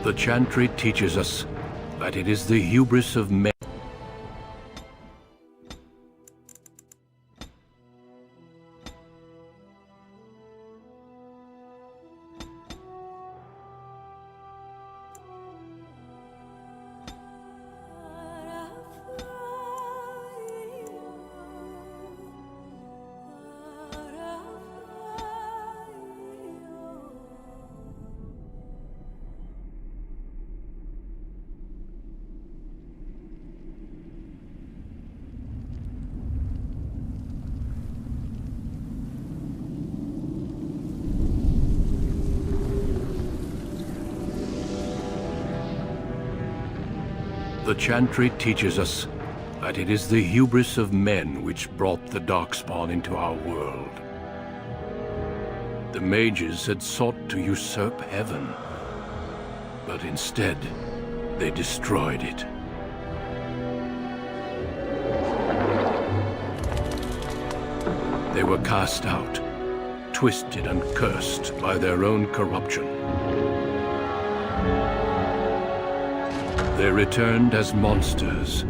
The chantry teaches us that it is the hubris of men. The chantry teaches us that it is the hubris of men which brought the Darkspawn into our world. The mages had sought to usurp heaven, but instead they destroyed it. They were cast out, twisted and cursed by their own corruption. They returned as monsters,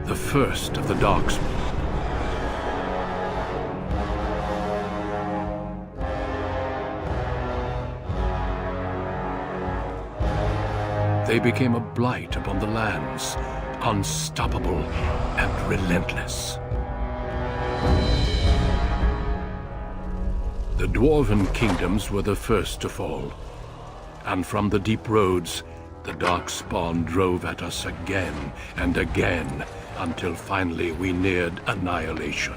the first of the Darkspawn. They became a blight upon the lands, unstoppable and relentless. The Dwarven kingdoms were the first to fall, and from the deep roads, the Darkspawn drove at us again and again, until finally we neared annihilation.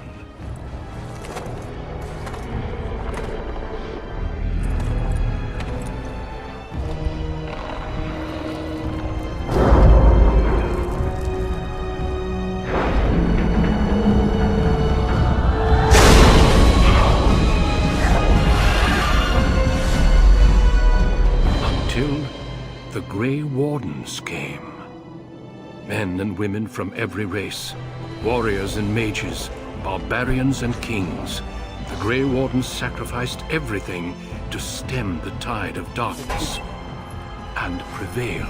The Grey Wardens came. Men and women from every race, warriors and mages, barbarians and kings. The Grey Wardens sacrificed everything to stem the tide of darkness and prevailed.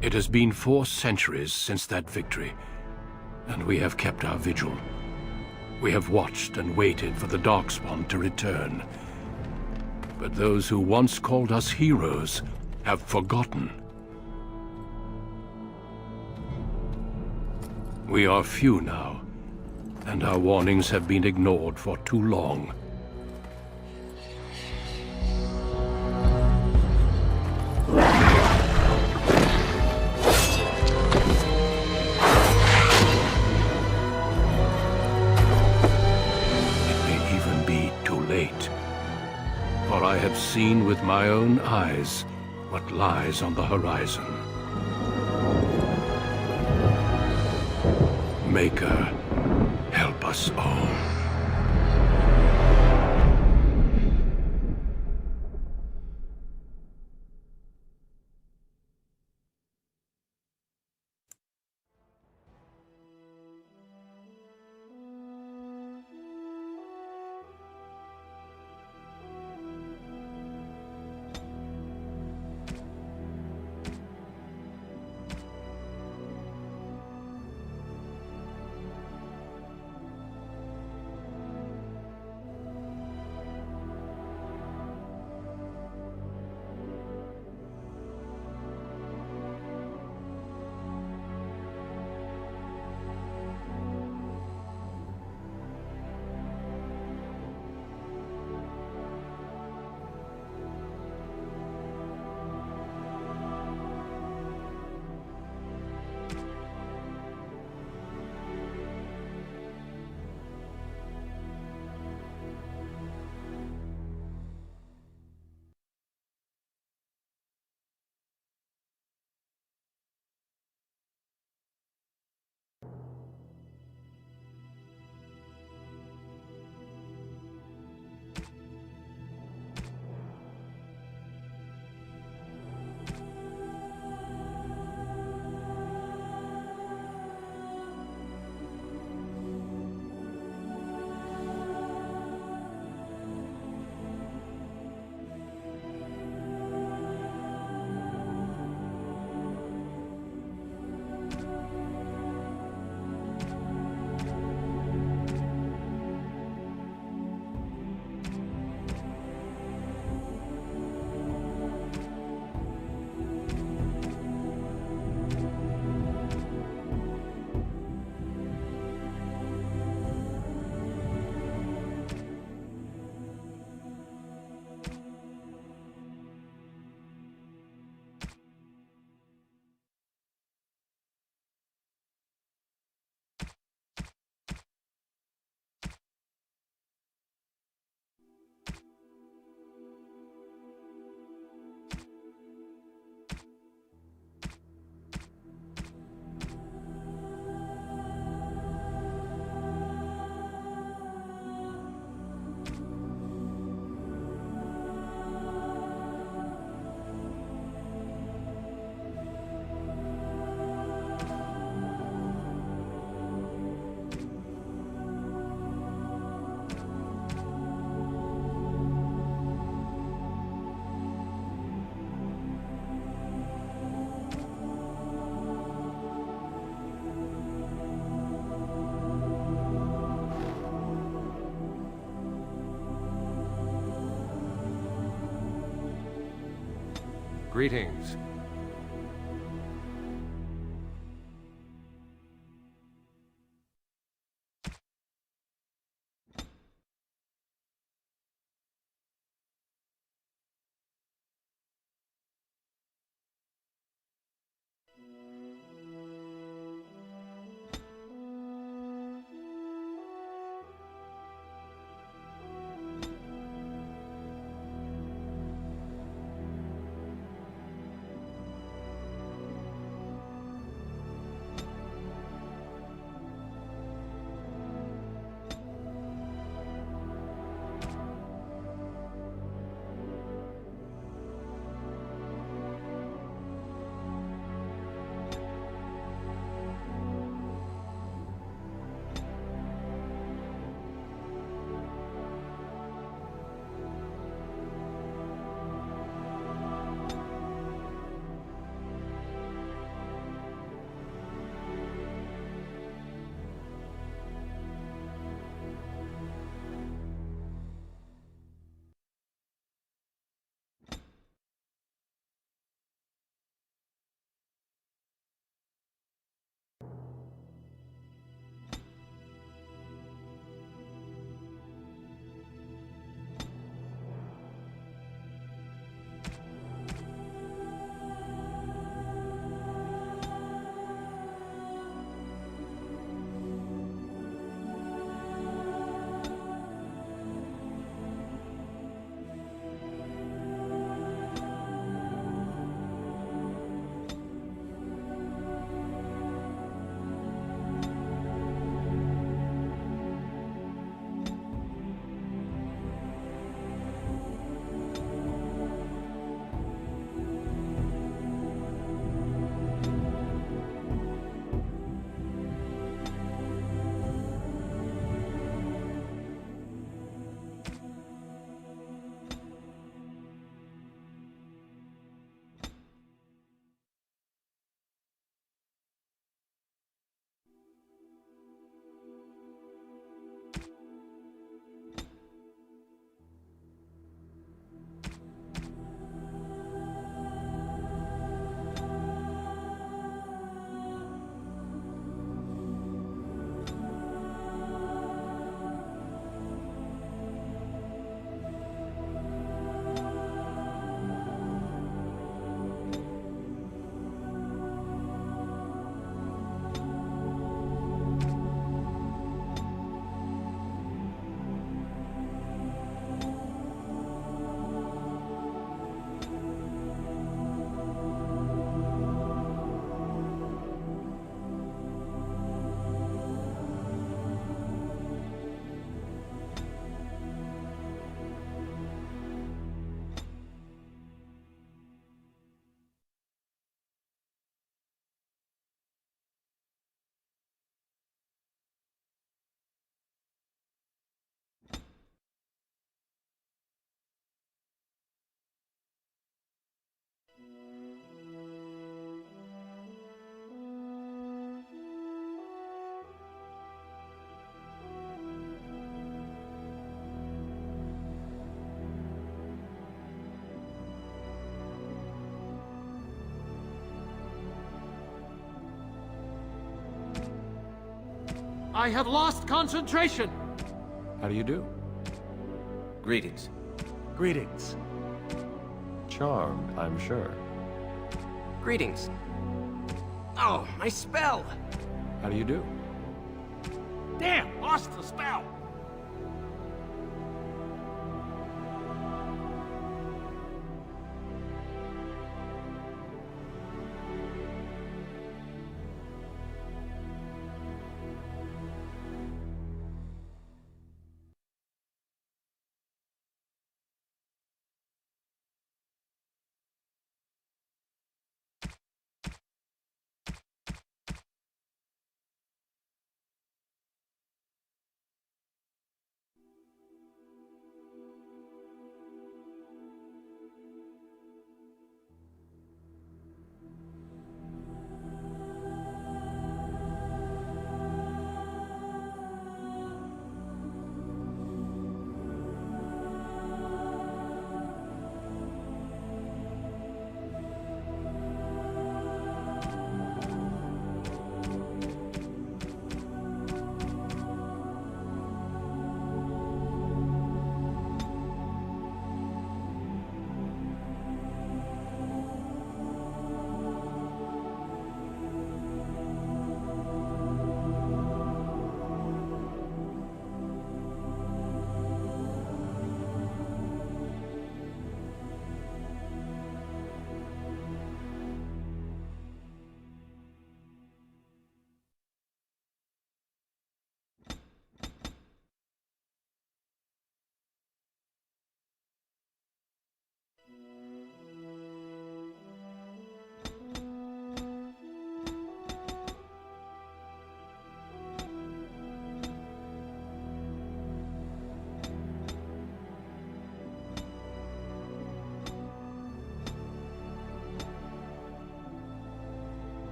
It has been 4 centuries since that victory, and we have kept our vigil. We have watched and waited for the Darkspawn to return. But those who once called us heroes have forgotten. We are few now, and our warnings have been ignored for too long. For I have seen with my own eyes what lies on the horizon. Maker, help us all. Greetings. I have lost concentration! How do you do? Greetings. Greetings. Charmed, I'm sure. Greetings. Oh, my spell! How do you do? Damn, lost the spell!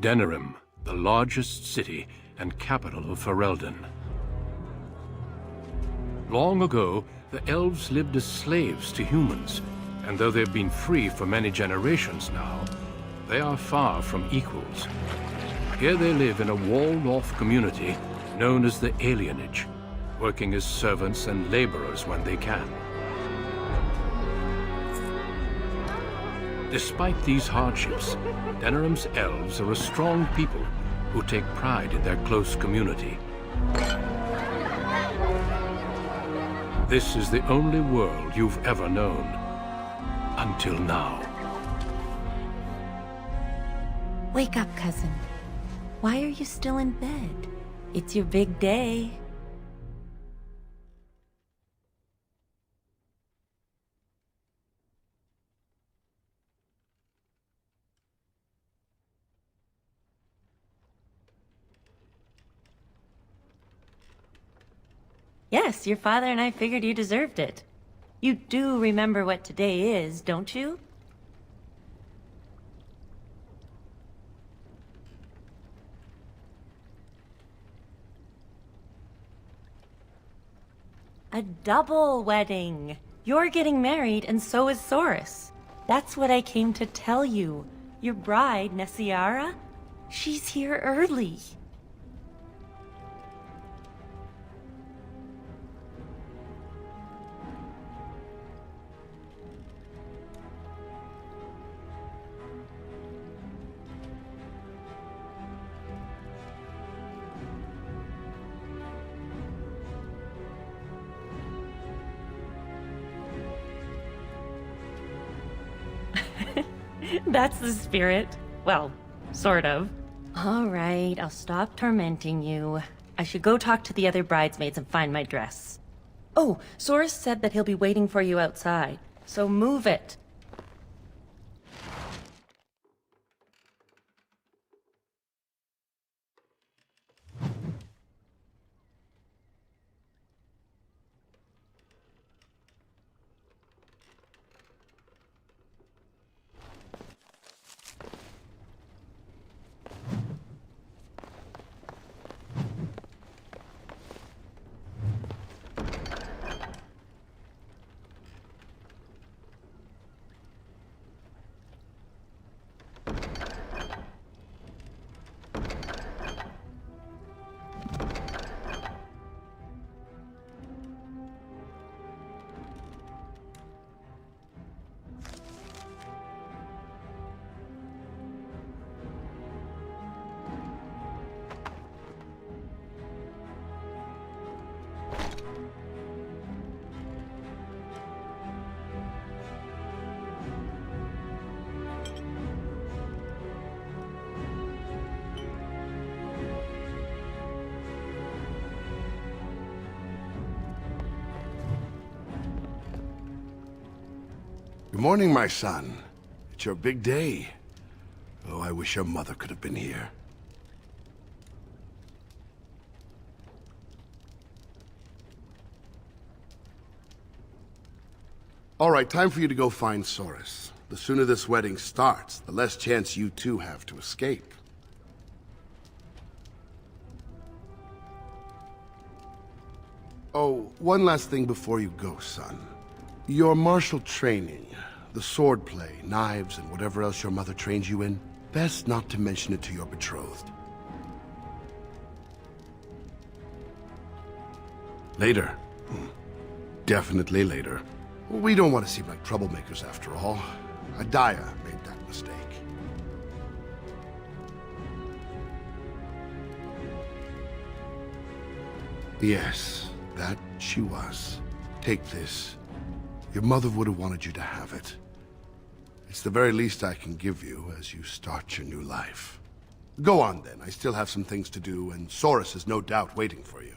Denerim, the largest city and capital of Ferelden. Long ago, the elves lived as slaves to humans, and though they've been free for many generations now, they are far from equals. Here they live in a walled-off community known as the Alienage, working as servants and laborers when they can. Despite these hardships, Denerim's elves are a strong people who take pride in their close community. This is the only world you've ever known. Until now. Wake up, cousin. Why are you still in bed? It's your big day. Yes, your father and I figured you deserved it. You do remember what today is, don't you? A double wedding. You're getting married and so is Soris. That's what I came to tell you. Your bride, Nessiara, she's here early. That's the spirit. Well, sort of. All right, I'll stop tormenting you. I should go talk to the other bridesmaids and find my dress. Oh, Soris said that he'll be waiting for you outside, so move it. Good morning, my son. It's your big day. Oh, I wish your mother could have been here. All right, time for you to go find Soris. The sooner this wedding starts, the less chance you two have to escape. Oh, one last thing before you go, son. Your martial training, the swordplay, knives, and whatever else your mother trains you in, best not to mention it to your betrothed. Later. Definitely later. We don't want to seem like troublemakers after all. Adaya made that mistake. Yes, that she was. Take this. Your mother would have wanted you to have it. It's the very least I can give you as you start your new life. Go on then, I still have some things to do, and Soris is no doubt waiting for you.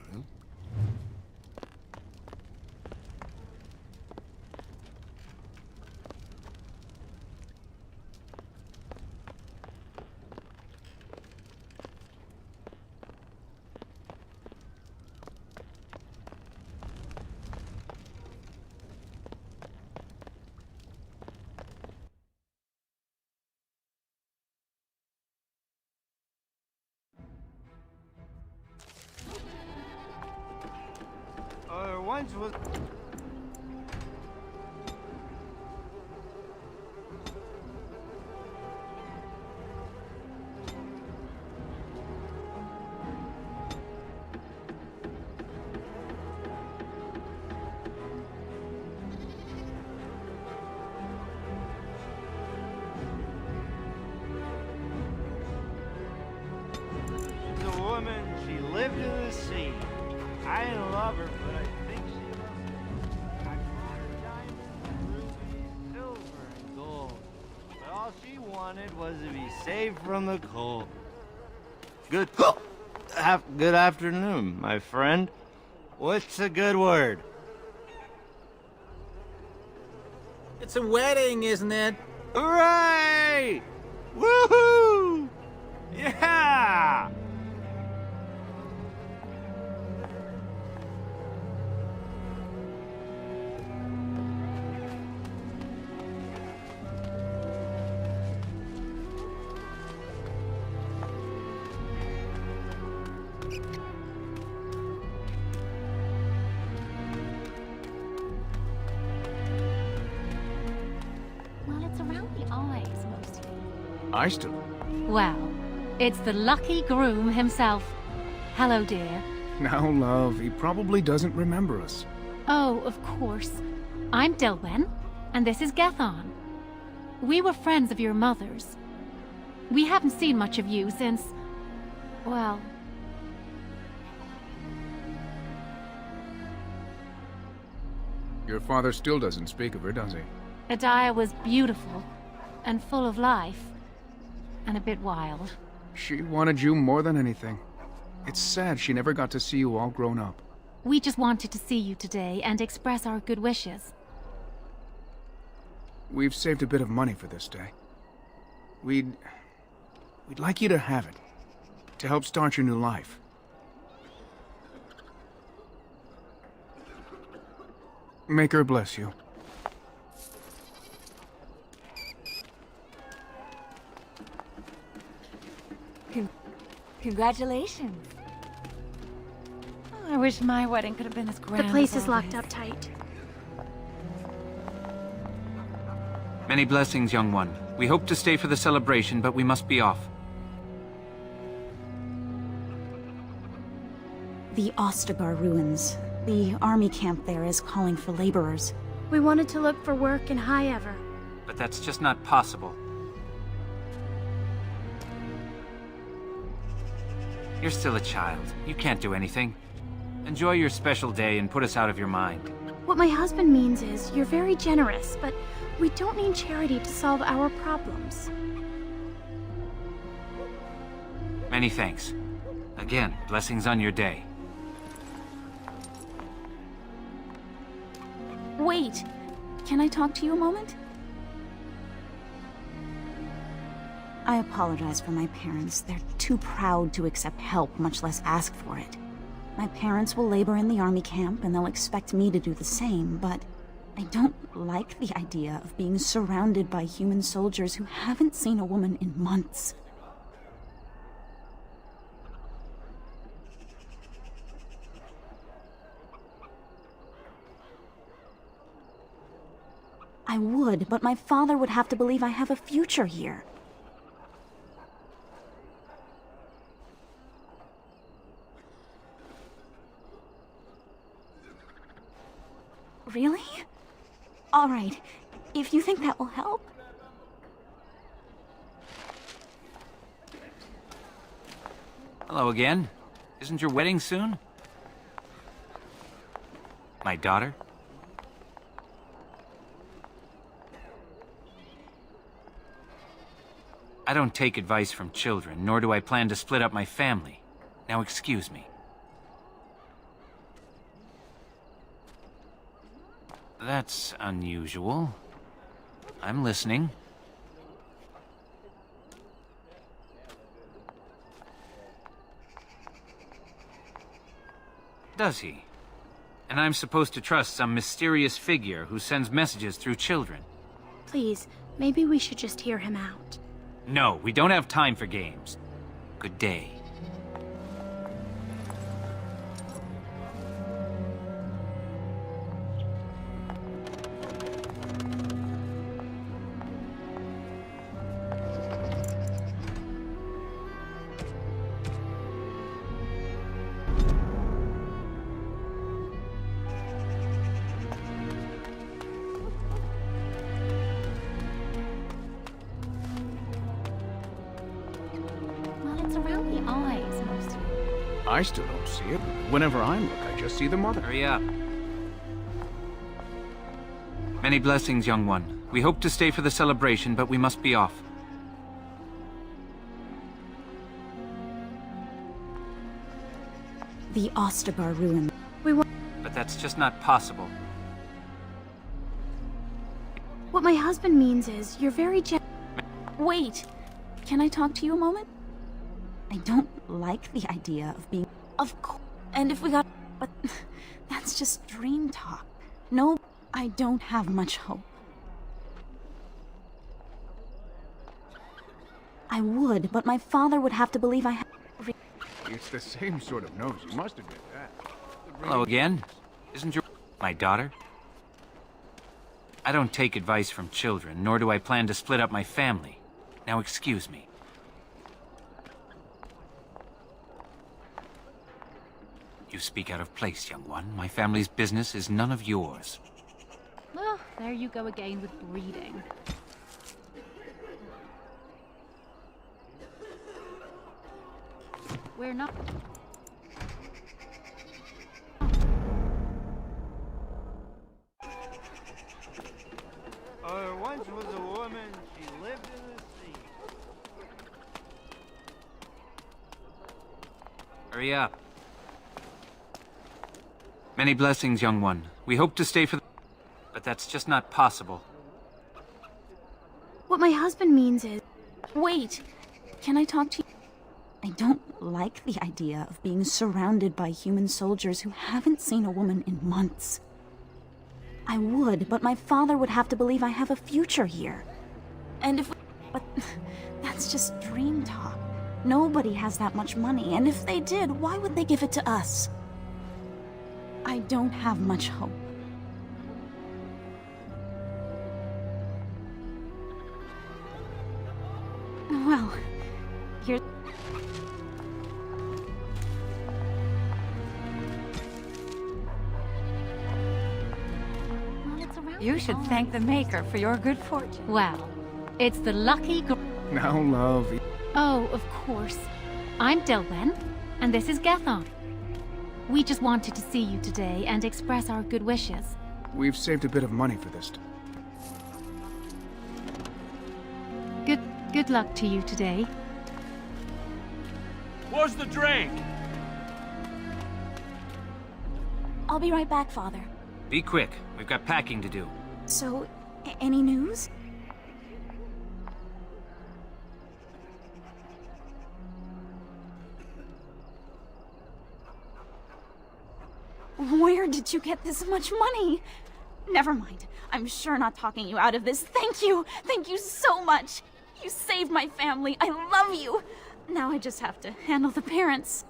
wanted was to be safe from the cold. Good afternoon, my friend. What's a good word? It's a wedding, isn't it? Hooray! Woohoo! Yeah! Well, it's around the eyes, mostly. I still... Well, it's the lucky groom himself. Hello, dear. Now, love, he probably doesn't remember us. Oh, of course. I'm Dilwen, and this is Gethon. We were friends of your mother's. We haven't seen much of you since... well... Your father still doesn't speak of her, does he? Adiah was beautiful, and full of life, and a bit wild. She wanted you more than anything. It's sad she never got to see you all grown up. We just wanted to see you today and express our good wishes. We've saved a bit of money for this day. We'd like you to have it, to help start your new life. Make her bless you. Congratulations. I wish my wedding could have been as grand. The place as is locked always. up tight. Many blessings, young one. We hope to stay for the celebration, but we must be off. The Ostagar ruins. The army camp there is calling for laborers. We wanted to look for work in High Ever. But that's just not possible. You're still a child. You can't do anything. Enjoy your special day and put us out of your mind. What my husband means is, you're very generous, but we don't need charity to solve our problems. Many thanks. Again, blessings on your day. Wait! Can I talk to you a moment? I apologize for my parents. They're too proud to accept help, much less ask for it. My parents will labor in the army camp, and they'll expect me to do the same, but I don't like the idea of being surrounded by human soldiers who haven't seen a woman in months. I would, but my father would have to believe I have a future here. Really? All right. If you think that will help. Hello again. Isn't your wedding soon? My daughter? I don't take advice from children, nor do I plan to split up my family. Now excuse me. That's unusual. I'm listening. Does he? And I'm supposed to trust some mysterious figure who sends messages through children. Please, maybe we should just hear him out. No, we don't have time for games. Good day. I still don't see it. Whenever I look, I just see the mother. Hurry up. Many blessings, young one. We hope to stay for the celebration, but we must be off. The Ostagar ruin. But that's just not possible. What my husband means is, you're very Wait! Can I talk to you a moment? I don't like the idea of being... Of course. And if we got... But that's just dream talk. No, I don't have much hope. I would, but my father would have to believe I had... It's the same sort of nose, you must admit that. Hello again. Isn't your... my daughter? I don't take advice from children, nor do I plan to split up my family. Now excuse me. You speak out of place, young one. My family's business is none of yours. Oh, there you go again with breeding. We're not... Once was a woman, she lived in the sea. Hurry up. Many blessings, young one. We hope to stay for the... But that's just not possible. What my husband means is... Wait! Can I talk to you? I don't like the idea of being surrounded by human soldiers who haven't seen a woman in months. I would, but my father would have to believe I have a future here. And if... But that's just dream talk. Nobody has that much money, and if they did, why would they give it to us? I don't have much hope. Well, here... You should thank the Maker for your good fortune. Well, it's the lucky... Now, love... Oh, of course. I'm Delwen, and this is Gethon. We just wanted to see you today and express our good wishes. We've saved a bit of money for this. Good luck to you today. Where's the drink? I'll be right back, Father. Be quick. We've got packing to do. So, any news? Where did you get this much money? Never mind. I'm sure not talking you out of this. Thank you! Thank you so much! You saved my family. I love you! Now I just have to handle the parents.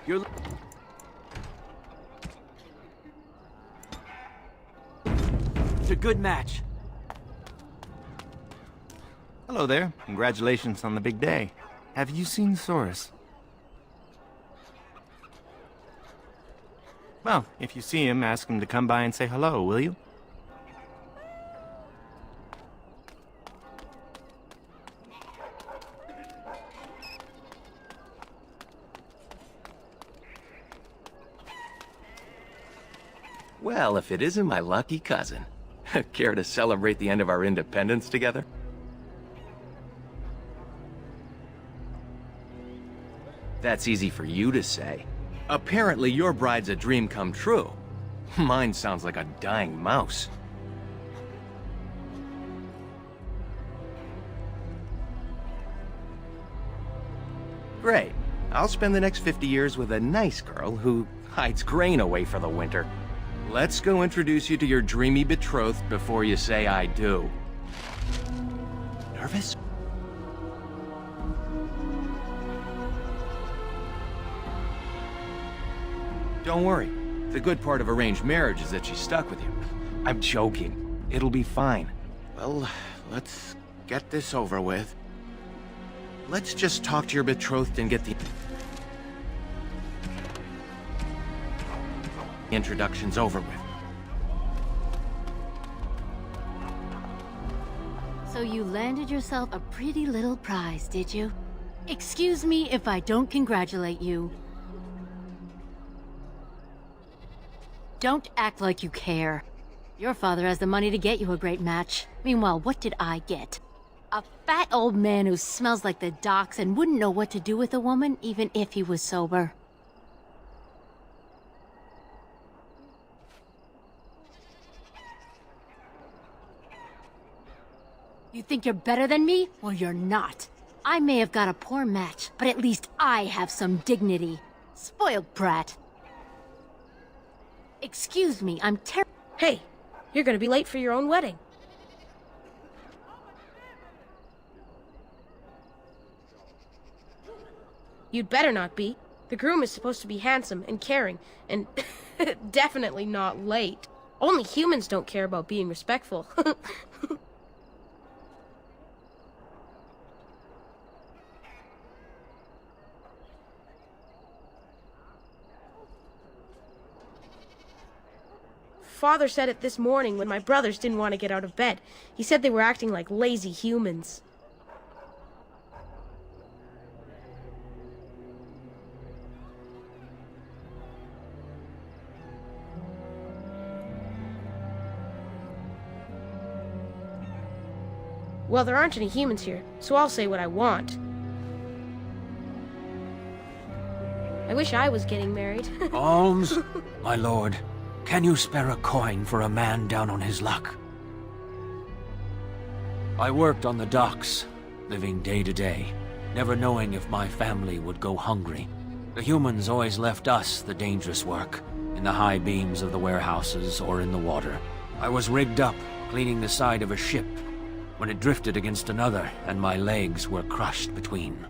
You're... It's a good match. Hello there. Congratulations on the big day. Have you seen Soros? Well, if you see him, ask him to come by and say hello, will you? Well, if it isn't my lucky cousin. Care to celebrate the end of our independence together? That's easy for you to say. Apparently your bride's a dream come true. Mine sounds like a dying mouse. Great. I'll spend the next 50 years with a nice girl who hides grain away for the winter. Let's go introduce you to your dreamy betrothed before you say I do. Nervous? Don't worry. The good part of arranged marriage is that she's stuck with you. I'm joking. It'll be fine. Well, let's get this over with. Let's just talk to your betrothed and get the introductions over with. So you landed yourself a pretty little prize, did you? Excuse me if I don't congratulate you. Don't act like you care. Your father has the money to get you a great match. Meanwhile, what did I get? A fat old man who smells like the docks and wouldn't know what to do with a woman, even if he was sober. You think you're better than me? Well, you're not. I may have got a poor match, but at least I have some dignity. Spoiled brat. Excuse me, I'm Hey, you're gonna be late for your own wedding. You'd better not be. The groom is supposed to be handsome and caring, and definitely not late. Only humans don't care about being respectful. Father said it this morning when my brothers didn't want to get out of bed. He said they were acting like lazy humans. Well, there aren't any humans here, so I'll say what I want. I wish I was getting married. Alms, my lord, can you spare a coin for a man down on his luck? I worked on the docks, living day to day, never knowing if my family would go hungry. The humans always left us the dangerous work, in the high beams of the warehouses or in the water. I was rigged up, cleaning the side of a ship, when it drifted against another and my legs were crushed between.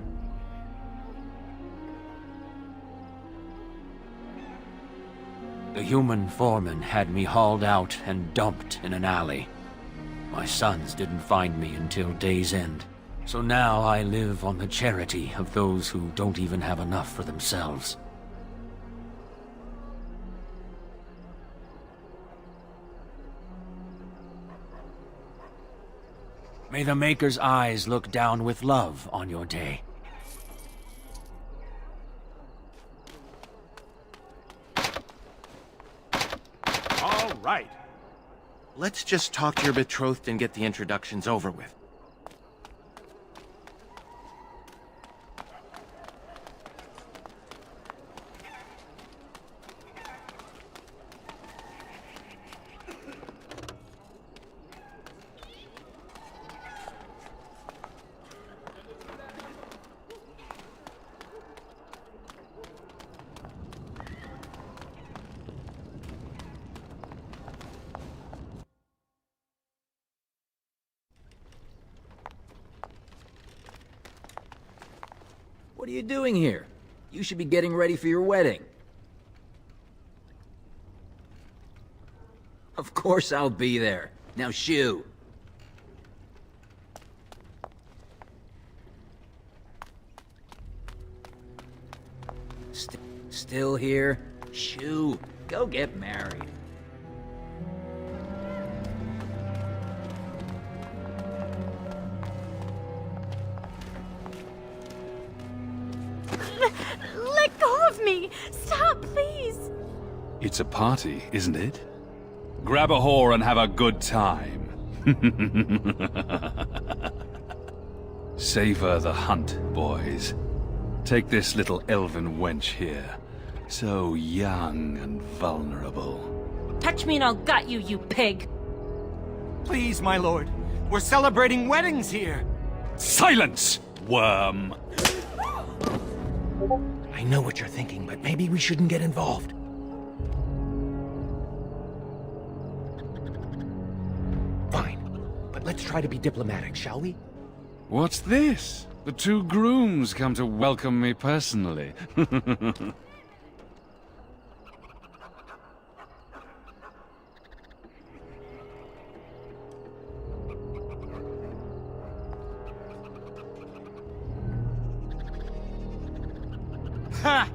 The human foreman had me hauled out and dumped in an alley. My sons didn't find me until day's end, so now I live on the charity of those who don't even have enough for themselves. May the Maker's eyes look down with love on your day. All right. Let's just talk to your betrothed and get the introductions over with. What are you doing here? You should be getting ready for your wedding. Of course I'll be there. Now shoo. Still here? Shoo. Go get married. Let go of me! Stop, please! It's a party, isn't it? Grab a whore and have a good time. Savor the hunt, boys. Take this little elven wench here. So young and vulnerable. Touch me and I'll gut you, you pig! Please, my lord. We're celebrating weddings here. Silence, worm! I know what you're thinking, but maybe we shouldn't get involved. Fine, but let's try to be diplomatic, shall we? What's this? The two grooms come to welcome me personally. Ha!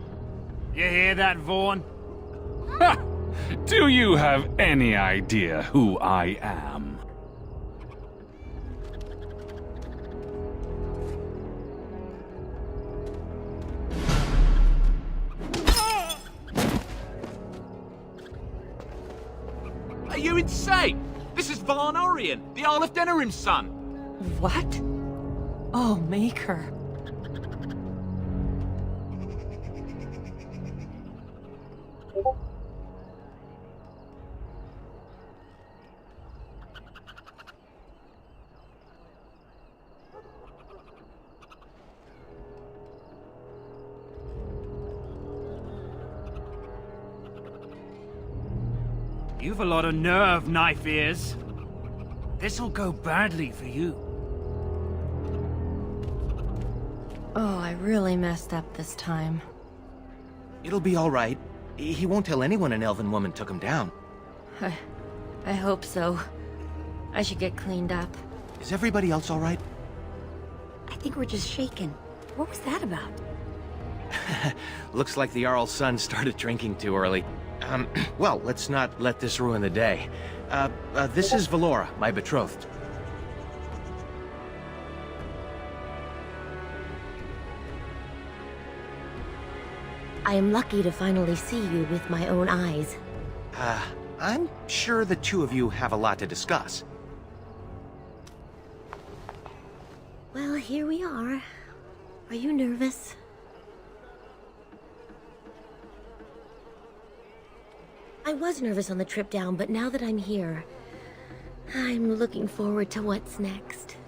You hear that, Vaughn? Ha! Do you have any idea who I am? Are you insane? This is Varn Orion, the Earl of Denerim's son. What? Oh, Maker. You've a lot of nerve, Knife Ears. This'll go badly for you. Oh, I really messed up this time. It'll be all right. He won't tell anyone an elven woman took him down. I hope so. I should get cleaned up. Is everybody else all right? I think we're just shaken. What was that about? Looks like the Jarl's son started drinking too early. Well, let's not let this ruin the day. This is Valora, my betrothed. I am lucky to finally see you with my own eyes. I'm sure the two of you have a lot to discuss. Well, here we are. Are you nervous? I was nervous on the trip down, but now that I'm here, I'm looking forward to what's next.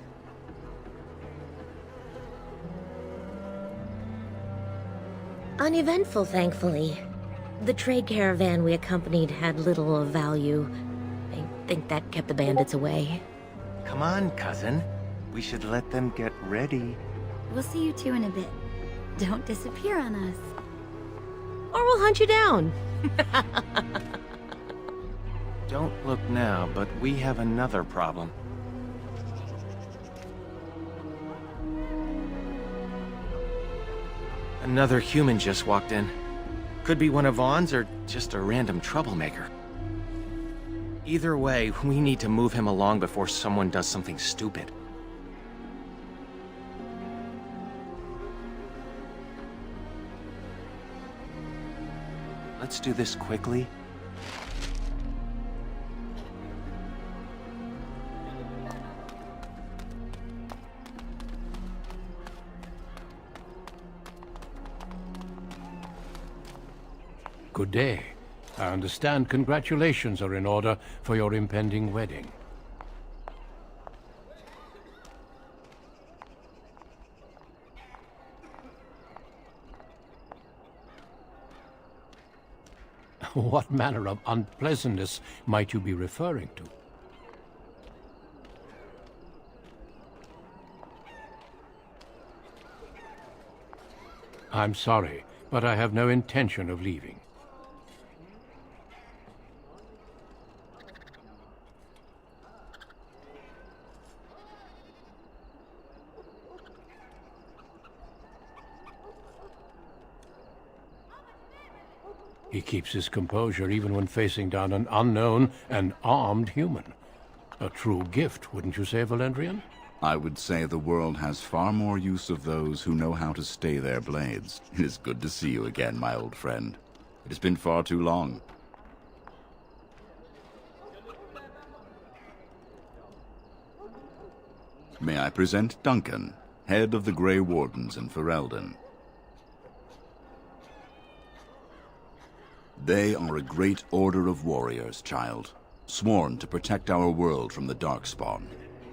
Uneventful, thankfully. The trade caravan we accompanied had little of value. I think that kept the bandits away. Come on, cousin. We should let them get ready. We'll see you two in a bit. Don't disappear on us. Or we'll hunt you down. Don't look now, but we have another problem. Another human just walked in. Could be one of Vaughn's or just a random troublemaker. Either way, we need to move him along before someone does something stupid. Let's do this quickly. Good day. I understand congratulations are in order for your impending wedding. What manner of unpleasantness might you be referring to? I'm sorry, but I have no intention of leaving. He keeps his composure even when facing down an unknown and armed human. A true gift, wouldn't you say, Valendrian? I would say the world has far more use of those who know how to stay their blades. It is good to see you again, my old friend. It has been far too long. May I present Duncan, head of the Grey Wardens in Ferelden. They are a great order of warriors, child, sworn to protect our world from the Darkspawn.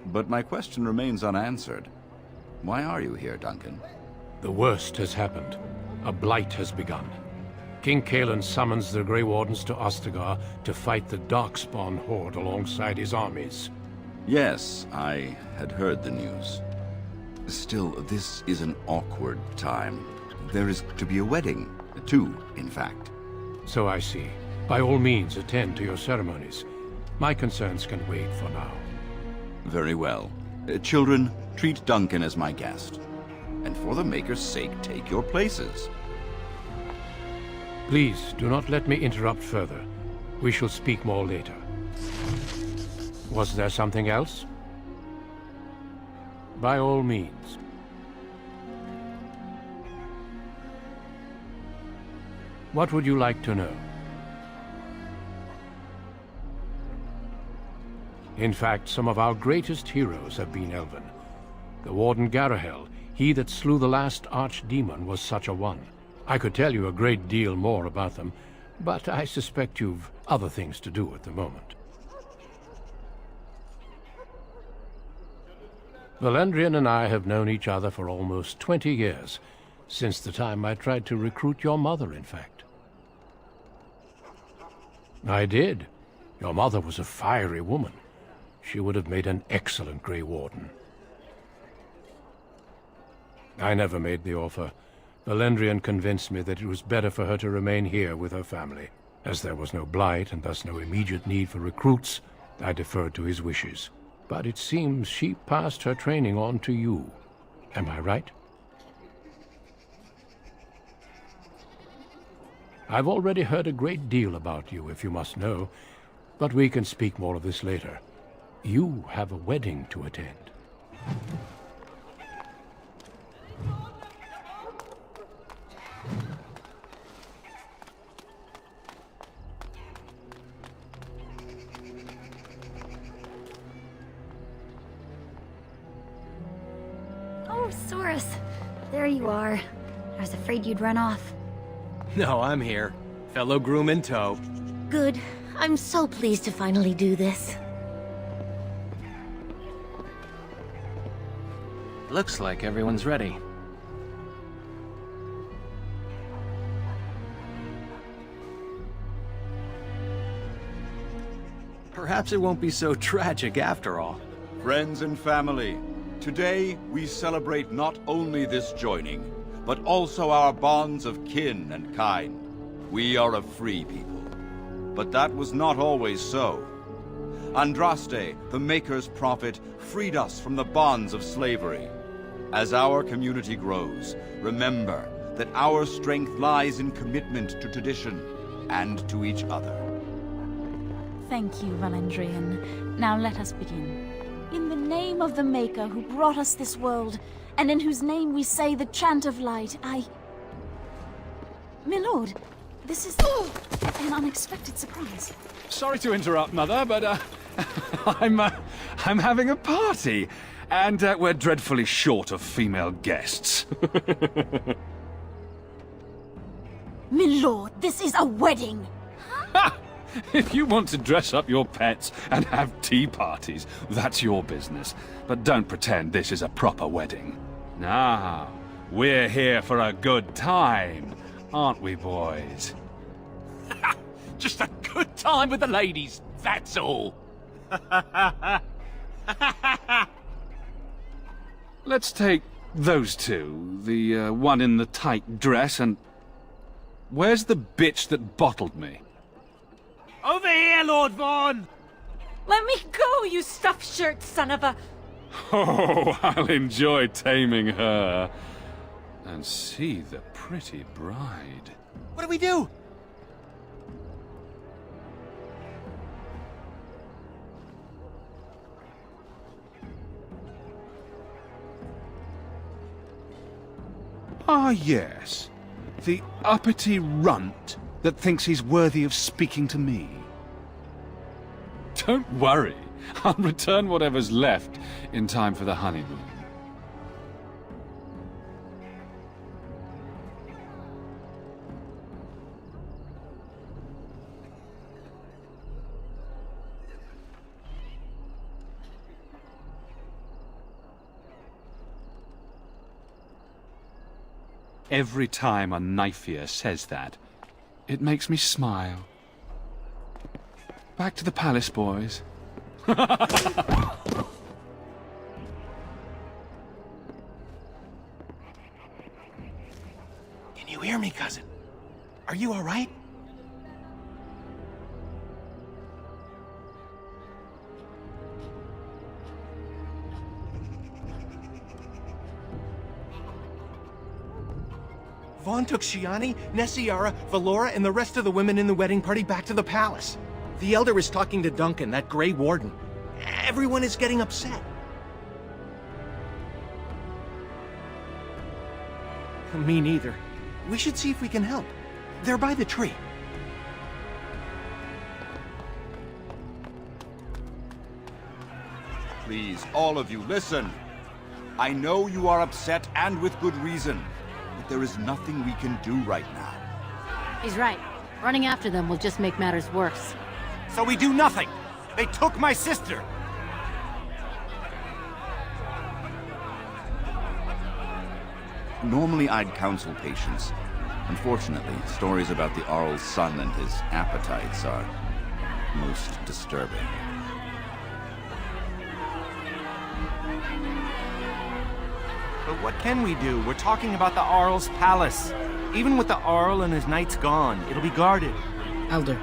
But my question remains unanswered. Why are you here, Duncan? The worst has happened. A blight has begun. King Cailan summons the Grey Wardens to Ostagar to fight the Darkspawn horde alongside his armies. Yes, I had heard the news. Still, this is an awkward time. There is to be a wedding. Two, in fact. So I see. By all means, attend to your ceremonies. My concerns can wait for now. Very well. Children, treat Duncan as my guest. And for the Maker's sake, take your places. Please, do not let me interrupt further. We shall speak more later. Was there something else? By all means. What would you like to know? In fact, some of our greatest heroes have been elven. The Warden Garahel, he that slew the last archdemon, was such a one. I could tell you a great deal more about them, but I suspect you've other things to do at the moment. Valendrian and I have known each other for almost 20 years, since the time I tried to recruit your mother, in fact. I did. Your mother was a fiery woman. She would have made an excellent Grey Warden. I never made the offer. Valendrian convinced me that it was better for her to remain here with her family. As there was no blight and thus no immediate need for recruits, I deferred to his wishes. But it seems she passed her training on to you. Am I right? I've already heard a great deal about you, if you must know, but we can speak more of this later. You have a wedding to attend. Oh, Soros. There you are. I was afraid you'd run off. No, I'm here. Fellow groom in tow. Good. I'm so pleased to finally do this. Looks like everyone's ready. Perhaps it won't be so tragic after all. Friends and family, today we celebrate not only this joining, but also our bonds of kin and kind. We are a free people. But that was not always so. Andraste, the Maker's prophet, freed us from the bonds of slavery. As our community grows, remember that our strength lies in commitment to tradition and to each other. Thank you, Valendrian. Now let us begin. In the name of the Maker who brought us this world, and in whose name we say the chant of light, My lord, this is an unexpected surprise. Sorry to interrupt, Mother, but I'm having a party, and we're dreadfully short of female guests. My lord, this is a wedding! If you want to dress up your pets and have tea parties, that's your business. But don't pretend this is a proper wedding. Nah, we're here for a good time, aren't we, boys? Just a good time with the ladies, that's all. Let's take those two, the one in the tight dress and... Where's the bitch that bottled me? Over here, Lord Vaughn! Let me go, you stuffed shirt son of a... Oh, I'll enjoy taming her. And see the pretty bride. What do we do? Ah, yes. The uppity runt that thinks he's worthy of speaking to me. Don't worry. I'll return whatever's left in time for the honeymoon. Every time a knife-ear says that, it makes me smile. Back to the palace, boys. Can you hear me, cousin? Are you all right? Vaughn took Shiani, Nessiara, Valora, and the rest of the women in the wedding party back to the palace. The Elder is talking to Duncan, that Grey Warden. Everyone is getting upset. Me neither. We should see if we can help. They're by the tree. Please, all of you, listen. I know you are upset, and with good reason, but there is nothing we can do right now. He's right. Running after them will just make matters worse. So we do nothing! They took my sister! Normally I'd counsel patience. Unfortunately, stories about the Arl's son and his appetites are most disturbing. But what can we do? We're talking about the Arl's palace. Even with the Arl and his knights gone, it'll be guarded. Elder,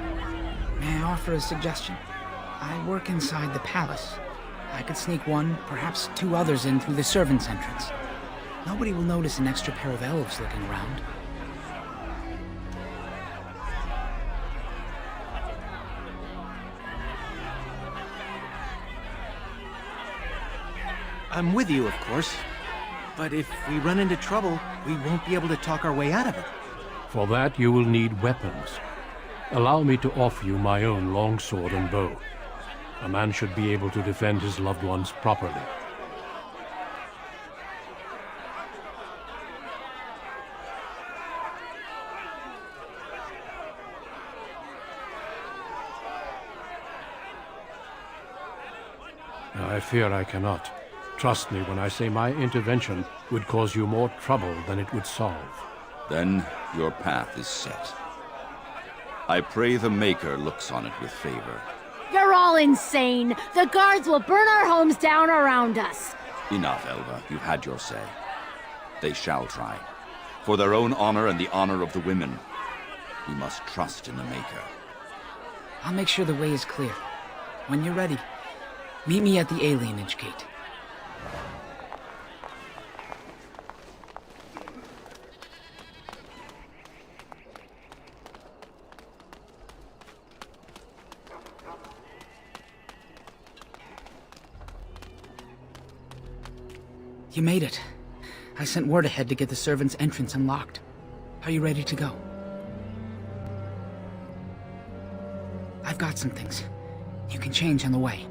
may I offer a suggestion? I work inside the palace. I could sneak one, perhaps two others in through the servants' entrance. Nobody will notice an extra pair of elves looking around. I'm with you, of course. But if we run into trouble, we won't be able to talk our way out of it. For that, you will need weapons. Allow me to offer you my own longsword and bow. A man should be able to defend his loved ones properly. I fear I cannot. Trust me when I say my intervention would cause you more trouble than it would solve. Then your path is set. I pray the Maker looks on it with favor. You're all insane! The guards will burn our homes down around us! Enough, Elva. You've had your say. They shall try. For their own honor and the honor of the women, we must trust in the Maker. I'll make sure the way is clear. When you're ready, meet me at the alienage gate. You made it. I sent word ahead to get the servants' entrance unlocked. Are you ready to go? I've got some things. You can change on the way.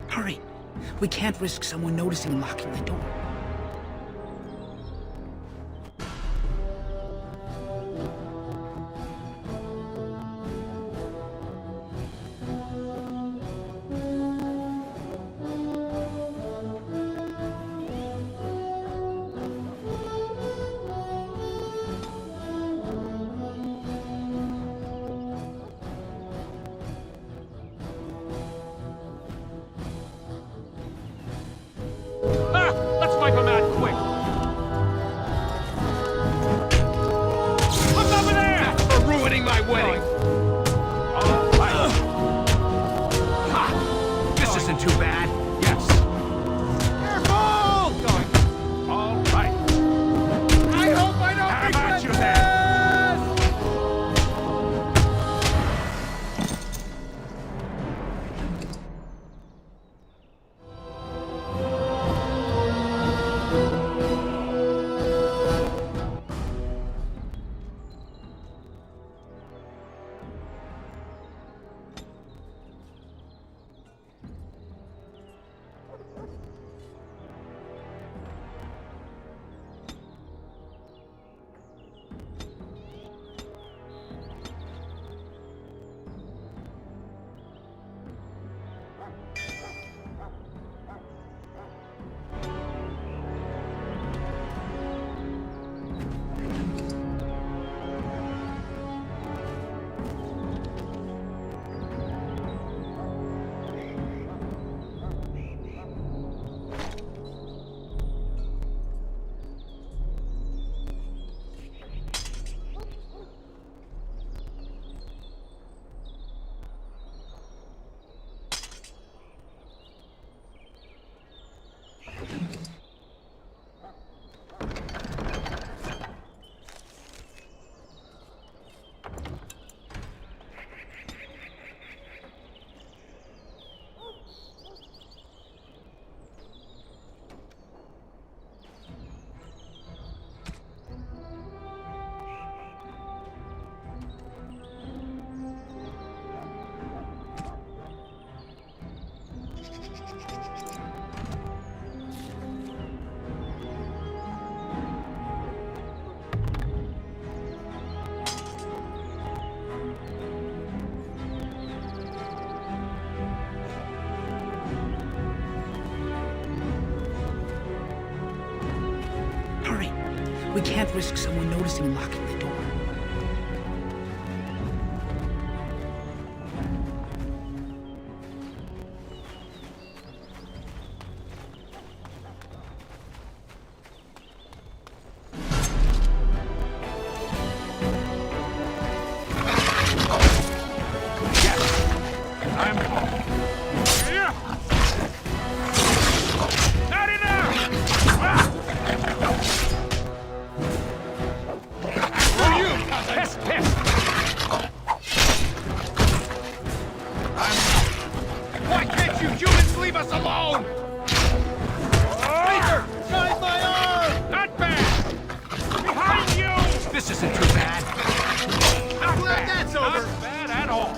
Hurry! We can't risk someone noticing and locking the door. can't risk someone noticing and locking the door. Why can't you humans leave us alone? Peter! Guide my arm! Not bad! Behind you! This isn't too bad. I'm glad that's over! Not bad at all.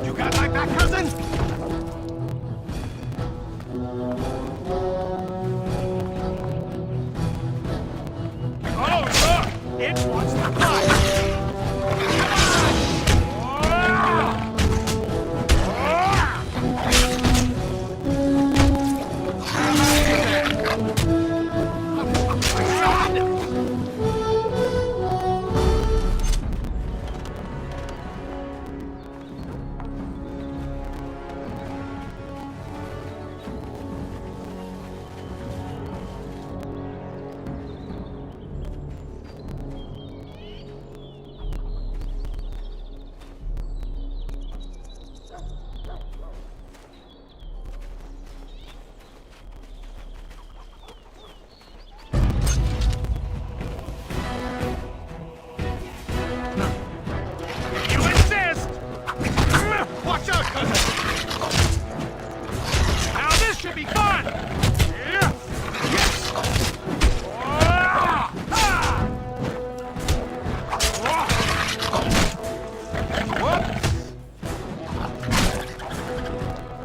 You got my back, cousin? Oh, look! It wants to fight! Watch out, cousin! Now this should be fun!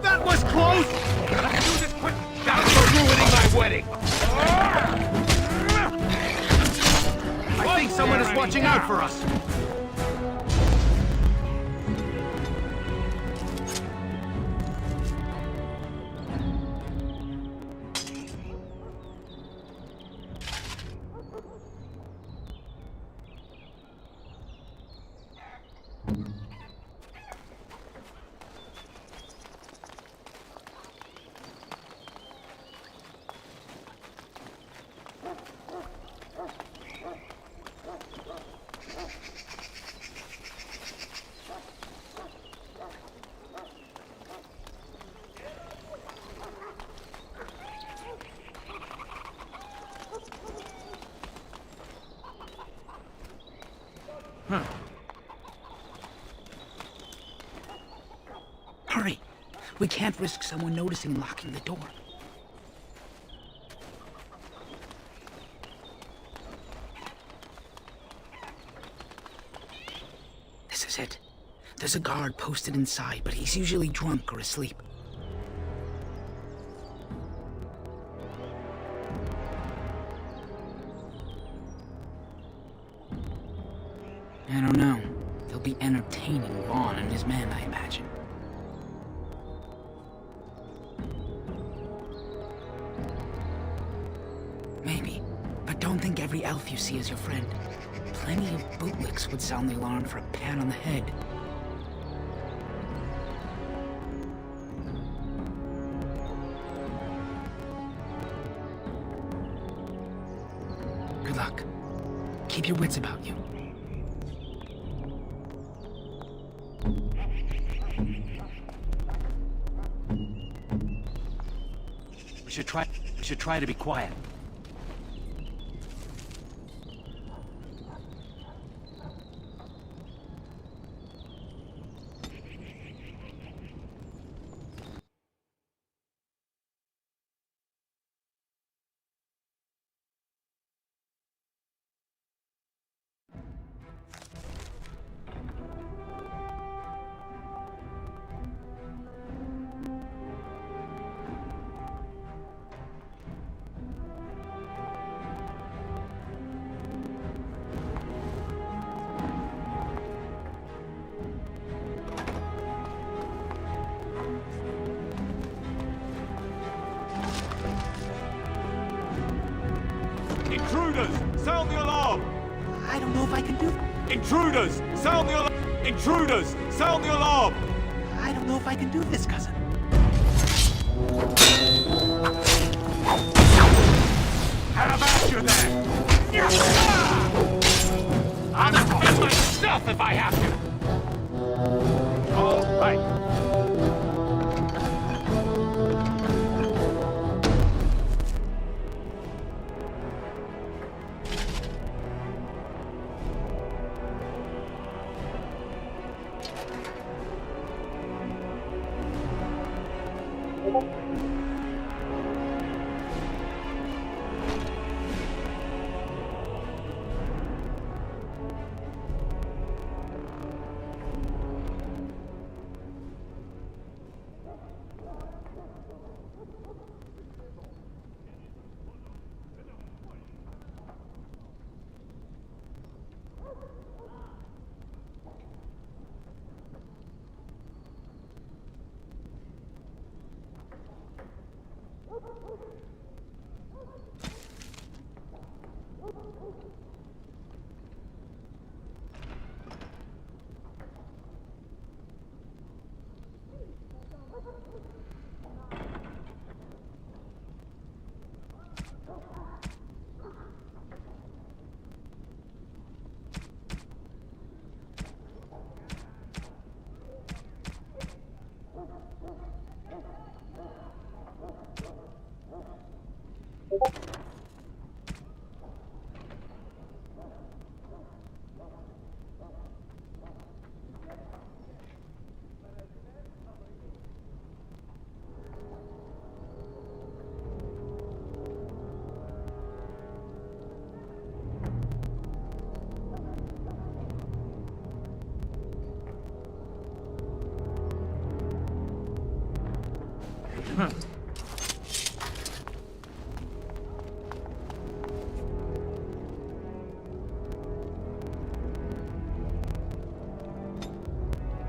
That was close! Let's do this quick! That's for ruining my wedding! I think someone is watching out for us! Hurry! We can't risk someone noticing and locking the door. This is it. There's a guard posted inside, but he's usually drunk or asleep. I don't know. They'll be entertaining Vaughn and his men, I imagine. Maybe, but don't think every elf you see is your friend. Plenty of bootlicks would sound the alarm for a pat on the head. Good luck. Keep your wits about you. We should try to be quiet. don't know if I can do that. Intruders! Sound the alarm! Intruders! Sound the alarm! I don't know if I can do this, cousin. How about you then? I'll defend myself if I have to! All right.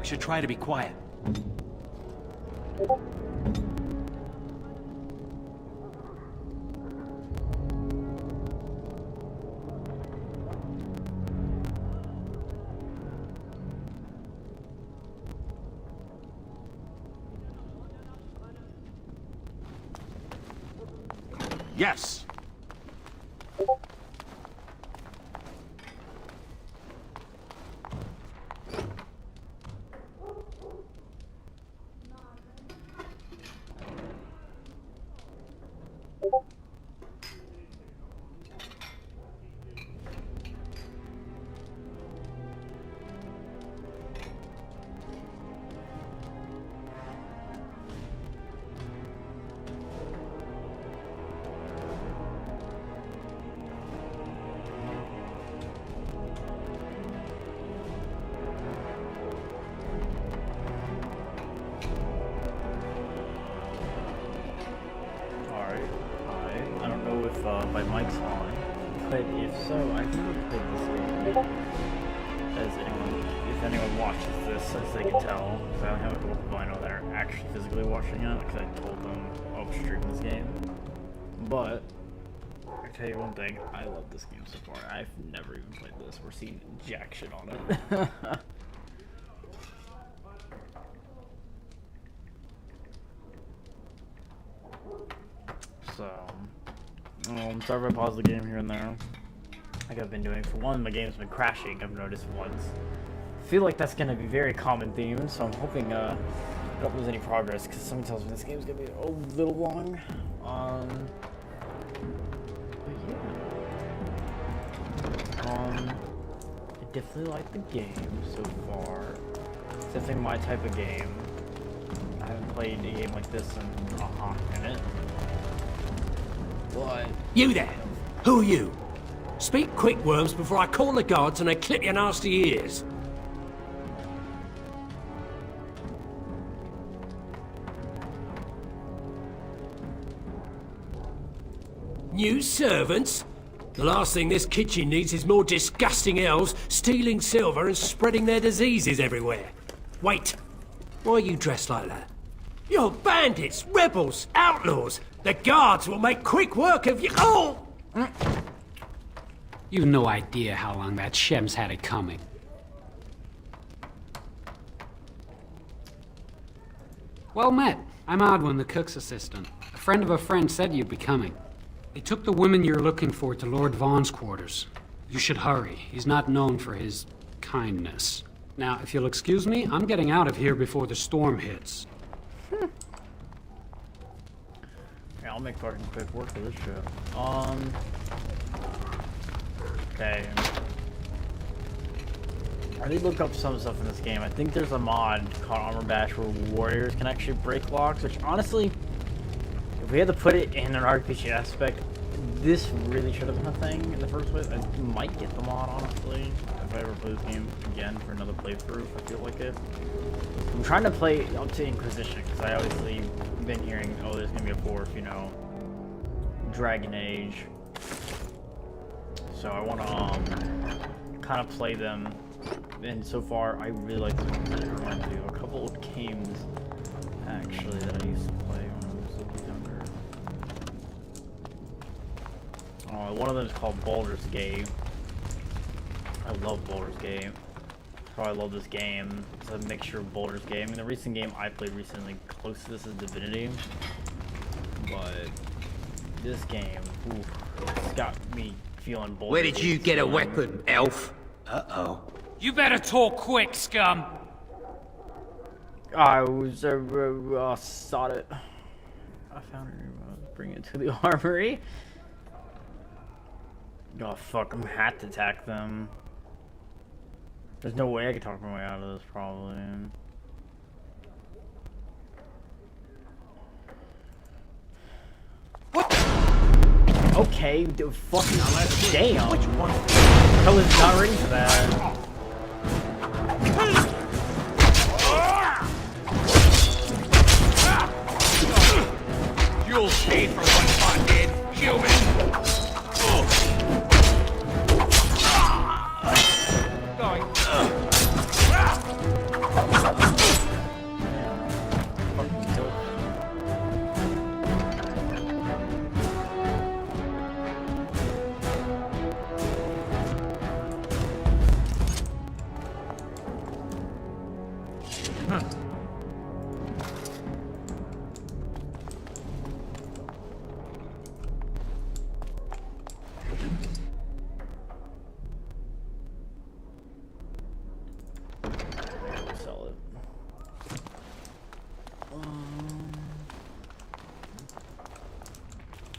We should try to be quiet. Yes. My mic's on, but if so, I've never played this game. If anyone watches this, as they can tell, because I only have a couple people I know that are actually physically watching it, because I told them I'll stream this game. But I tell you one thing, I love this game so far. I've never even played this or seen jack shit on it. So. I'm sorry if I pause the game here and there, like I've been doing. For one, my game's been crashing, I've noticed once. I feel like that's going to be a very common theme, so I'm hoping I don't lose any progress, because someone tells me this game's going to be a little long. But yeah. I definitely like the game so far. It's definitely my type of game. I haven't played a game like this in a hot minute. What? You there! Who are you? Speak quick, Worms, before I call the guards and they clip your nasty ears. New servants? The last thing this kitchen needs is more disgusting elves stealing silver and spreading their diseases everywhere. Wait, why are you dressed like that? You're bandits, rebels, outlaws. The guards will make quick work of you. Oh! You've no idea how long that Shem's had it coming. Well met. I'm Odwin, the cook's assistant. A friend of a friend said you'd be coming. They took the women you're looking for to Lord Vaughn's quarters. You should hurry. He's not known for his kindness. Now, if you'll excuse me, I'm getting out of here before the storm hits. Yeah, I'll make fucking quick work of this shit. Okay. I did look up some stuff in this game. I think there's a mod called Armor Bash where warriors can actually break locks, which honestly, if we had to put it in an RPG aspect, this really should have been a thing in the first place. I might get the mod, honestly, if I ever play this game again for another playthrough, if I feel like it. I'm trying to play up to Inquisition, because I obviously been hearing, oh, there's going to be a fourth, you know, Dragon Age. So I want to kind of play them, and so far I really like them. It reminds me of a couple of games, actually, that I used to play when I was a little younger. One of them is called Baldur's Gate. I love Baldur's Gate. So I love this game. It's a mixture of Baldur's Gate. I mean, the recent game I played recently close to this is Divinity. But this game, ooh, it's got me feeling Baldur's Where did you Gate get a feeling. weapon, elf? Uh-oh. You better talk quick, scum! I was sought it. I found it. Bring it to the armory. Oh fuck! I'm had to attack them. There's no way I can talk my way out of this, probably. What? Okay, fucking damn. Which one? I was not ready for that. You'll pay for what fun did, human! Going. Sell it.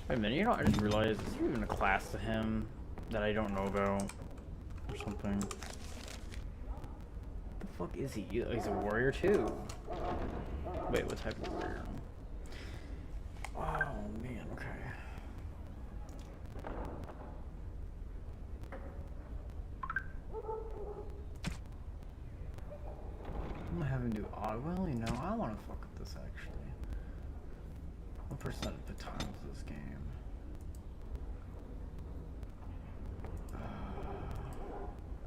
Wait a minute, you know, I just realized, is there even a class to him that I don't know about? Or something? What the fuck is he? He's a warrior too. Wait, what type of warrior? Oh man, okay. I'm gonna have him do odd. Well, you know, I want to fuck with this actually. What percent of the time is this game?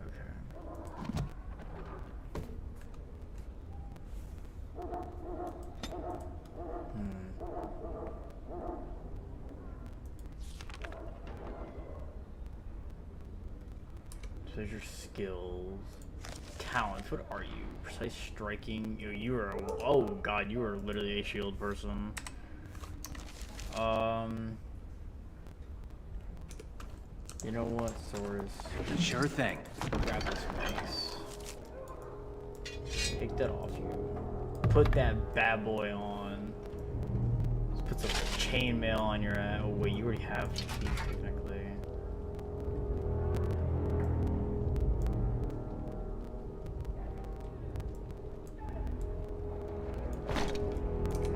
Okay. So there's your skills. Talents, what are you? Precise striking. You are a, oh god, you are literally a shield person. You know what, Soros? Sure thing. Grab this mace. Take that off you. Put that bad boy on. Let's put some chainmail on your ass. Oh wait, you already have feet technically.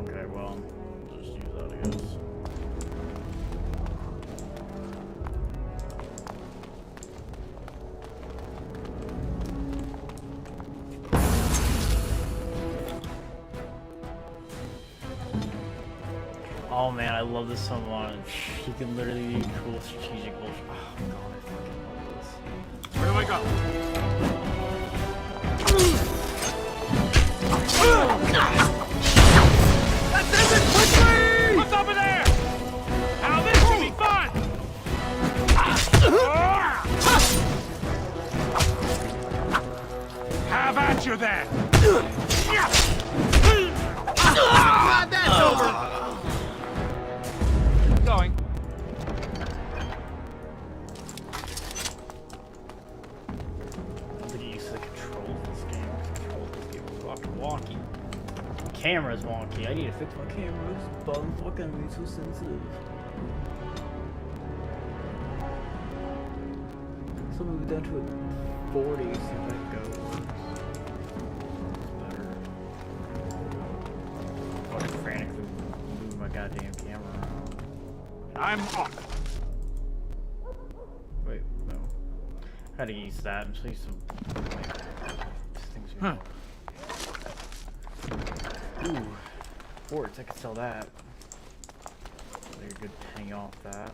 Okay, well, I'll just use that, I guess. Oh man, I love this so much. He can literally do cool strategic bullshit. Oh god, I fucking love this. Where do I go? Let's end it quickly! What's over there? Now this should be fun! you there! Glad that's over! Going. I'm getting used to the controls of this game. Controls of this game are fucking wonky. The camera's wonky. I need to fix my camera. This button fucking be too sensitive. So move it down to a 40, see if that goes. Better. Fucking frantically move my goddamn camera around. I'm off. Wait, no. I gotta use that. I'm just using some. These things are. Ooh. Quartz, I could sell that. They're good hanging off that.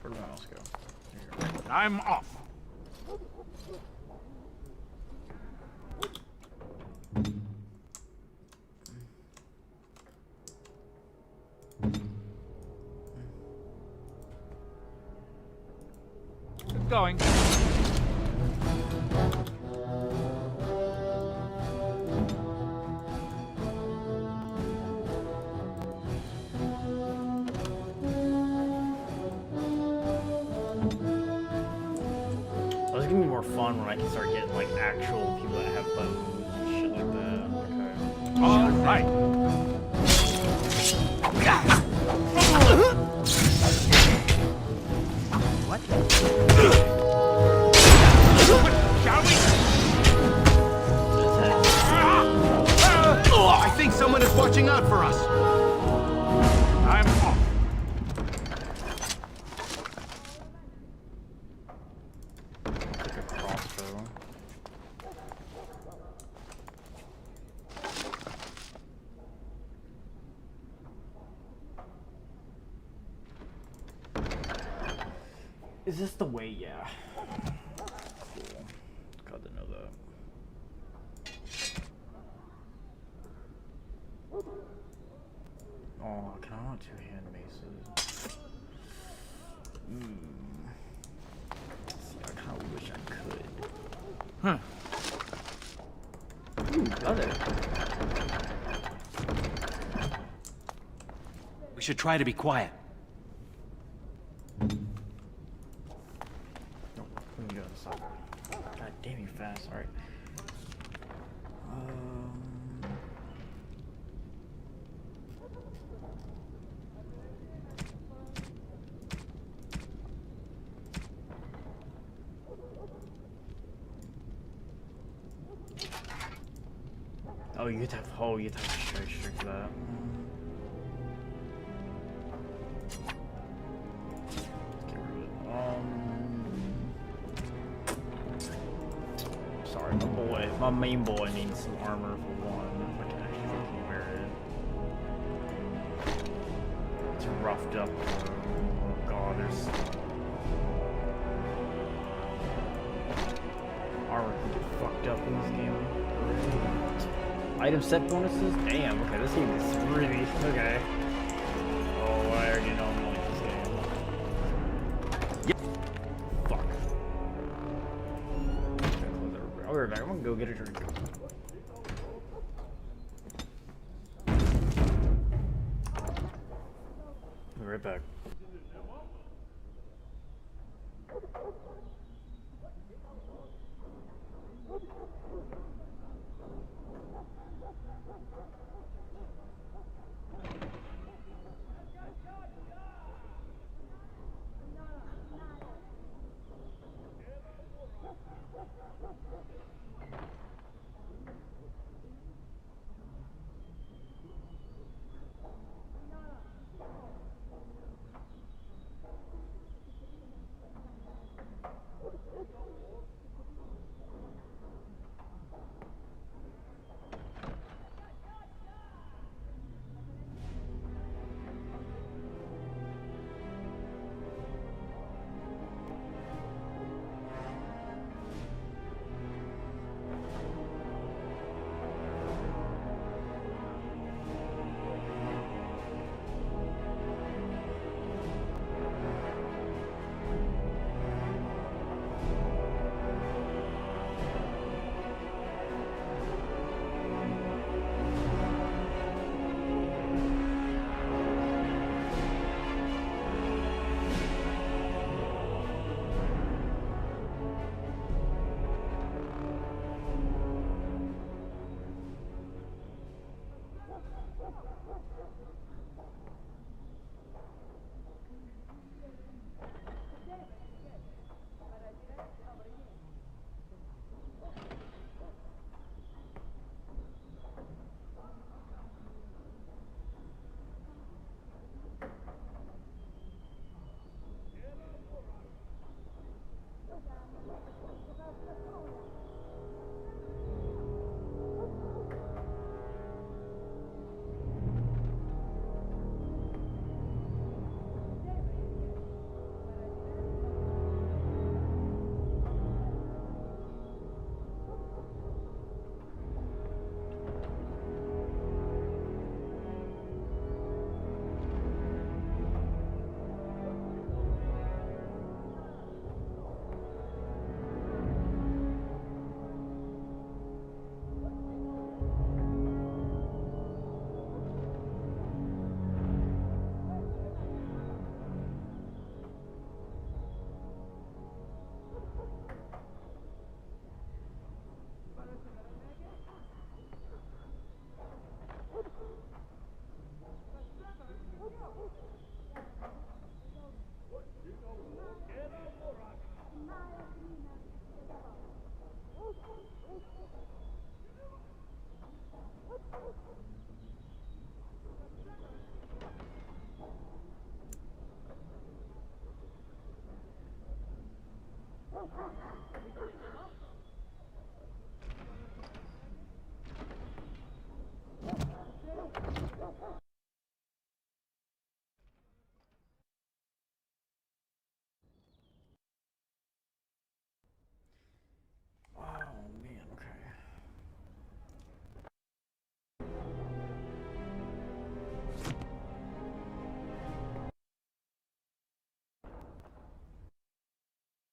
Where'd my mouse go? There you go. I'm off. Going. It's gonna be more fun when I can start getting like actual people that have bows and shit like that. Okay. All right. What? Shall we? I think someone is watching out for us. I'm off. Like a crossbow. Is this the way? Yeah. Cool. Glad to know that. Oh, can I want two-hand maces? See, I kind of wish I could. Huh. Ooh, leather. We should try to be quiet. Nope, let me go inside. God damn you fast, alright. Oh, you have to have, you have to have straight for that. Get rid of it. Sorry, my boy, my main boy needs some armor for one. If I can actually fucking wear it. It's roughed up. Oh god, there's armor can get fucked up in this game. Item set bonuses? Damn, okay, this game is really okay. Oh, I already know I'm gonna like this game. Yep. Fuck. I'll be right back. I'm gonna go get a drink. I'll be right back.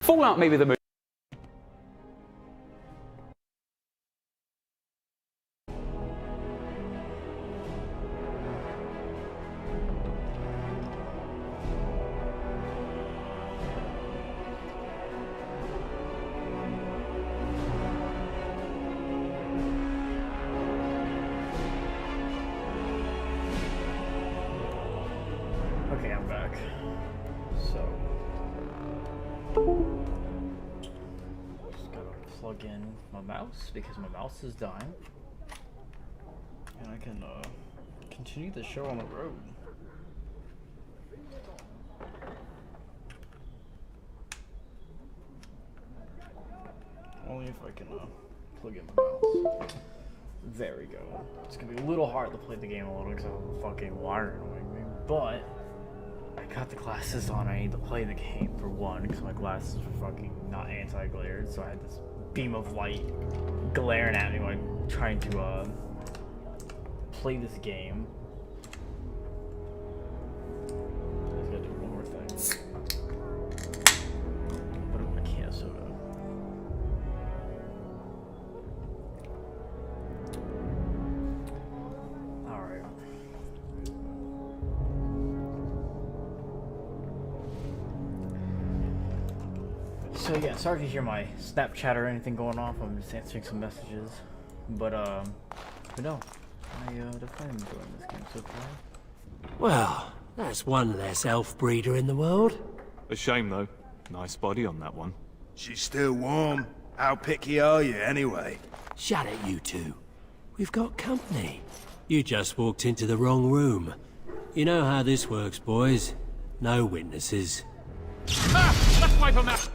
Fallout maybe the movie. Okay, I'm back. So, just gotta plug in my mouse because my mouse is dying, and I can continue the show on the road. Only if I can plug in my mouse. There we go. It's gonna be a little hard to play the game a little because I have a fucking wire annoying me, but I got the glasses on. I need to play the game for one because my glasses were fucking not anti-glared, so I had this beam of light glaring at me while I'm trying to play this game. I just gotta do one more thing. Put it in my can of soda. Alright. So yeah, sorry if you hear my Snapchat or anything going off. I'm just answering some messages. But no. I definitely enjoying this game so far. Well, that's one less elf breeder in the world. A shame, though. Nice body on that one. She's still warm. How picky are you, anyway? Shut it, you two. We've got company. You just walked into the wrong room. You know how this works, boys. No witnesses. Ah! Let's wipe them out!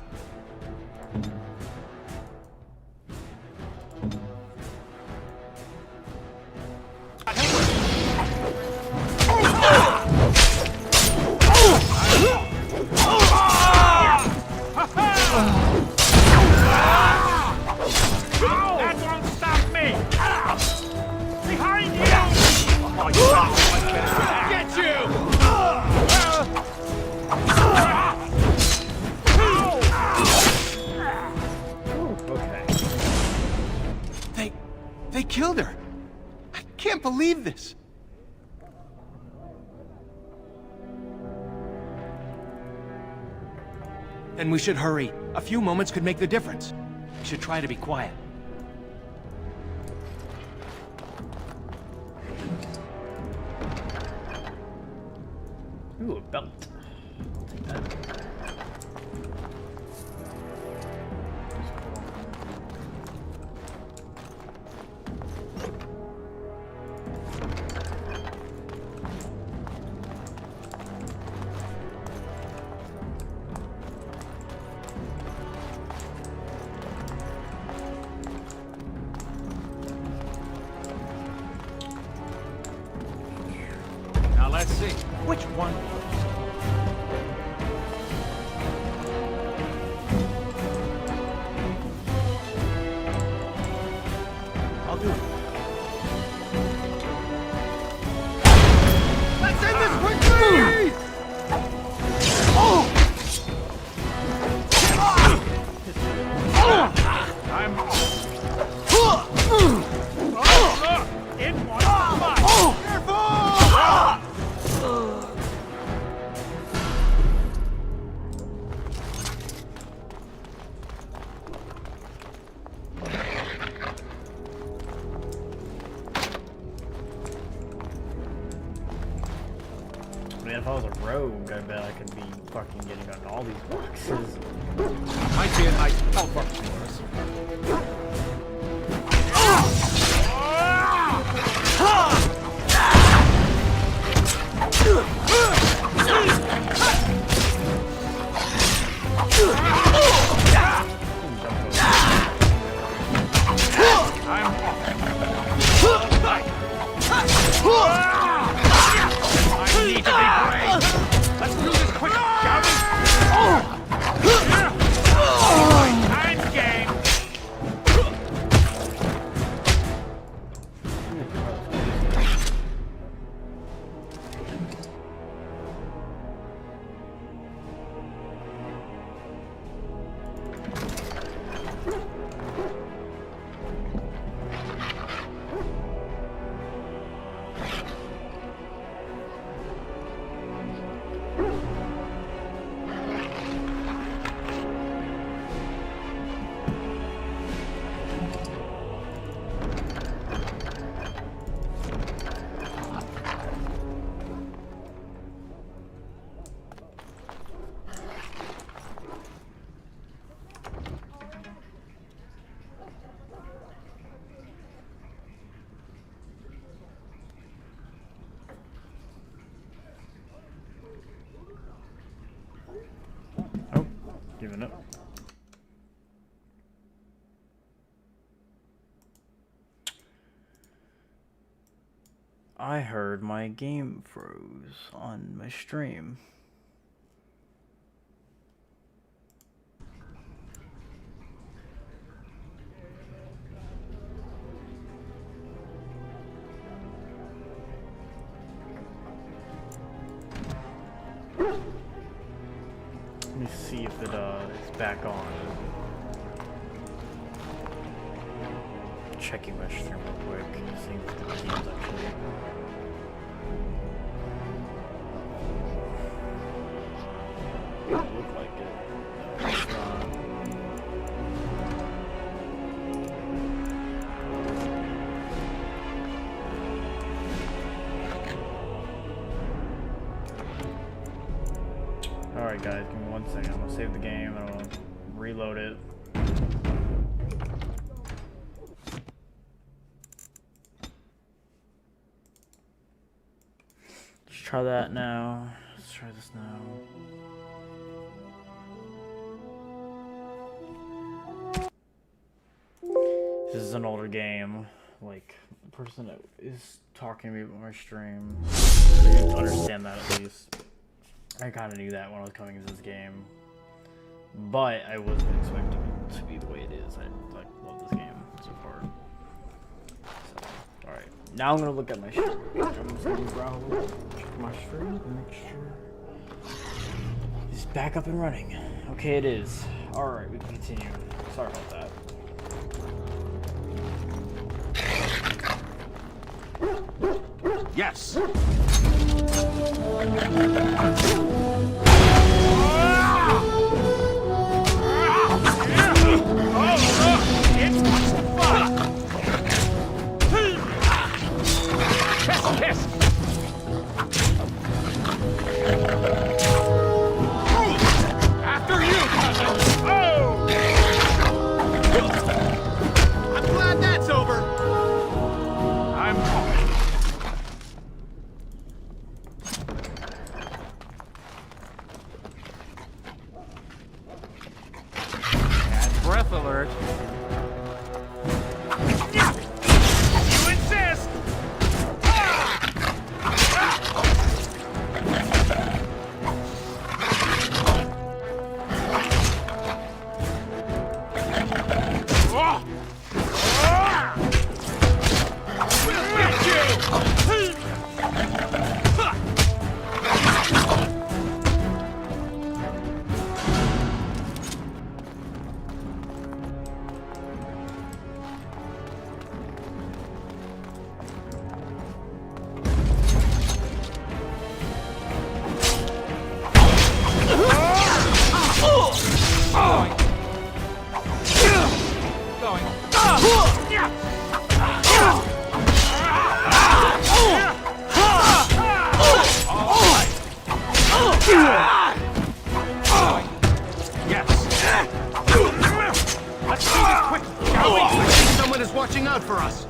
That won't stop me! Behind you! Get you! Okay. They killed her! I can't believe this! Then we should hurry. A few moments could make the difference. We should try to be quiet. Ooh, a belt. I'll take that. Now let's see. Which one? I'll do it. Let's end this quickly! Man, if I was a rogue, I bet I could be fucking getting on all these boxes. Might be a nice help up for us. I need to be brave. Let's do this quick, shall we? Time game. minute. I heard my game froze on my stream. Let me see if it's back on. Checking my stream real quick, seeing if the game's actually. It looked like it. No, it's not. Alright guys, give me 1 second. I'm gonna save the game and I'm gonna reload it. Let's try that now. Let's try this now. This is an older game. Like, the person that is talking to me about my stream, I didn't understand that at least. I kind of knew that when I was coming into this game, but I wasn't expecting it to be the way it is. I like love this game so far. So, all right, now I'm gonna look at my stream. I'm just gonna browse, check my stream, and make sure it's back up and running. Okay, it is. All right, we can continue. Sorry about that. Yes. After you, cousin. Oh! I'm glad that's over. I'm coming. Breath alert. You insist! We'll get you! Let's do this quick, shall we? Someone is watching out for us.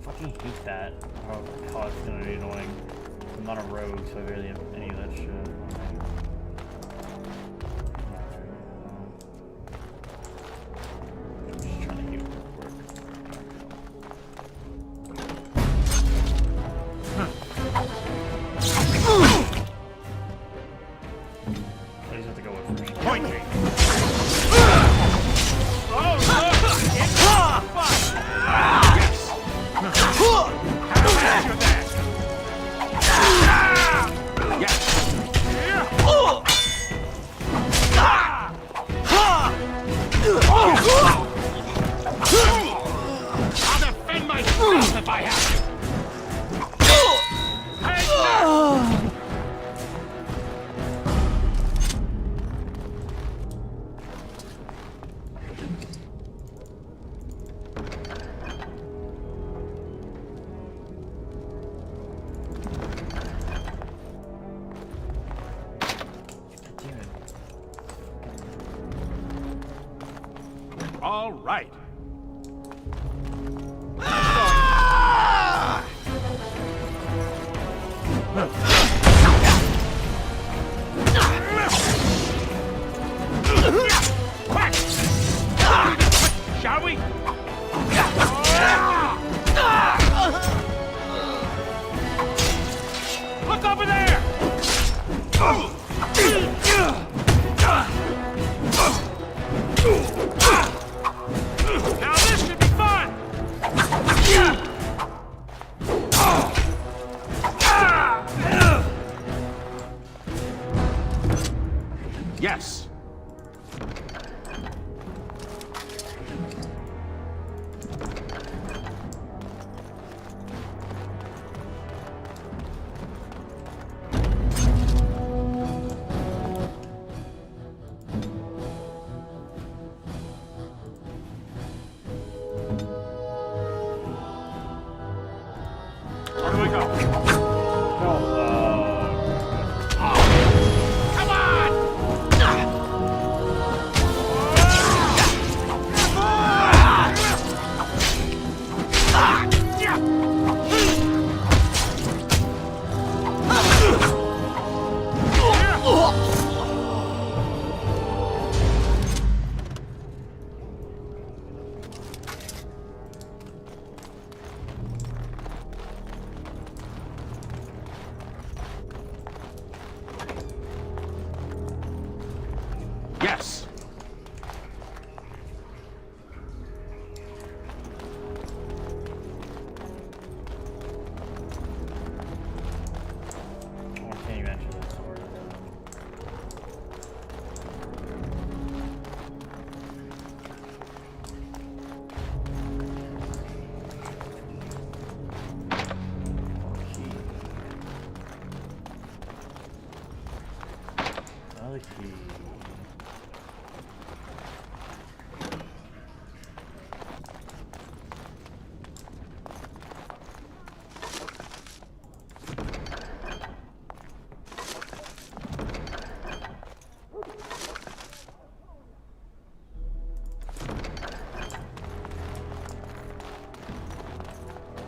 Fucking hate that. Oh, God, it's gonna be annoying. I'm not a rogue, so I barely have any of that shit. I'm just trying to get it to work. I just have to go with first. Point me. I'll defend myself if I have to. All right.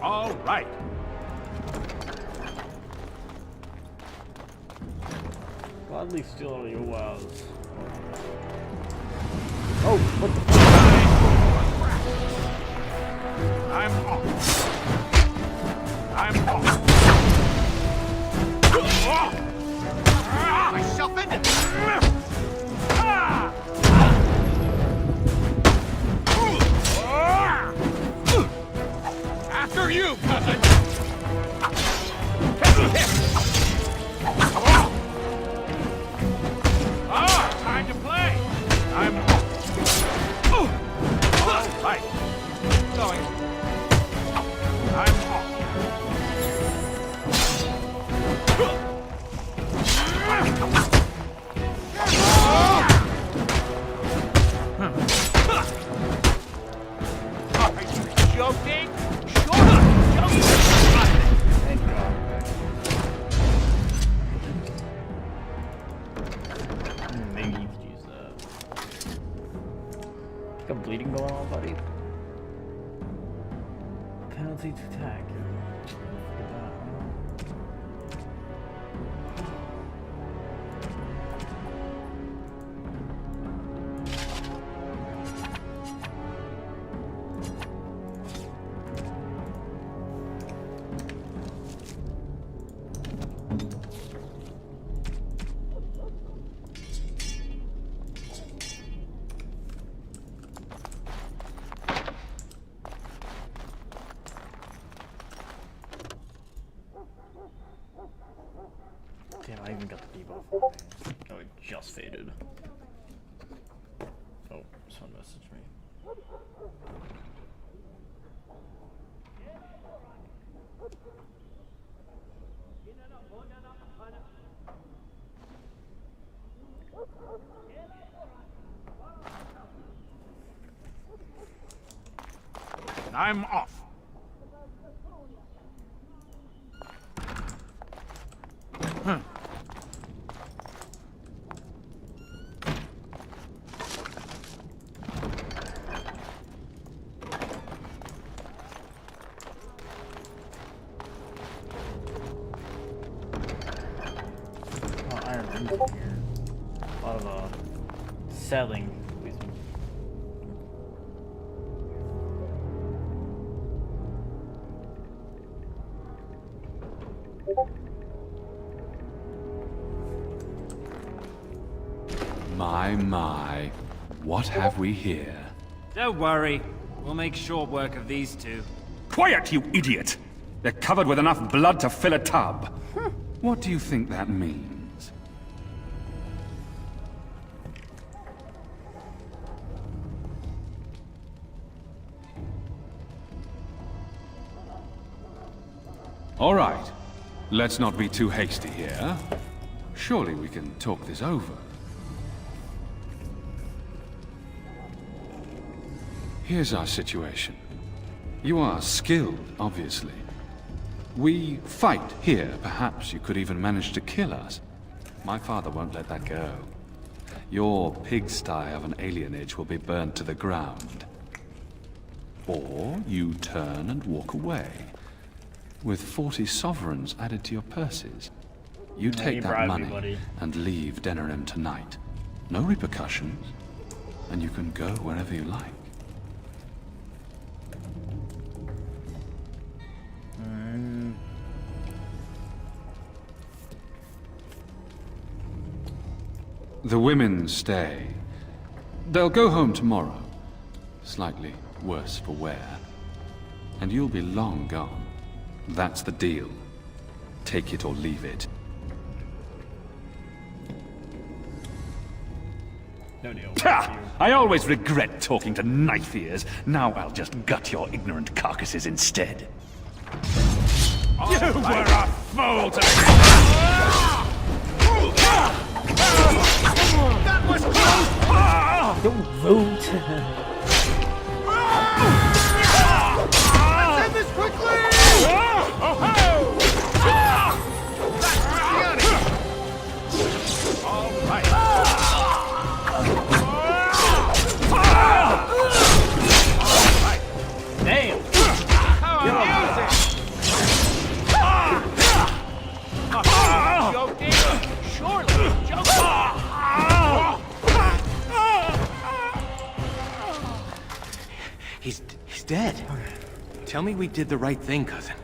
All right. Gladly steal your wells. Oh, what the I'm off. I'm off. Myself in it. After you, cousin. Time to play. I'm off. All right. Going. I'm off. Are you joking? Sure, joking. Thank God. Maybe you could use that. Got bleeding going on, buddy. Penalty to attack. Look at that. Damn, I even got the debuff on me. Oh, it just faded. Oh, someone messaged me. I'm off. Iron Rings in here. A lot of selling. My, what have we here? Don't worry. We'll make short work of these two. Quiet, you idiot! They're covered with enough blood to fill a tub. What do you think that means? All right. Let's not be too hasty here. Surely we can talk this over. Here's our situation. You are skilled, obviously. We fight here. Perhaps you could even manage to kill us. My father won't let that go. Your pigsty of an alienage will be burnt to the ground. Or you turn and walk away, with 40 sovereigns added to your purses. You take that money and leave Denerim tonight. No repercussions, and you can go wherever you like. The women stay. They'll go home tomorrow. Slightly worse for wear. And you'll be long gone. That's the deal. Take it or leave it. No deal. Ha! I always regret talking to knife ears. Now I'll just gut your ignorant carcasses instead. You were a fool to me! That was close! Don't vote! Let's end this quickly! All right. Damn! How amusing! He's dead. Tell me we did the right thing, cousin.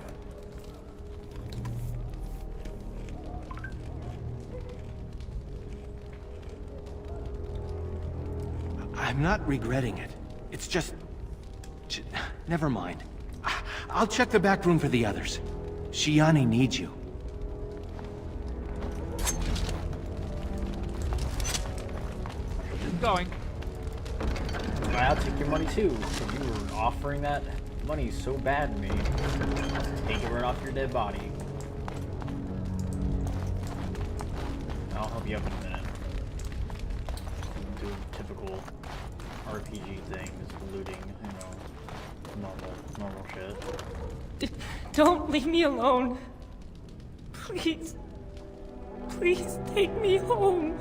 I'm not regretting it. It's just... Never mind. I'll check the back room for the others. Shiani needs you. Going. I'll take your money too. If you were offering that money so bad to me, I'll take it right off your dead body. I'll help you up in a minute. Do typical RPG things, looting, you know, normal shit. Don't leave me alone. Please. Please take me home.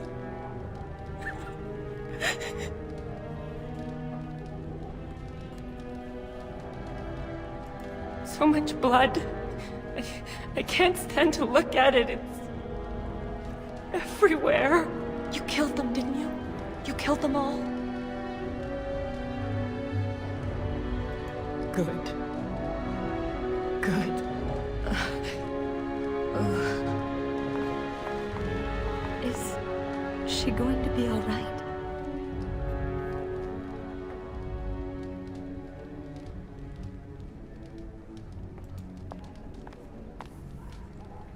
So much blood. I can't stand to look at it. It's everywhere. You killed them, didn't you? You killed them all? Good. Good. Is she going to be all right?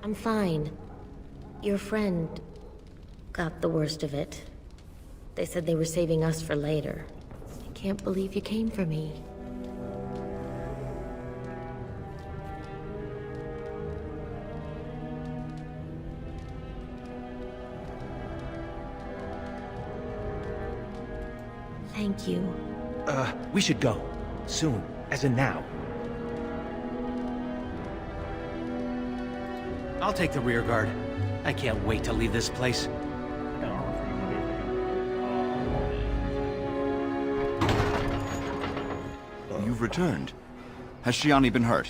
I'm fine. Your friend got the worst of it. They said they were saving us for later. I can't believe you came for me. Thank you. We should go. Soon. As in now. I'll take the rear guard. I can't wait to leave this place. You've returned. Has Shiani been hurt?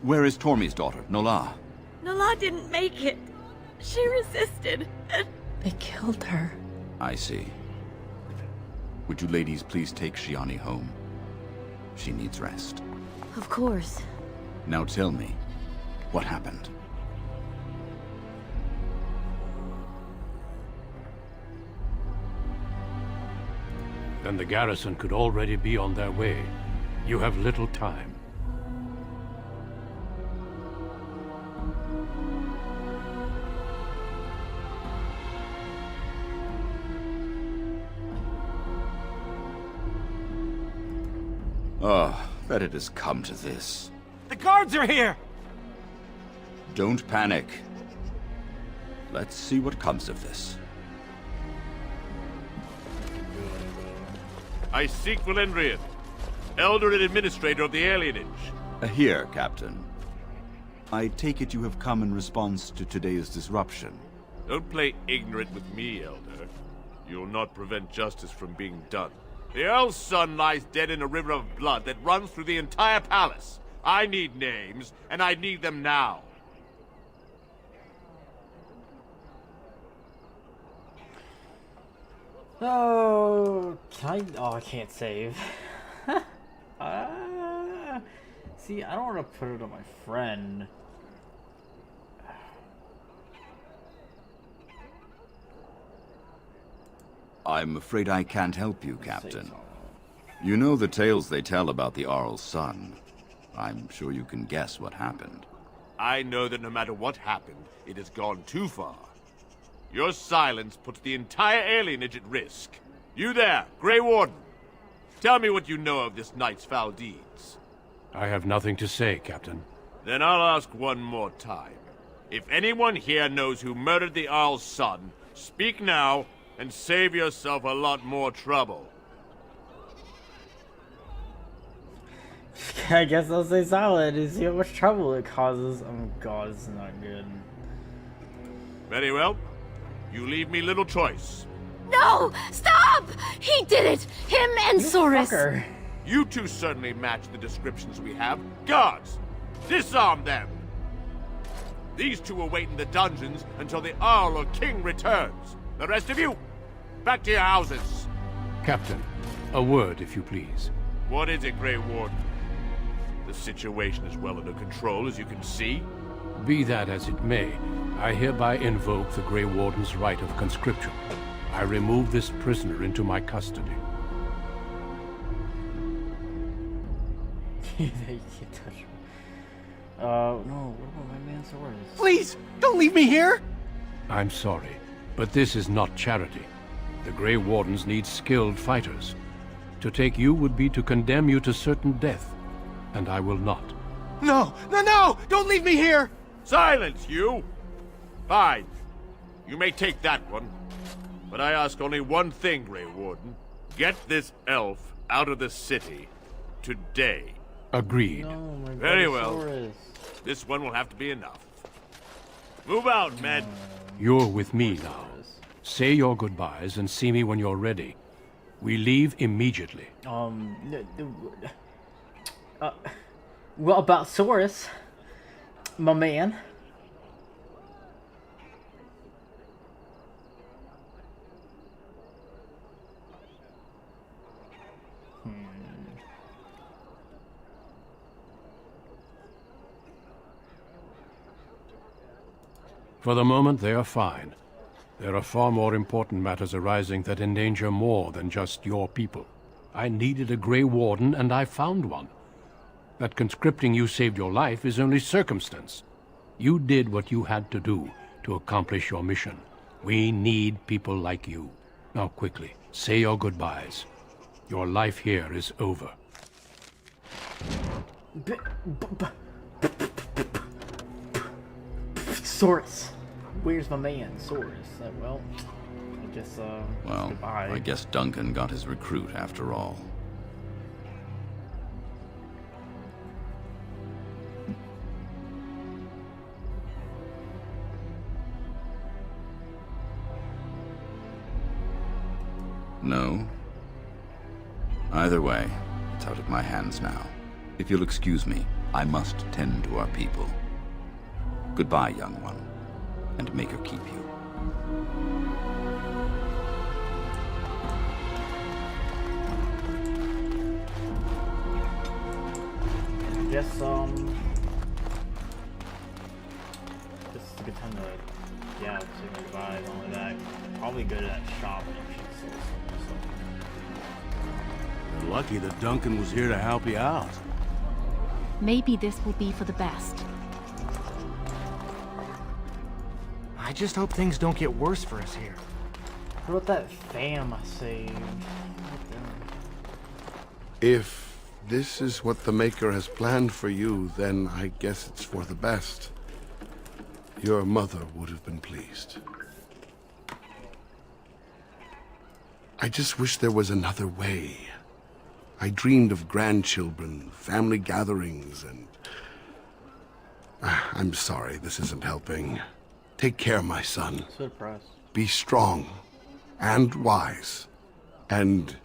Where is Tormi's daughter, Nola? Nola didn't make it. She resisted. They killed her. I see. Would you ladies please take Shiani home? She needs rest. Of course. Now tell me, what happened? Then the garrison could already be on their way. You have little time. Oh, that it has come to this. The guards are here! Don't panic. Let's see what comes of this. I seek Valendrian, Elder and Administrator of the Alienage. Here, Captain. I take it you have come in response to today's disruption. Don't play ignorant with me, Elder. You'll not prevent justice from being done. The Earl's son lies dead in a river of blood that runs through the entire palace. I need names, and I need them now. Oh, I can't save. See, I don't want to put it on my friend. I'm afraid I can't help you, Captain. You know the tales they tell about the Earl's son. I'm sure you can guess what happened. I know that no matter what happened, it has gone too far. Your silence puts the entire alienage at risk. You there, Grey Warden. Tell me what you know of this night's foul deeds. I have nothing to say, Captain. Then I'll ask one more time. If anyone here knows who murdered the Earl's son, speak now and save yourself a lot more trouble. I guess I'll stay silent and see how much trouble it causes. Oh god, this is not good. Very well. You leave me little choice. No! Stop! He did it! Him and Soris! Fucker. You two certainly match the descriptions we have. Guards, disarm them! These two will wait in the dungeons until the Earl or King returns. The rest of you, back to your houses. Captain, a word, if you please. What is it, Grey Warden? The situation is well under control, as you can see. Be that as it may, I hereby invoke the Grey Warden's right of conscription. I remove this prisoner into my custody. You can't touch me. No, what about my man Soros? Please, don't leave me here! I'm sorry, but this is not charity. The Grey Wardens need skilled fighters. To take you would be to condemn you to certain death, and I will not. No! No, no! Don't leave me here! Silence, you! Fine. You may take that one. But I ask only one thing, Grey Warden. Get this elf out of the city. Today. Agreed. No, my Very well. Soros. This one will have to be enough. Move out, men. You're with me now. Say your goodbyes and see me when you're ready. We leave immediately. What about Soros? My man. For the moment, they are fine. There are far more important matters arising that endanger more than just your people. I needed a Grey Warden, and I found one. That conscripting you saved your life is only circumstance. You did what you had to do to accomplish your mission. We need people like you. Now quickly, say your goodbyes. Your life here is over. Soros. Where's my man, Soros? Well, I guess, Well, goodbye. I guess Duncan got his recruit after all. No. Either way, it's out of my hands now. If you'll excuse me, I must tend to our people. Goodbye, young one, and make her keep you. I guess, this is a good time to, yeah, say my goodbyes, only that. Probably go to that shop and actually sell something. You're lucky that Duncan was here to help you out. Maybe this will be for the best. I just hope things don't get worse for us here. What about that fam I saved? If this is what the Maker has planned for you, then I guess it's for the best. Your mother would have been pleased. I just wish there was another way. I dreamed of grandchildren, family gatherings, and... I'm sorry, this isn't helping. Take care, my son. So depressed. Be strong and wise. And,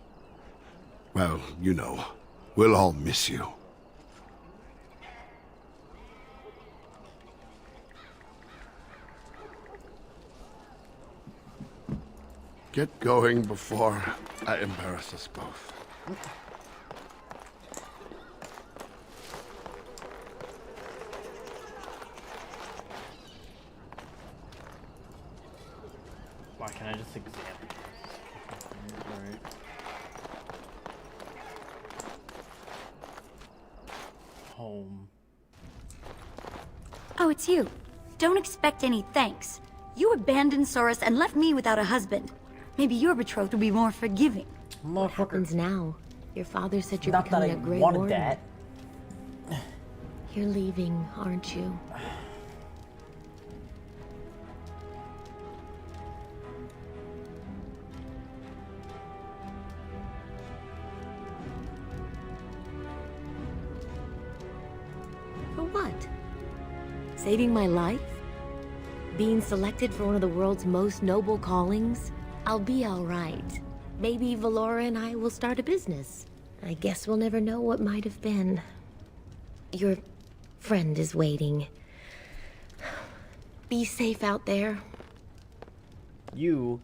well, you know, we'll all miss you. Get going before I embarrass us both. Why can't I just examine this? Alright. Home. Oh, it's you. Don't expect any thanks. You abandoned Soros and left me without a husband. Maybe your betrothed will be more forgiving. What happens now? Your father said you're Not that becoming I a Grey wanted Warden. that. You're leaving, aren't you? For what? Saving my life? Being selected for one of the world's most noble callings? I'll be all right. Maybe Valora and I will start a business. I guess we'll never know what might have been. Your friend is waiting. Be safe out there. You?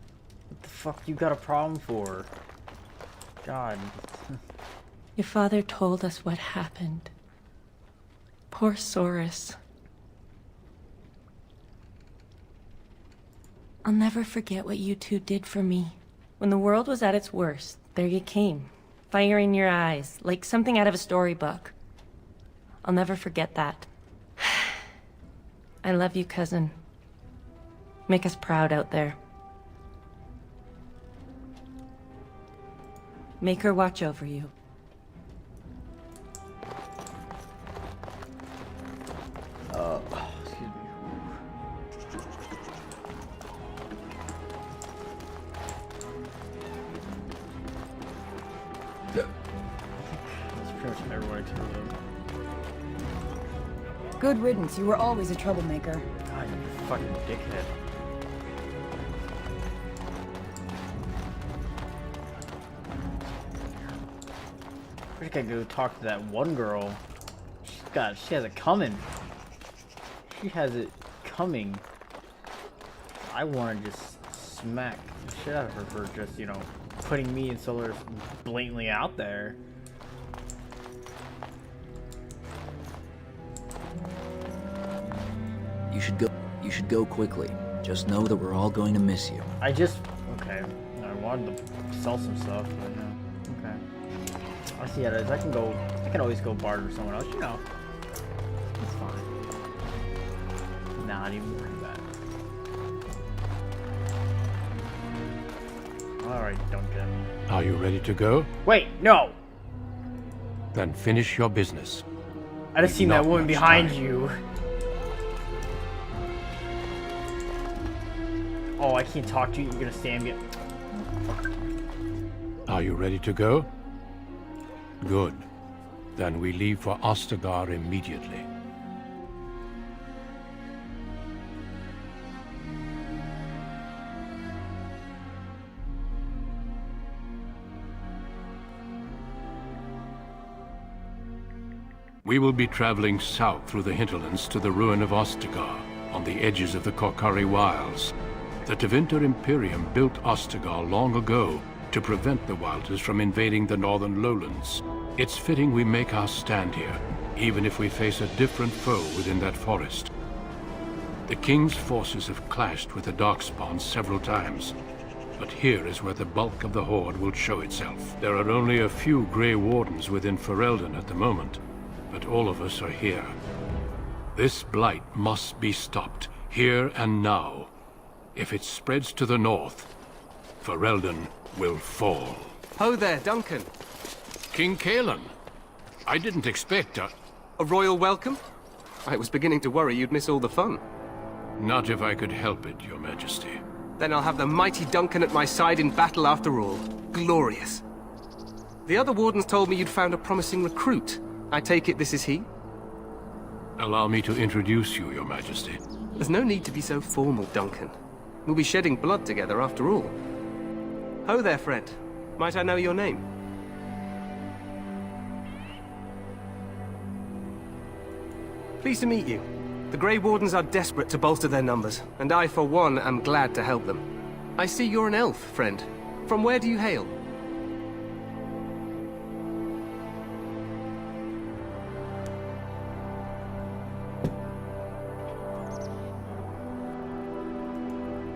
What the fuck you got a problem for? God. Your father told us what happened. Poor Soros. I'll never forget what you two did for me. When the world was at its worst, there you came. Fire in your eyes, like something out of a storybook. I'll never forget that. I love you, cousin. Make us proud out there. Make her watch over you. Excuse me. That's pretty much everyone except for him. Good riddance. You were always a troublemaker. God, you fucking dickhead. I think I go talk to that one girl. She has it coming. She has it coming. I want to just smack the shit out of her for just, you know, putting me and Solar blatantly out there. You should go quickly. Just know that we're all going to miss you. Okay. I wanted to sell some stuff, but no. Okay. I see how it is. I can always go barter with someone else, you know. It's fine. Not even worry about it. Alright, Duncan. Are you ready to go? Wait, no! Then finish your business. I just seen that woman behind you. Oh, I can't talk to you. You're gonna stand me. Are you ready to go? Good. Then we leave for Ostagar immediately. We will be traveling south through the hinterlands to the ruin of Ostagar, on the edges of the Korkari Wilds. The Tevinter Imperium built Ostagar long ago to prevent the Wilders from invading the northern lowlands. It's fitting we make our stand here, even if we face a different foe within that forest. The King's forces have clashed with the Darkspawn several times, but here is where the bulk of the Horde will show itself. There are only a few Grey Wardens within Ferelden at the moment, but all of us are here. This blight must be stopped, here and now. If it spreads to the north, Ferelden will fall. Ho there, Duncan. King Kalen. I didn't expect a royal welcome? I was beginning to worry you'd miss all the fun. Not if I could help it, Your Majesty. Then I'll have the mighty Duncan at my side in battle after all. Glorious. The other wardens told me you'd found a promising recruit. I take it this is he? Allow me to introduce you, Your Majesty. There's no need to be so formal, Duncan. We'll be shedding blood together after all. Ho there, friend. Might I know your name? Pleased to meet you. The Grey Wardens are desperate to bolster their numbers, and I, for one, am glad to help them. I see you're an elf, friend. From where do you hail?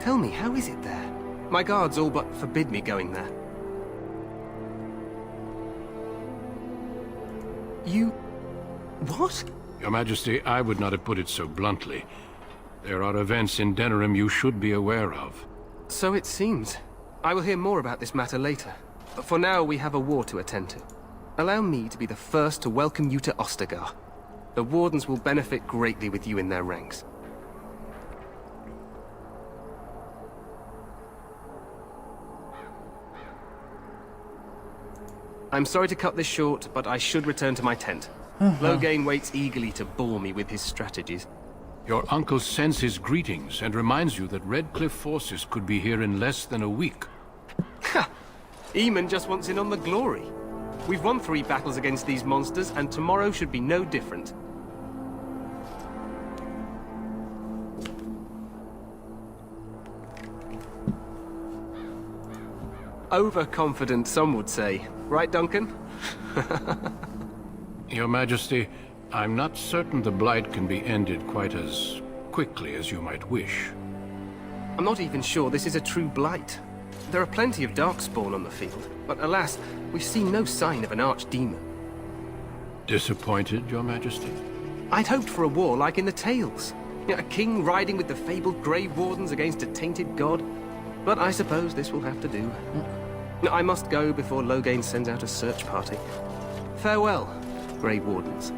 Tell me, how is it there? My guards all but forbid me going there. You... what? Your Majesty, I would not have put it so bluntly. There are events in Denerim you should be aware of. So it seems. I will hear more about this matter later. But for now, we have a war to attend to. Allow me to be the first to welcome you to Ostagar. The Wardens will benefit greatly with you in their ranks. I'm sorry to cut this short, but I should return to my tent. Loghain waits eagerly to bore me with his strategies. Your uncle sends his greetings and reminds you that Redcliffe forces could be here in less than a week. Ha! Eamon just wants in on the glory. We've won 3 battles against these monsters, and tomorrow should be no different. Overconfident, some would say. Right, Duncan? Your Majesty, I'm not certain the Blight can be ended quite as quickly as you might wish. I'm not even sure this is a true blight. There are plenty of Darkspawn on the field, but alas, we've seen no sign of an archdemon. Disappointed, Your Majesty? I'd hoped for a war like in the tales. A king riding with the fabled Grey Wardens against a tainted god. But I suppose this will have to do. I must go before Loghain sends out a search party. Farewell, Grey Wardens.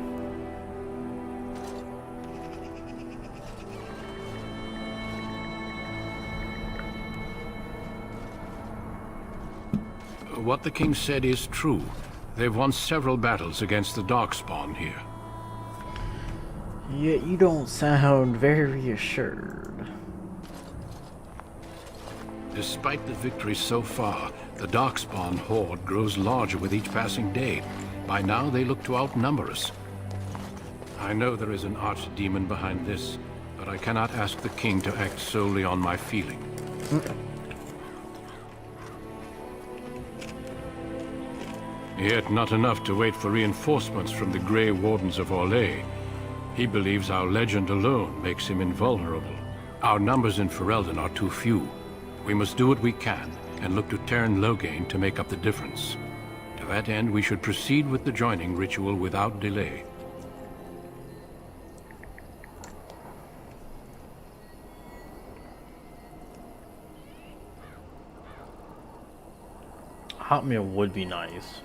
What the king said is true. They've won several battles against the Darkspawn here. Yeah, you don't sound very reassured. Despite the victories so far, the Darkspawn horde grows larger with each passing day. By now, they look to outnumber us. I know there is an archdemon behind this, but I cannot ask the king to act solely on my feeling. Yet not enough to wait for reinforcements from the Grey Wardens of Orlais. He believes our legend alone makes him invulnerable. Our numbers in Ferelden are too few. We must do what we can, and look to Teyrn Loghain to make up the difference. To that end, we should proceed with the joining ritual without delay. Hot meal would be nice.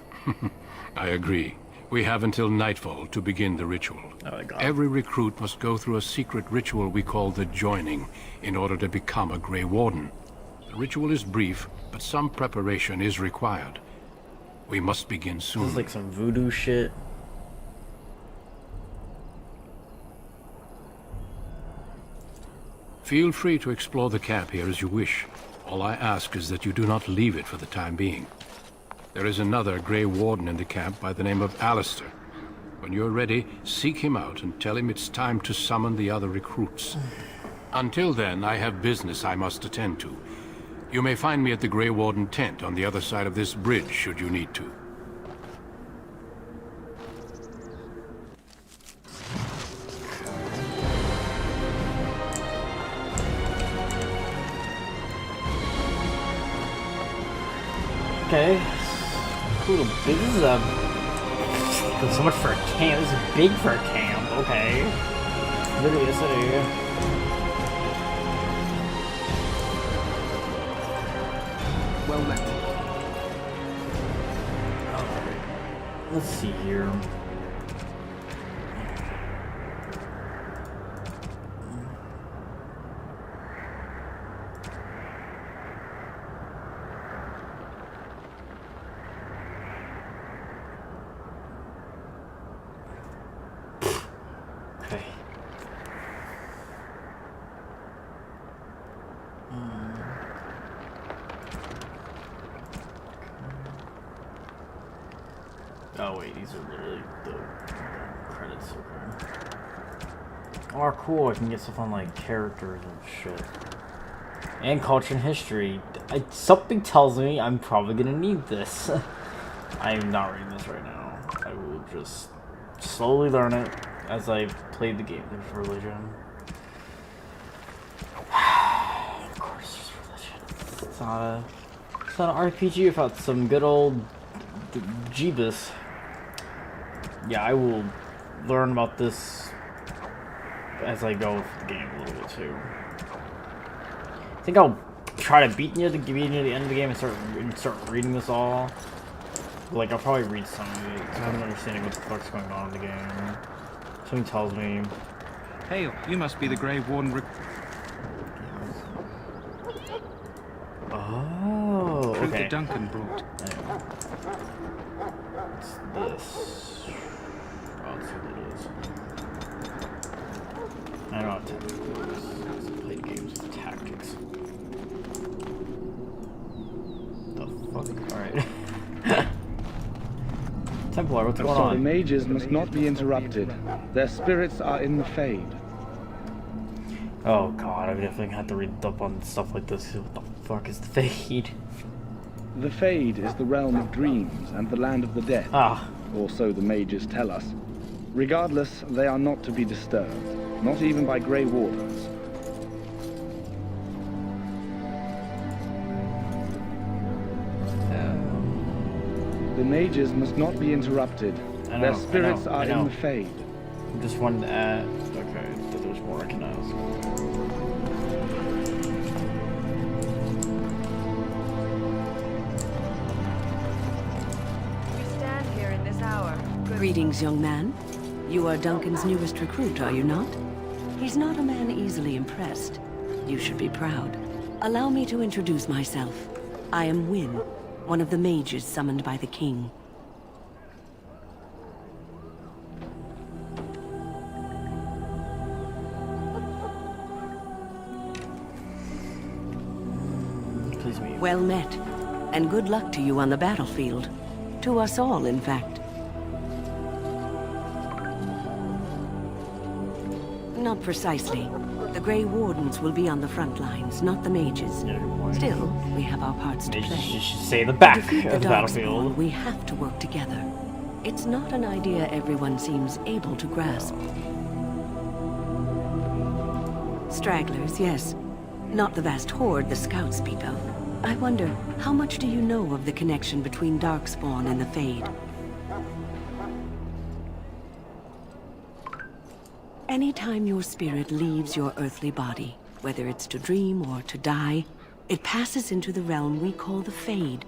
I agree. We have until nightfall to begin the ritual. Oh my God. Every recruit must go through a secret ritual we call the joining in order to become a Grey Warden. The ritual is brief, but some preparation is required. We must begin soon. This is like some voodoo shit. Feel free to explore the camp here as you wish. All I ask is that you do not leave it for the time being. There is another Grey Warden in the camp by the name of Alistair. When you're ready, seek him out and tell him it's time to summon the other recruits. Until then, I have business I must attend to. You may find me at the Grey Warden tent on the other side of this bridge, should you need to. Okay. Cool. This is so much for a camp. This is big for a camp. Okay. Literally a city. Well met. Alright. Let's see here. Okay. Oh wait, these are literally the credits. Okay. Oh, cool! I can get stuff on like characters and shit, and culture and history. Something tells me I'm probably gonna need this. I am not reading this right now. I will just slowly learn it as I play the game. There's religion. Of course, there's religion. It's not an RPG without some good old Jeebus. Yeah, I will learn about this as I go through the game a little bit too. I think I'll try to beat near the end of the game and start reading this all. Like, I'll probably read some of it, because I have an understanding what the fuck's going on in the game. Something tells me... Hey, you must be the Grey Warden Oh, Fruit okay. that Duncan brought. What's this? Oh, let's see what it is. I know how tactics is. I've played games with tactics. The fuck? Alright. Templar, what's going on? The mages must not be interrupted. Their spirits are in the Fade. Oh god, I definitely have to read up on stuff like this. What the fuck is the Fade? The Fade is the realm of dreams and the land of the dead. Or so the mages tell us. Regardless, they are not to be disturbed, not even by Grey Wardens. The mages must not be interrupted. Their spirits are in the Fade. Just wanted to add... Okay, but there's more I can ask. Greetings, young man. You are Duncan's newest recruit, are you not? He's not a man easily impressed. You should be proud. Allow me to introduce myself. I am Wynne, one of the mages summoned by the king. Well met, and good luck to you on the battlefield. To us all, in fact. Not precisely. The Grey Wardens will be on the front lines, not the mages. Still, we have our parts to play. You should say the back to defeat of the battlefield. We have to work together. It's not an idea everyone seems able to grasp. Stragglers, yes. Not the vast horde the scouts speak of. I wonder, how much do you know of the connection between Darkspawn and the Fade? Anytime your spirit leaves your earthly body, whether it's to dream or to die, it passes into the realm we call the Fade.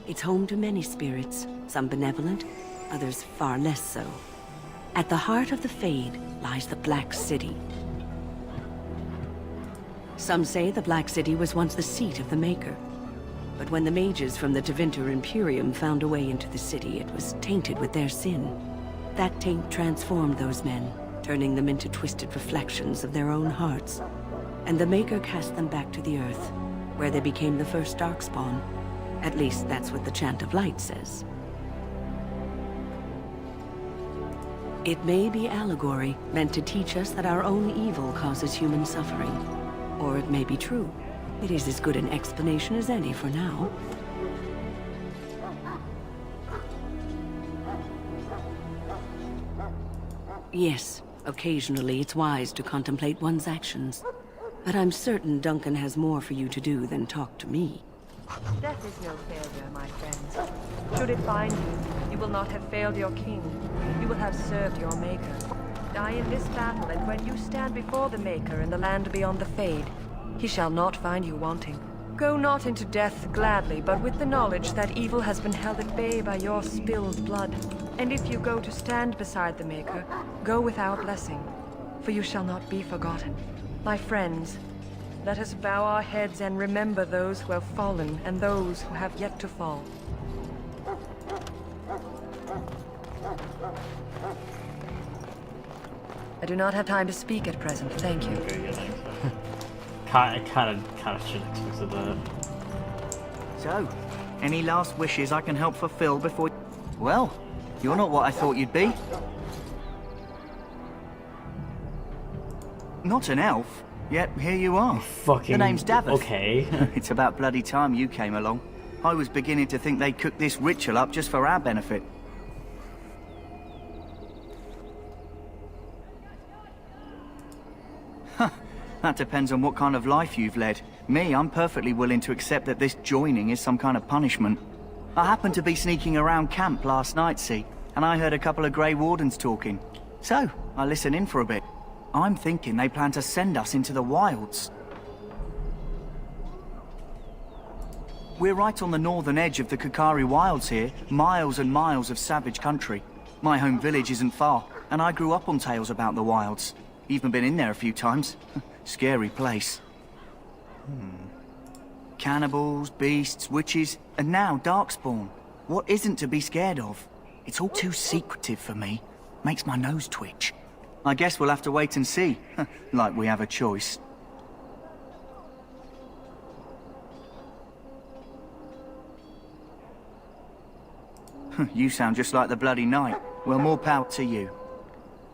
It's home to many spirits, some benevolent, others far less so. At the heart of the Fade lies the Black City. Some say the Black City was once the seat of the Maker. But when the mages from the Tevinter Imperium found a way into the city, it was tainted with their sin. That taint transformed those men, turning them into twisted reflections of their own hearts. And the Maker cast them back to the Earth, where they became the first Darkspawn. At least that's what the Chant of Light says. It may be allegory, meant to teach us that our own evil causes human suffering. Or it may be true. It is as good an explanation as any for now. Yes, occasionally it's wise to contemplate one's actions. But I'm certain Duncan has more for you to do than talk to me. Death is no failure, my friends. Should it find you, you will not have failed your king. You will have served your Maker. Die in this battle, and when you stand before the Maker in the land beyond the Fade, he shall not find you wanting. Go not into death gladly, but with the knowledge that evil has been held at bay by your spilled blood. And if you go to stand beside the Maker, go with our blessing, for you shall not be forgotten. My friends, let us bow our heads and remember those who have fallen and those who have yet to fall. I do not have time to speak at present, thank you. I kind of should have expected that. So, any last wishes I can help fulfill before... Well, you're not what I thought you'd be. Not an elf, yet here you are. The name's Davith. Okay. It's about bloody time you came along. I was beginning to think they'd cooked this ritual up just for our benefit. That depends on what kind of life you've led. Me, I'm perfectly willing to accept that this joining is some kind of punishment. I happened to be sneaking around camp last night, see, and I heard a couple of Grey Wardens talking. So, I listened in for a bit. I'm thinking they plan to send us into the wilds. We're right on the northern edge of the Kakari Wilds here, miles and miles of savage country. My home village isn't far, and I grew up on tales about the wilds. Even been in there a few times. Scary place. Cannibals, beasts, witches, and now Darkspawn. What isn't to be scared of? It's all too secretive for me. Makes my nose twitch. I guess we'll have to wait and see. Like we have a choice. You sound just like the bloody knight. Well, more power to you.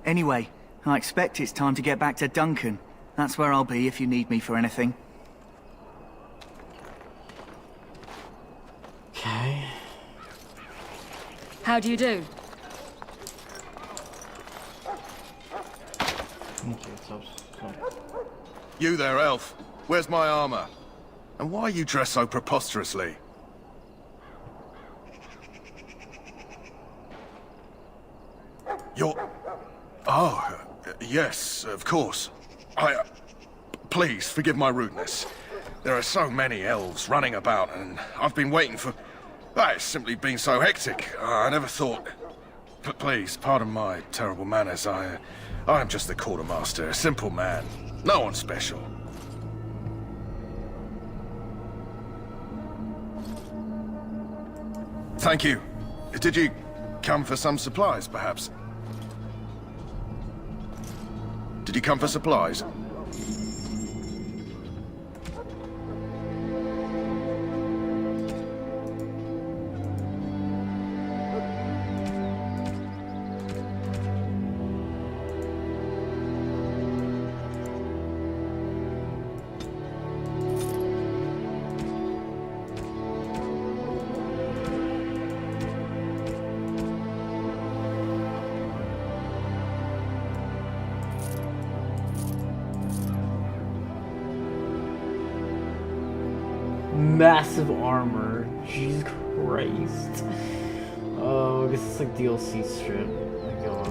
Anyway, I expect it's time to get back to Duncan. That's where I'll be if you need me for anything. How do you do? You there, elf. Where's my armor? And why are you dressed so preposterously? You're... Oh, yes, of course. Please, forgive my rudeness. There are so many elves running about, and I've been waiting for... It's simply been so hectic. I never thought... But please, pardon my terrible manners. I am just the quartermaster, a simple man. No one special. Thank you. Did you come for some supplies, perhaps? Did you come for supplies? Massive armor. Jesus Christ. Oh, I guess it's like DLC strip. Oh my god.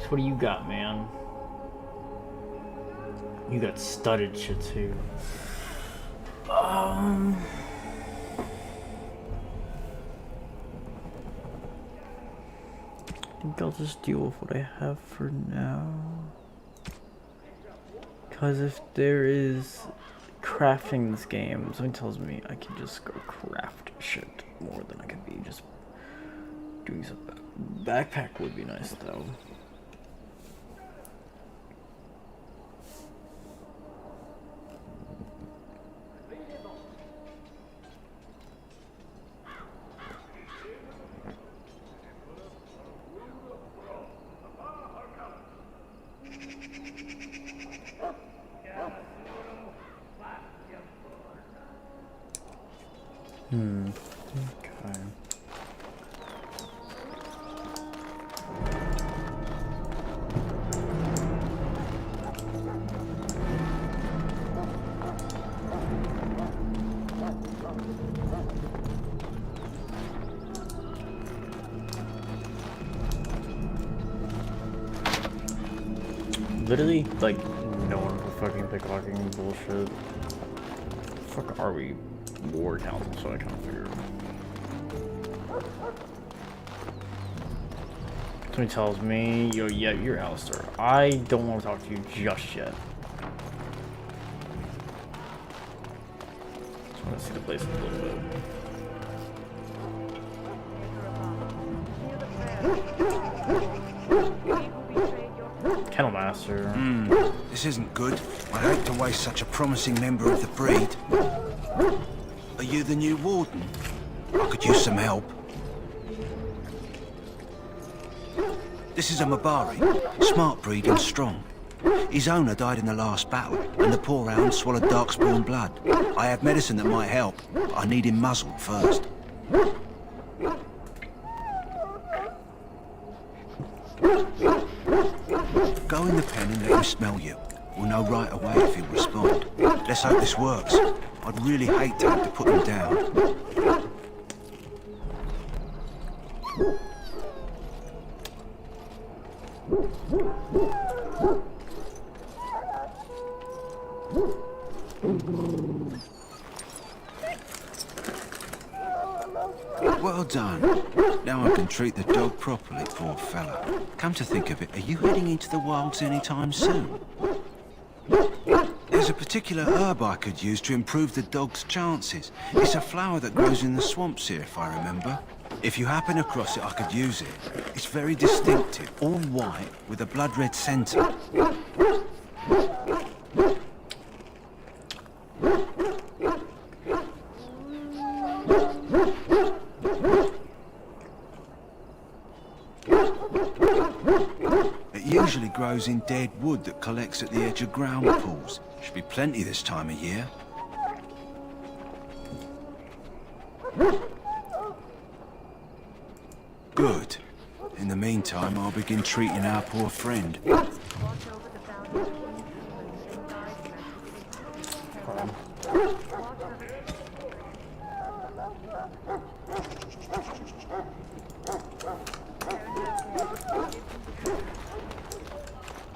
What do you got, man? You got studded shit too. I think I'll just deal with what I have for now. Because if there is crafting in this game, something tells me I can just go craft shit more than I could be just doing something. Backpack would be nice though. Okay. Literally, like, no one for fucking pickpocketing bullshit. Fuck are we? War council, so I kind of figured. Somebody tells me, yo, yeah, you're Alistair. I don't want to talk to you just yet. Just want to see the place a little bit. Kennel Master. This isn't good. I hate to waste such a promising member of the breed. Are you the new warden? I could use some help. This is a Mabari, smart breed and strong. His owner died in the last battle, and the poor hound swallowed darkspawn blood. I have medicine that might help. I need him muzzled first. Go in the pen and let him smell you. We'll know right away if he'll respond. Let's hope this works. I'd really hate to have to put him down. Well done. Now I can treat the dog properly, poor fella. Come to think of it, are you heading into the wilds anytime soon? There's a particular herb I could use to improve the dog's chances. It's a flower that grows in the swamps here, if I remember. If you happen across it, I could use it. It's very distinctive, all white, with a blood red centre. It usually grows in dead wood that collects at the edge of ground pools. Should be plenty this time of year. Good. In the meantime, I'll begin treating our poor friend.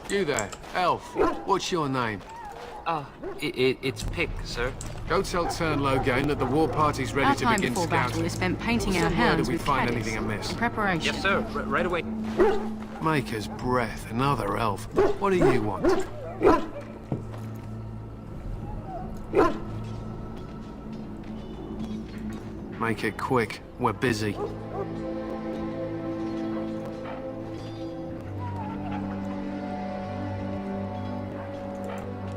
You there, elf. What's your name? It's Pick, sir. Go tell Turnlow that the war party's ready Our to time begin before scouting. battle is spent painting our Send word hounds if we with find caddies. anything amiss. In preparation. Yes, sir. Right away. Maker's breath, another elf. What do you want? Make it quick. We're busy.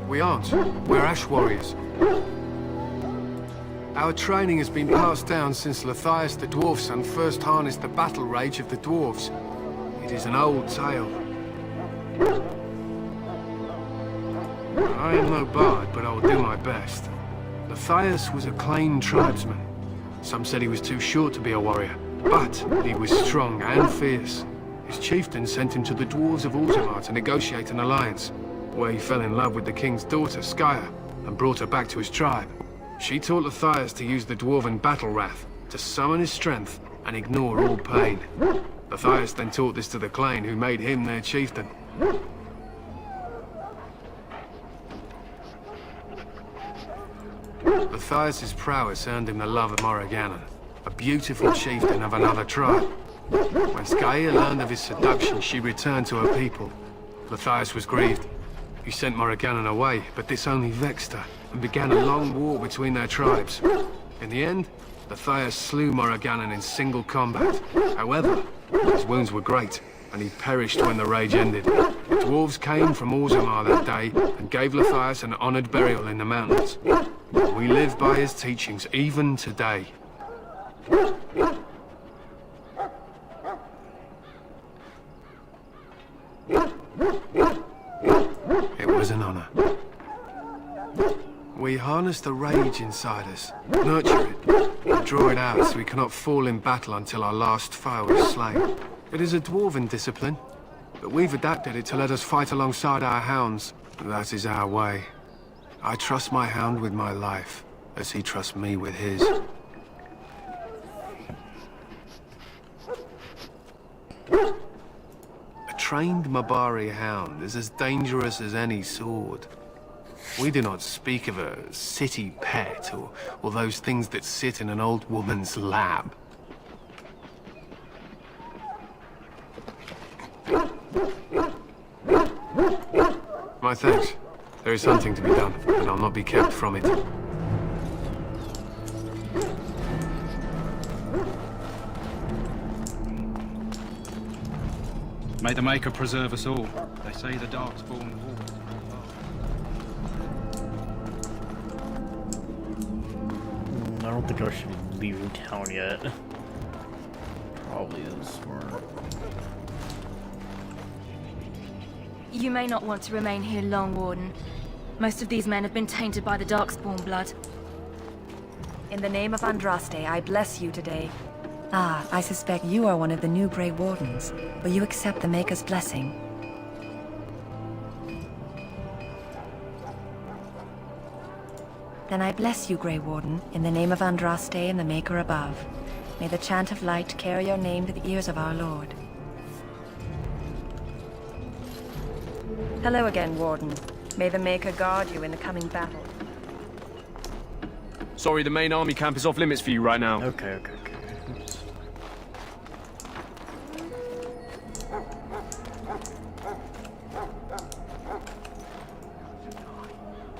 We aren't. We're Ash Warriors. Our training has been passed down since Lathias the Dwarf Son first harnessed the battle rage of the dwarves. It is an old tale. I am no bard, but I will do my best. Lathias was a claimed tribesman. Some said he was too short to be a warrior, but he was strong and fierce. His chieftain sent him to the dwarves of Orzammar to negotiate an alliance, where he fell in love with the king's daughter, Skya, and brought her back to his tribe. She taught Lathias to use the dwarven battle wrath to summon his strength and ignore all pain. Lathias then taught this to the Clane, who made him their chieftain. Lathias' prowess earned him the love of Morrigannon, a beautiful chieftain of another tribe. When Skya learned of his seduction, she returned to her people. Lathias was grieved. He sent Morrigannon away, but this only vexed her, and began a long war between their tribes. In the end, Lathias slew Morrigannon in single combat. However, his wounds were great, and he perished when the rage ended. The dwarves came from Orzammar that day, and gave Lathias an honored burial in the mountains. We live by his teachings, even today. It was an honor. We harness the rage inside us, nurture it, and draw it out so we cannot fall in battle until our last foe is slain. It is a dwarven discipline, but we've adapted it to let us fight alongside our hounds. That is our way. I trust my hound with my life, as he trusts me with his. A trained Mabari hound is as dangerous as any sword. We do not speak of a city pet or those things that sit in an old woman's lap. My thanks. There is hunting to be done, and I'll not be kept from it. May the Maker preserve us all. They say the Darkspawn walk. I don't think I should be leaving town yet. Probably is smart. You may not want to remain here long, Warden. Most of these men have been tainted by the Darkspawn blood. In the name of Andraste, I bless you today. Ah, I suspect you are one of the new Grey Wardens. Will you accept the Maker's blessing? Then I bless you, Grey Warden, in the name of Andraste and the Maker above. May the chant of light carry your name to the ears of our Lord. Hello again, Warden. May the Maker guard you in the coming battle. Sorry, the main army camp is off limits for you right now. Okay. Oops.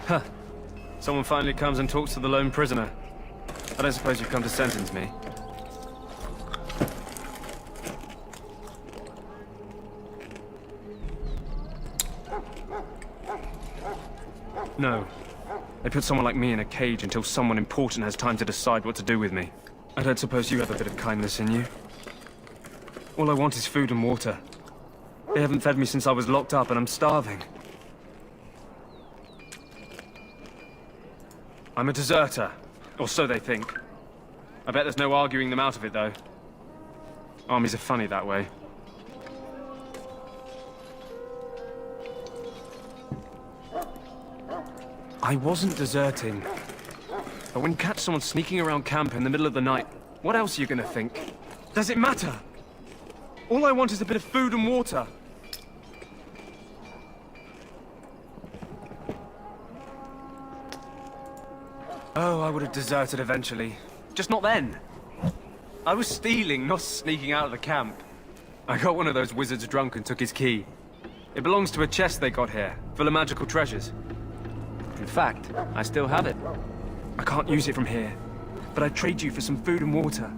Huh. Someone finally comes and talks to the lone prisoner. I don't suppose you've come to sentence me. No. They put someone like me in a cage until someone important has time to decide what to do with me. I don't suppose you have a bit of kindness in you. All I want is food and water. They haven't fed me since I was locked up and I'm starving. I'm a deserter, or so they think. I bet there's no arguing them out of it, though. Armies are funny that way. I wasn't deserting. But when you catch someone sneaking around camp in the middle of the night, what else are you gonna think? Does it matter? All I want is a bit of food and water. Oh, I would have deserted eventually. Just not then. I was stealing, not sneaking out of the camp. I got one of those wizards drunk and took his key. It belongs to a chest they got here, full of magical treasures. In fact, I still have it. I can't use it from here, but I'd trade you for some food and water.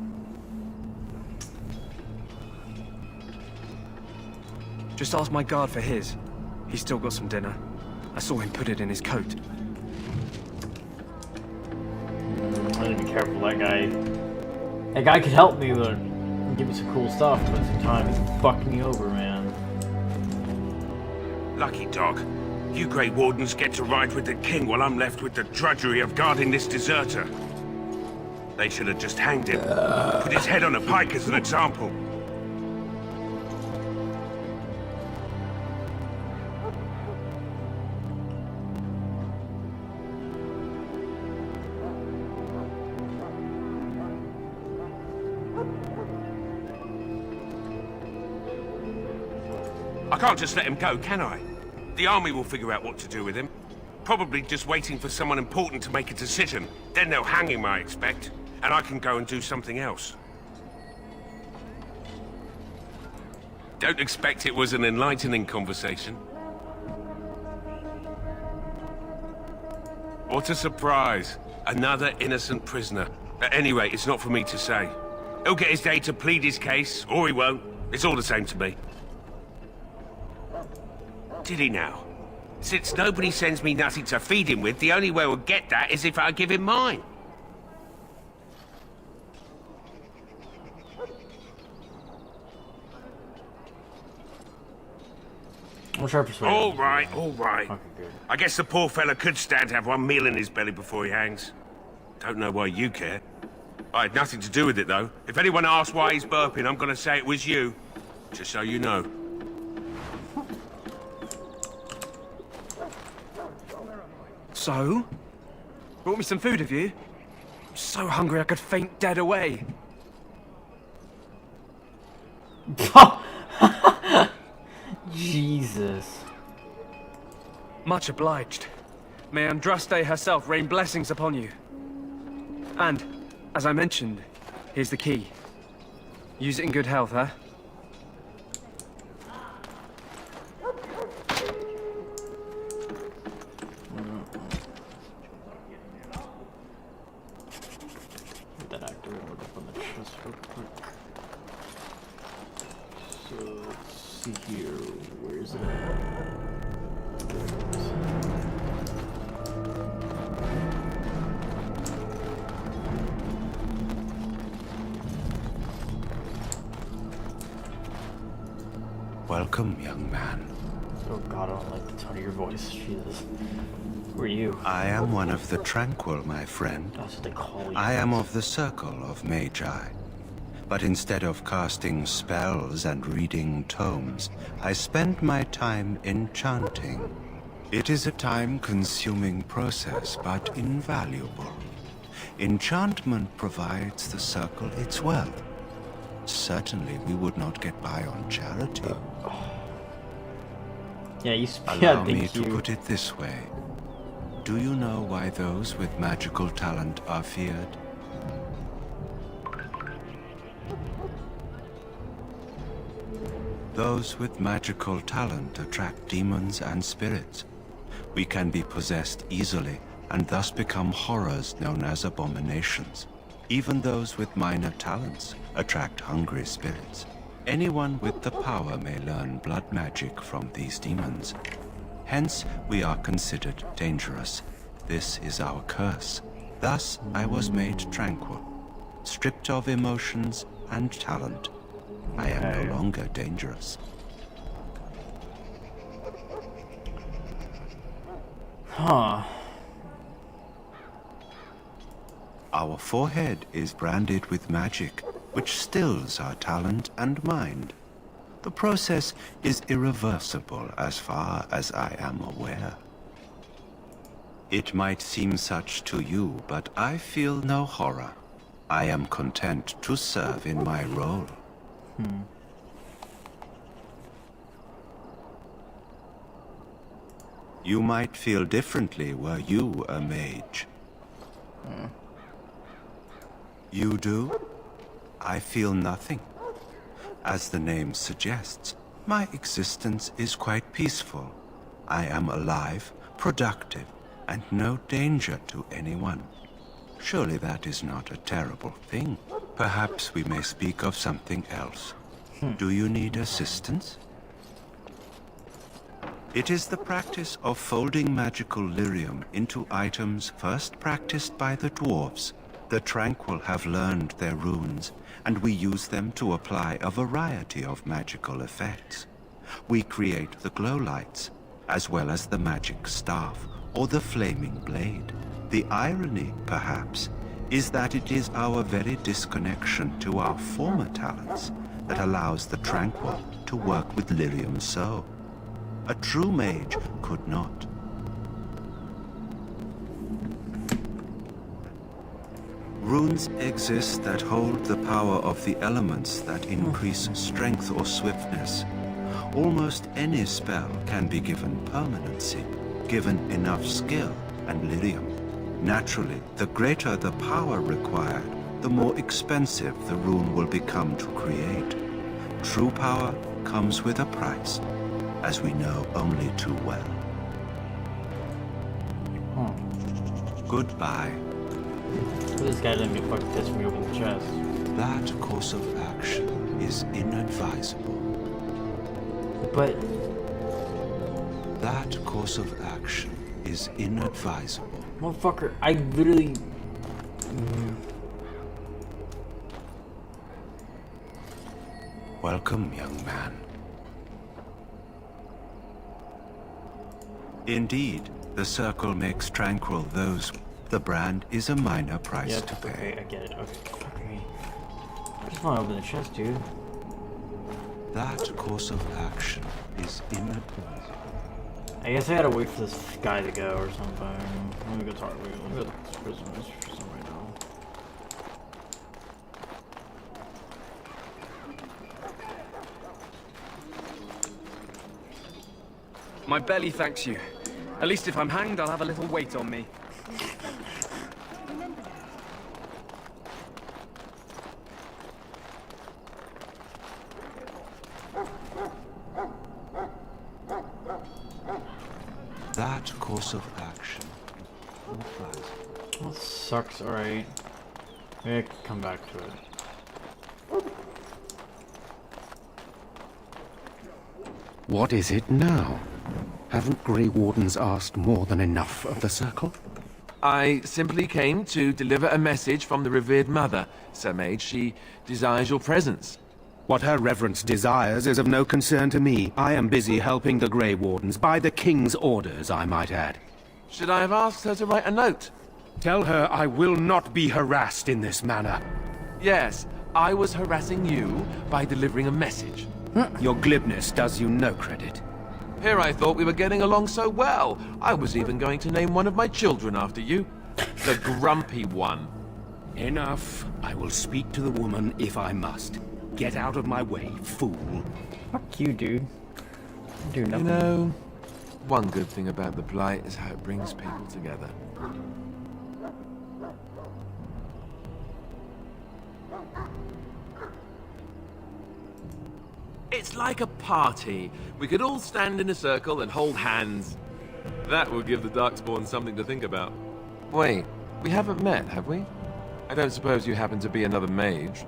Just ask my guard for his. He's still got some dinner. I saw him put it in his coat. I need to be careful, that guy. That guy could help me, but give me some cool stuff, but at the same time, he's fucking me over, man. Lucky dog. You Grey Wardens get to ride with the king while I'm left with the drudgery of guarding this deserter. They should have just hanged him. Put his head on a pike as an example. I can't just let him go, can I? The army will figure out what to do with him. Probably just waiting for someone important to make a decision. Then they'll hang him, I expect. And I can go and do something else. Don't expect it was an enlightening conversation. What a surprise. Another innocent prisoner. At any rate, it's not for me to say. He'll get his day to plead his case, or he won't. It's all the same to me. Did he now? Since nobody sends me nothing to feed him with, the only way we'll get that is if I give him mine. All right, all right. I guess the poor fella could stand to have one meal in his belly before he hangs. Don't know why you care. I had nothing to do with it, though. If anyone asks why he's burping, I'm gonna say it was you. Just so you know. So? Brought me some food, have you? I'm so hungry I could faint dead away. Jesus. Much obliged. May Andraste herself rain blessings upon you. And, as I mentioned, here's the key. Use it in good health, huh? That actor will look up on the chest real quick. So, let's see here. Where is it at? There it is. Welcome, young man. Oh god, I don't like the tone of your voice. Jesus. Who are you? I am one of the Tranquil, my friend. That's what they call you. I am of the Circle of Magi. But instead of casting spells and reading tomes, I spend my time enchanting. It is a time-consuming process, but invaluable. Enchantment provides the Circle its wealth. Certainly we would not get by on charity. Yeah, you Allow me to put it this way. Do you know why those with magical talent are feared? Those with magical talent attract demons and spirits. We can be possessed easily and thus become horrors known as abominations. Even those with minor talents attract hungry spirits. Anyone with the power may learn blood magic from these demons. Hence, we are considered dangerous. This is our curse. Thus I was made tranquil, stripped of emotions and talent. I am no longer dangerous. Huh. Our forehead is branded with magic, which stills our talent and mind. The process is irreversible as far as I am aware. It might seem such to you, but I feel no horror. I am content to serve in my role. You might feel differently were you a mage. You do? I feel nothing. As the name suggests, my existence is quite peaceful. I am alive, productive, and no danger to anyone. Surely that is not a terrible thing. Perhaps we may speak of something else. Do you need assistance? It is the practice of folding magical lyrium into items first practiced by the dwarves. The Tranquil have learned their runes, and we use them to apply a variety of magical effects. We create the glow lights, as well as the magic staff, or the flaming blade. The irony, perhaps, is that it is our very disconnection to our former talents that allows the Tranquil to work with lyrium so. A true mage could not. Runes exist that hold the power of the elements that increase strength or swiftness. Almost any spell can be given permanency, given enough skill and lyrium. Naturally, the greater the power required, the more expensive the rune will become to create. True power comes with a price, as we know only too well. Goodbye. This guy didn't get fucking pissed when we opened the chest. That course of action is inadvisable. But... That course of action is inadvisable. Motherfucker, I literally... Welcome, young man. Indeed, the circle makes tranquil those. The brand is a minor price to pay. Okay, I get it. Okay, fuck me. I just want to open the chest, dude. That course of action is inadvisable. I guess I gotta wait for this guy to go or something. Let me go talk. Let me go to this prison right now. My belly thanks you. At least if I'm hanged, I'll have a little weight on me. That course of action. That sucks, alright. Maybe I can come back to it. What is it now? Haven't Grey Wardens asked more than enough of the Circle? I simply came to deliver a message from the revered mother, Sir Mage. She desires your presence. What her reverence desires is of no concern to me. I am busy helping the Grey Wardens, by the King's orders, I might add. Should I have asked her to write a note? Tell her I will not be harassed in this manner. Yes, I was harassing you by delivering a message. Your glibness does you no credit. Here I thought we were getting along so well. I was even going to name one of my children after you. The grumpy one. Enough. I will speak to the woman if I must. Get out of my way, fool. Fuck you, dude. Do nothing. You know, one good thing about the Blight is how it brings people together. It's like a party. We could all stand in a circle and hold hands. That would give the Darkspawn something to think about. Wait, we haven't met, have we? I don't suppose you happen to be another mage.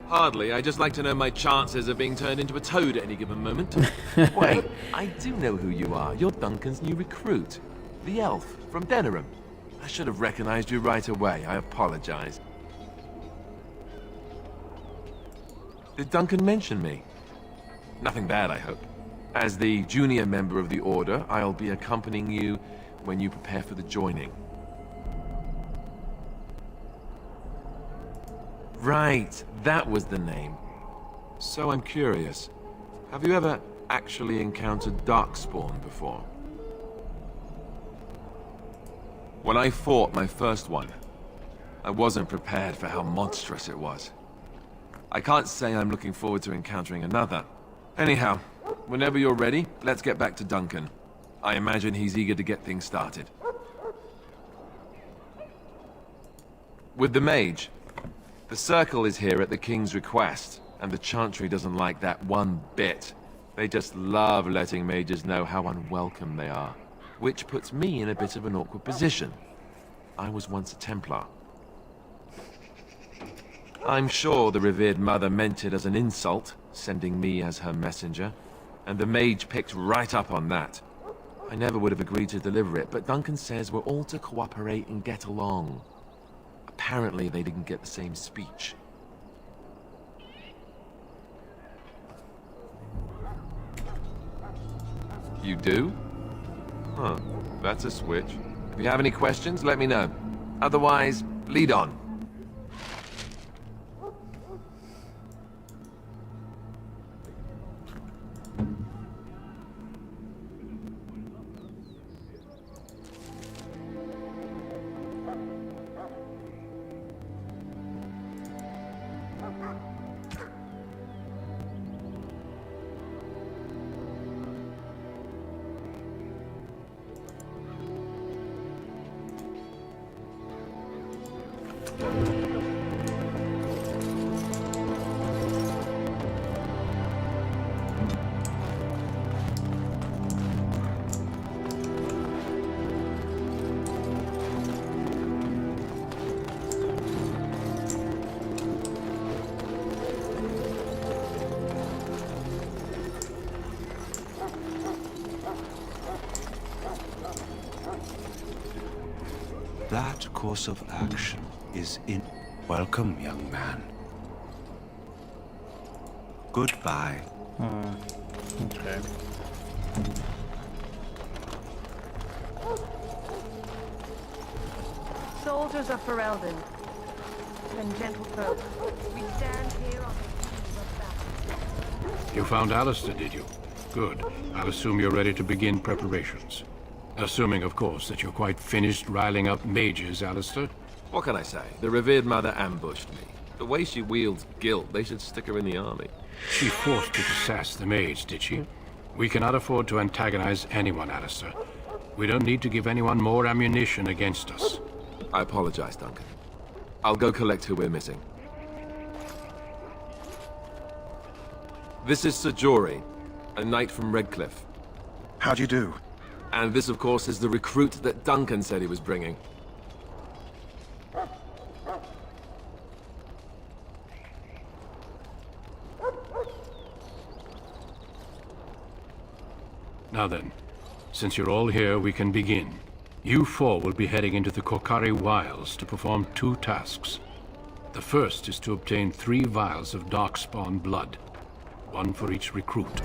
Hardly. I just like to know my chances of being turned into a toad at any given moment. Wait, I do know who you are. You're Duncan's new recruit. The elf from Denerim. I should have recognized you right away. I apologize. Did Duncan mention me? Nothing bad, I hope. As the junior member of the Order, I'll be accompanying you when you prepare for the joining. Right, that was the name. So I'm curious. Have you ever actually encountered Darkspawn before? When I fought my first one, I wasn't prepared for how monstrous it was. I can't say I'm looking forward to encountering another. Anyhow, whenever you're ready, let's get back to Duncan. I imagine he's eager to get things started. With the mage, the Circle is here at the King's request, and the Chantry doesn't like that one bit. They just love letting mages know how unwelcome they are, which puts me in a bit of an awkward position. I was once a Templar. I'm sure the revered mother meant it as an insult, sending me as her messenger, and the mage picked right up on that. I never would have agreed to deliver it, but Duncan says we're all to cooperate and get along. Apparently they didn't get the same speech. You do? Huh, that's a switch. If you have any questions, let me know. Otherwise, lead on. That course of action is in... Welcome, young man. Goodbye. Okay. Soldiers of Ferelden and gentlefolk, we stand here on the eve of battle. You found Alistair, did you? Good. I'll assume you're ready to begin preparations. Assuming, of course, that you're quite finished riling up mages, Alistair. What can I say? The revered mother ambushed me. The way she wields guilt, they should stick her in the army. She forced you to sass the mage, did she? We cannot afford to antagonize anyone, Alistair. We don't need to give anyone more ammunition against us. I apologize, Duncan. I'll go collect who we're missing. This is Sir Jory, a knight from Redcliffe. How do you do? And this, of course, is the recruit that Duncan said he was bringing. Now then, since you're all here, we can begin. You four will be heading into the Korcari Wilds to perform 2 tasks. The first is to obtain 3 vials of Darkspawn blood, 1 for each recruit.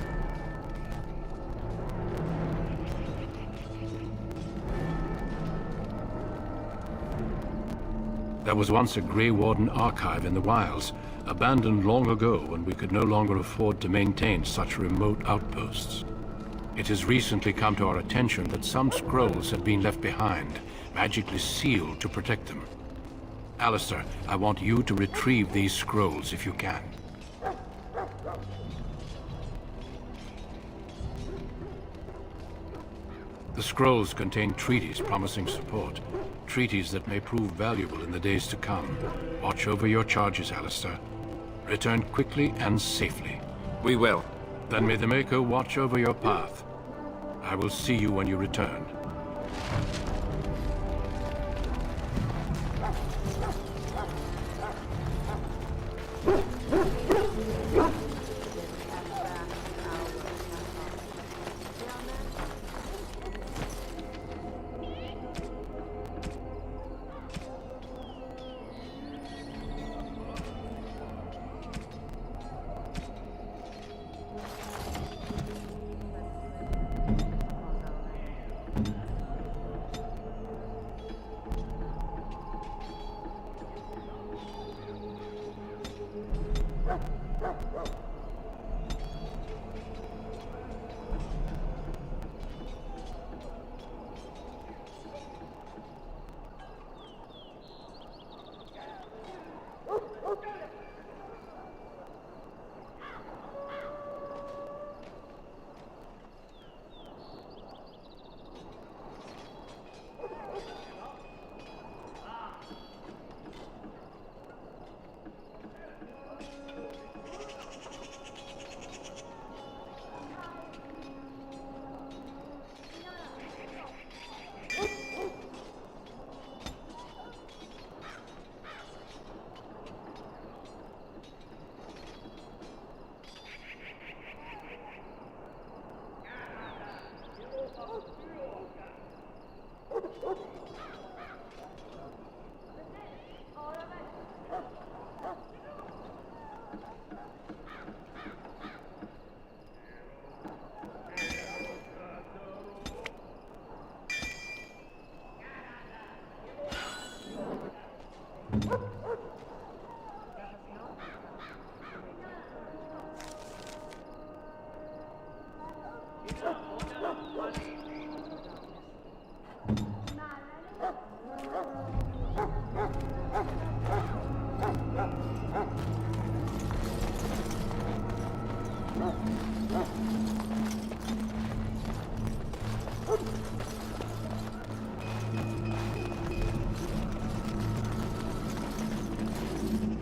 There was once a Grey Warden archive in the wilds, abandoned long ago when we could no longer afford to maintain such remote outposts. It has recently come to our attention that some scrolls have been left behind, magically sealed to protect them. Alistair, I want you to retrieve these scrolls if you can. The scrolls contain treaties promising support. Treaties that may prove valuable in the days to come. Watch over your charges, Alistair. Return quickly and safely. We will. Then may the Maker watch over your path. I will see you when you return.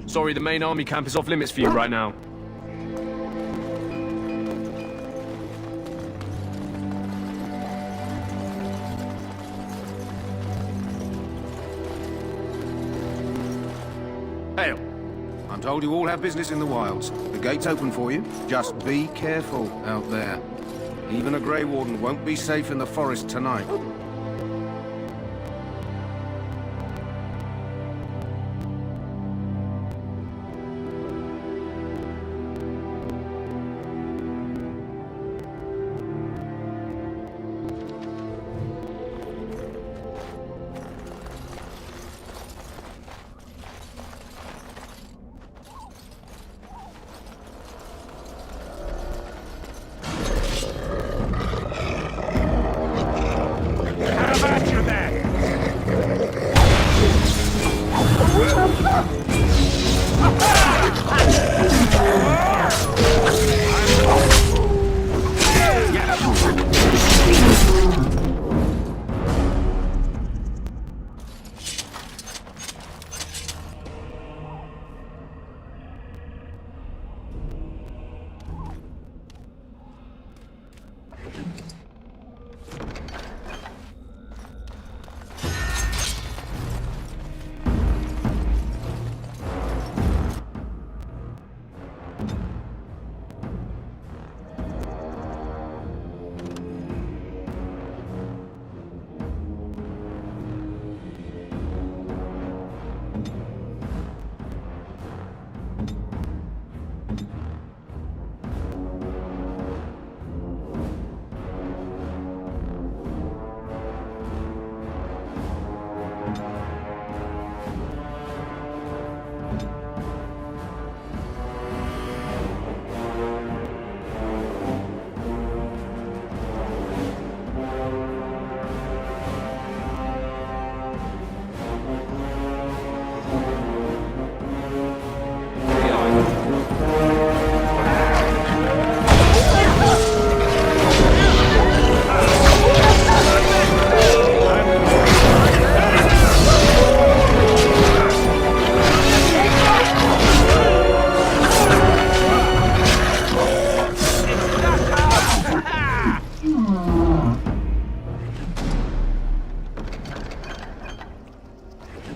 Sorry, the main army camp is off limits for you right now. Hail. I'm told you all have business in the wilds. The gate's open for you. Just be careful out there. Even a Grey Warden won't be safe in the forest tonight.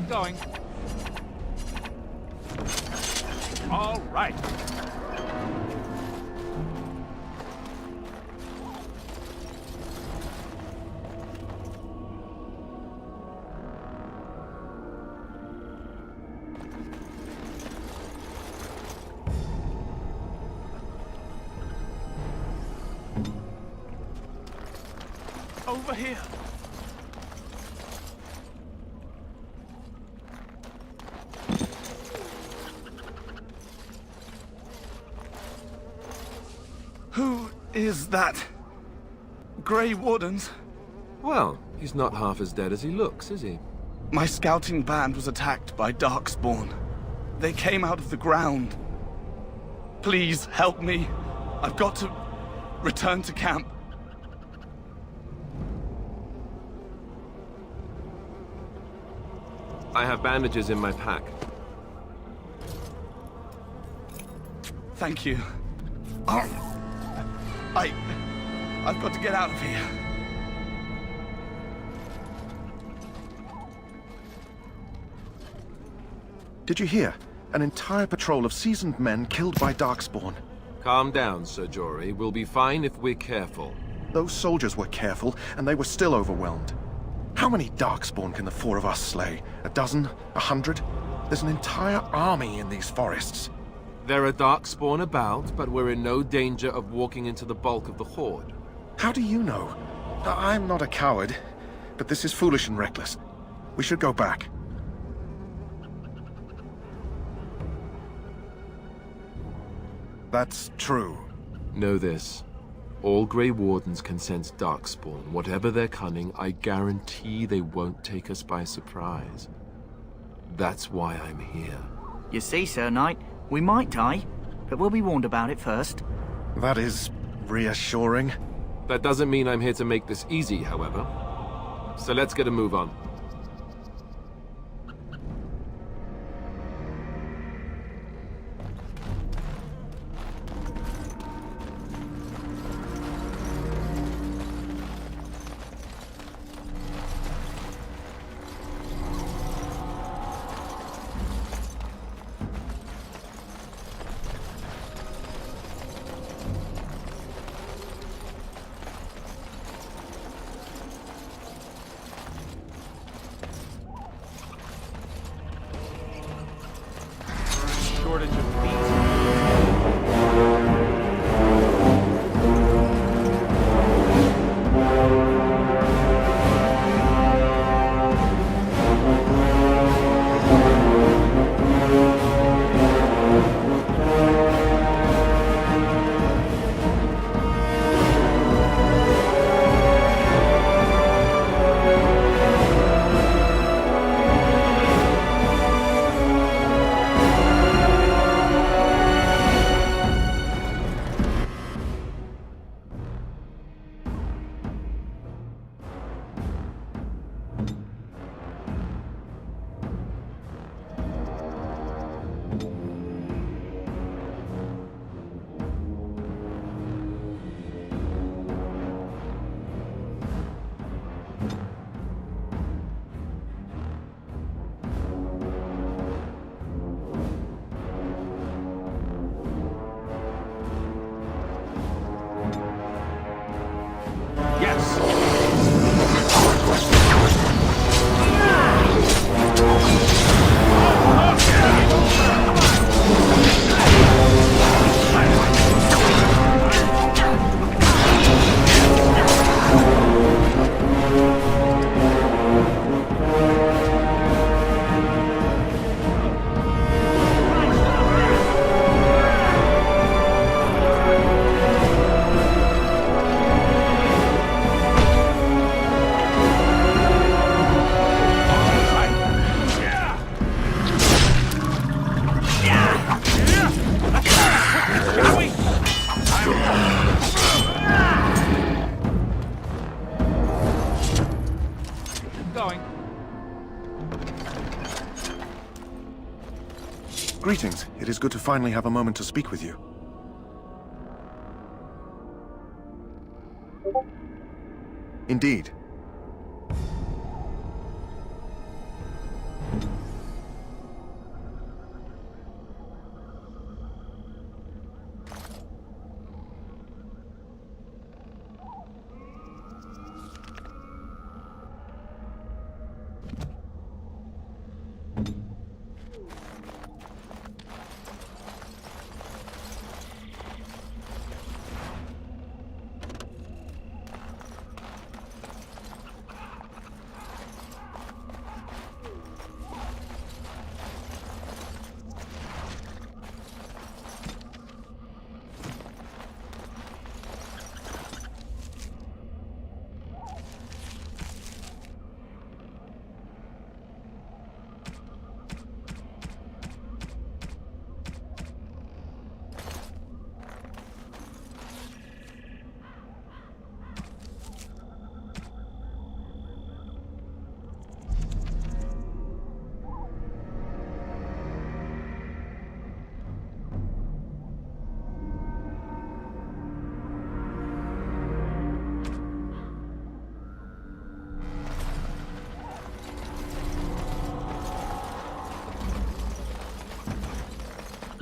Going. All right. Over here. Who is that? Grey Wardens? Well, he's not half as dead as he looks, is he? My scouting band was attacked by Darkspawn. They came out of the ground. Please help me. I've got to return to camp. I have bandages in my pack. Thank you. I've got to get out of here. Did you hear? An entire patrol of seasoned men killed by Darkspawn. Calm down, Sir Jory. We'll be fine if we're careful. Those soldiers were careful, and they were still overwhelmed. How many Darkspawn can the four of us slay? A dozen? 100? There's an entire army in these forests. There are Darkspawn about, but we're in no danger of walking into the bulk of the Horde. How do you know? I'm not a coward, but this is foolish and reckless. We should go back. That's true. Know this. All Grey Wardens can sense Darkspawn. Whatever their cunning, I guarantee they won't take us by surprise. That's why I'm here. You see, Sir Knight, we might die, but we'll be warned about it first. That is reassuring. That doesn't mean I'm here to make this easy, however. So let's get a move on. Shortage of Greetings. It is good to finally have a moment to speak with you. Indeed.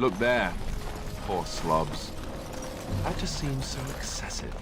Look there. Poor slobs. That just seems so excessive.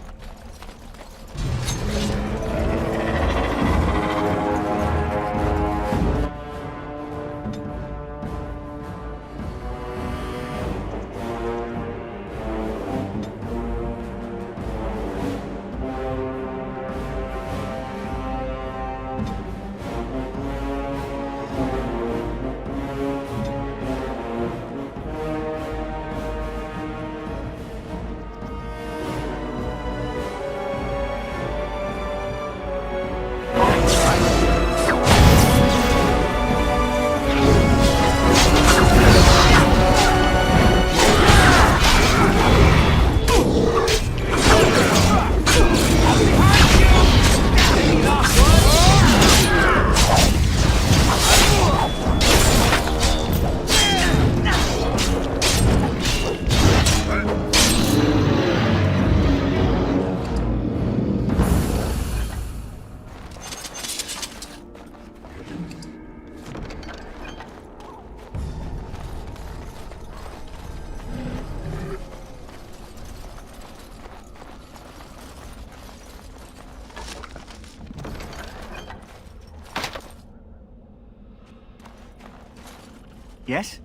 Yes?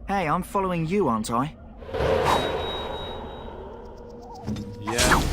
Hey, I'm following you, aren't I? Yeah.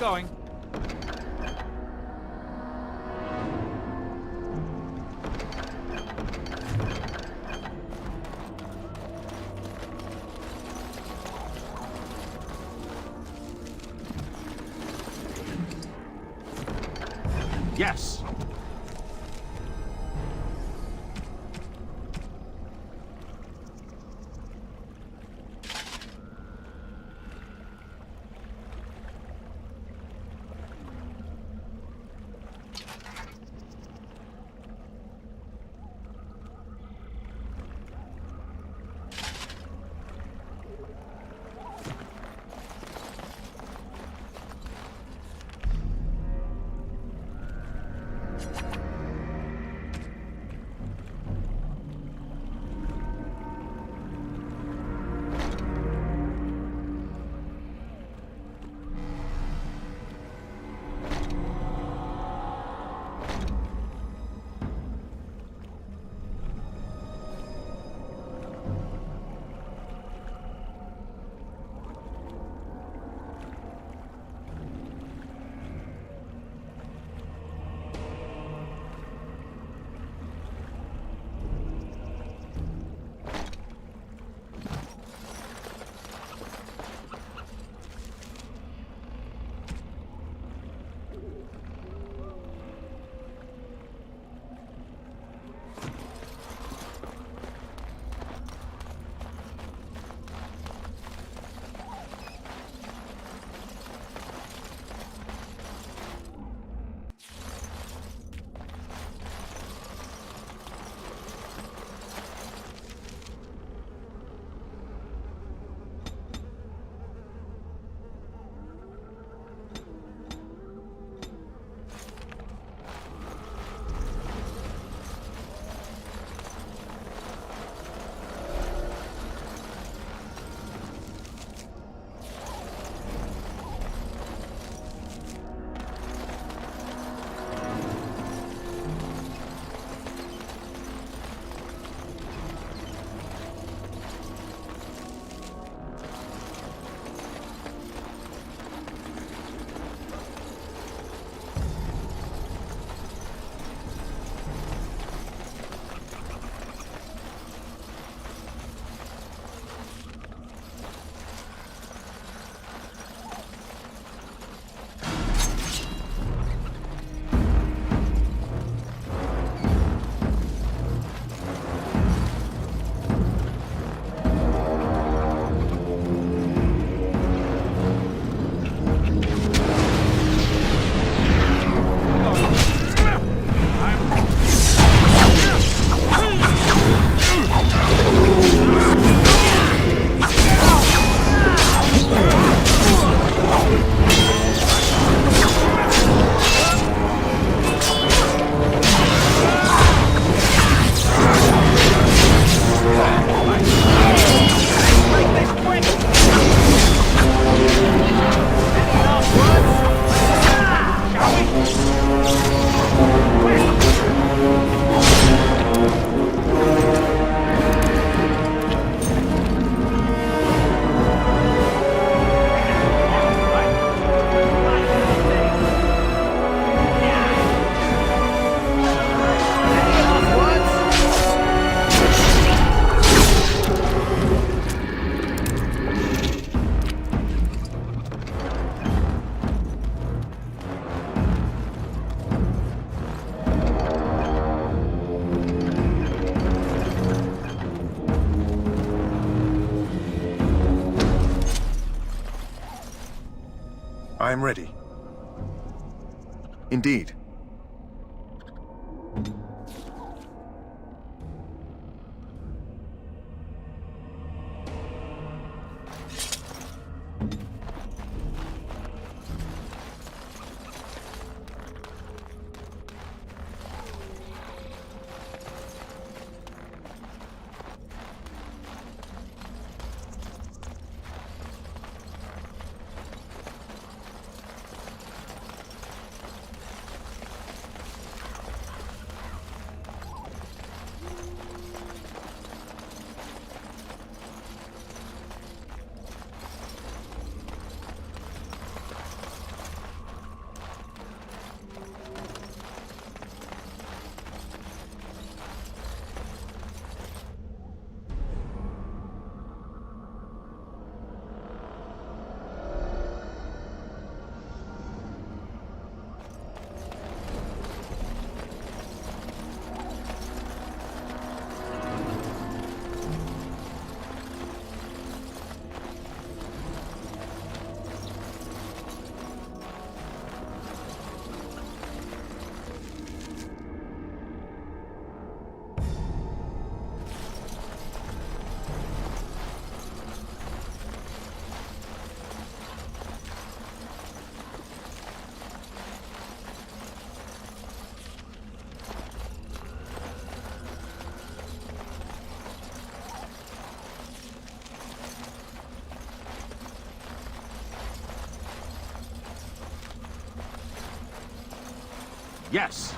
Going. Yes. I am ready. Indeed. Yes.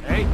Hey.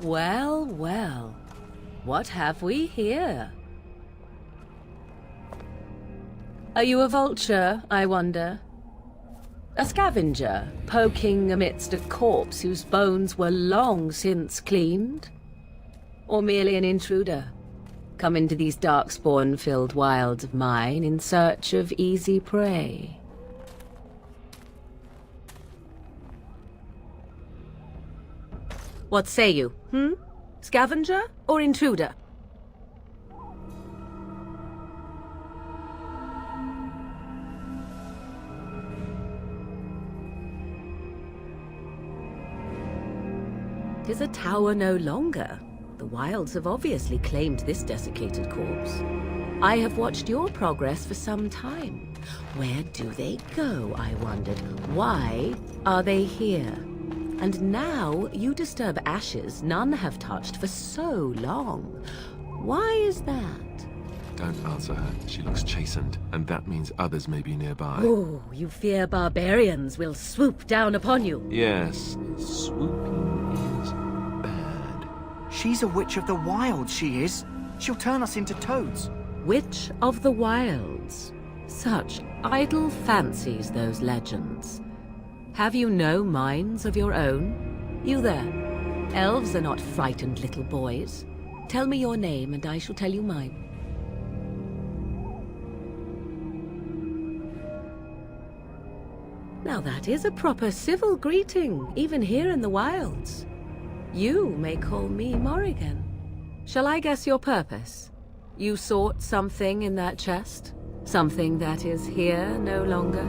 Well, well. What have we here? Are you a vulture, I wonder? A scavenger, poking amidst a corpse whose bones were long since cleaned? Or merely an intruder, come into these darkspawn-filled wilds of mine in search of easy prey? What say you, Scavenger or intruder? Tis a tower no longer. The wilds have obviously claimed this desiccated corpse. I have watched your progress for some time. Where do they go, I wondered? Why are they here? And now you disturb ashes none have touched for so long. Why is that? Don't answer her. She looks chastened, and that means others may be nearby. Oh, you fear barbarians will swoop down upon you. Yes, swooping is bad. She's a witch of the wilds, she is. She'll turn us into toads. Witch of the wilds. Such idle fancies, those legends. Have you no minds of your own? You there. Elves are not frightened little boys. Tell me your name and I shall tell you mine. Now that is a proper civil greeting, even here in the wilds. You may call me Morrigan. Shall I guess your purpose? You sought something in that chest? Something that is here no longer?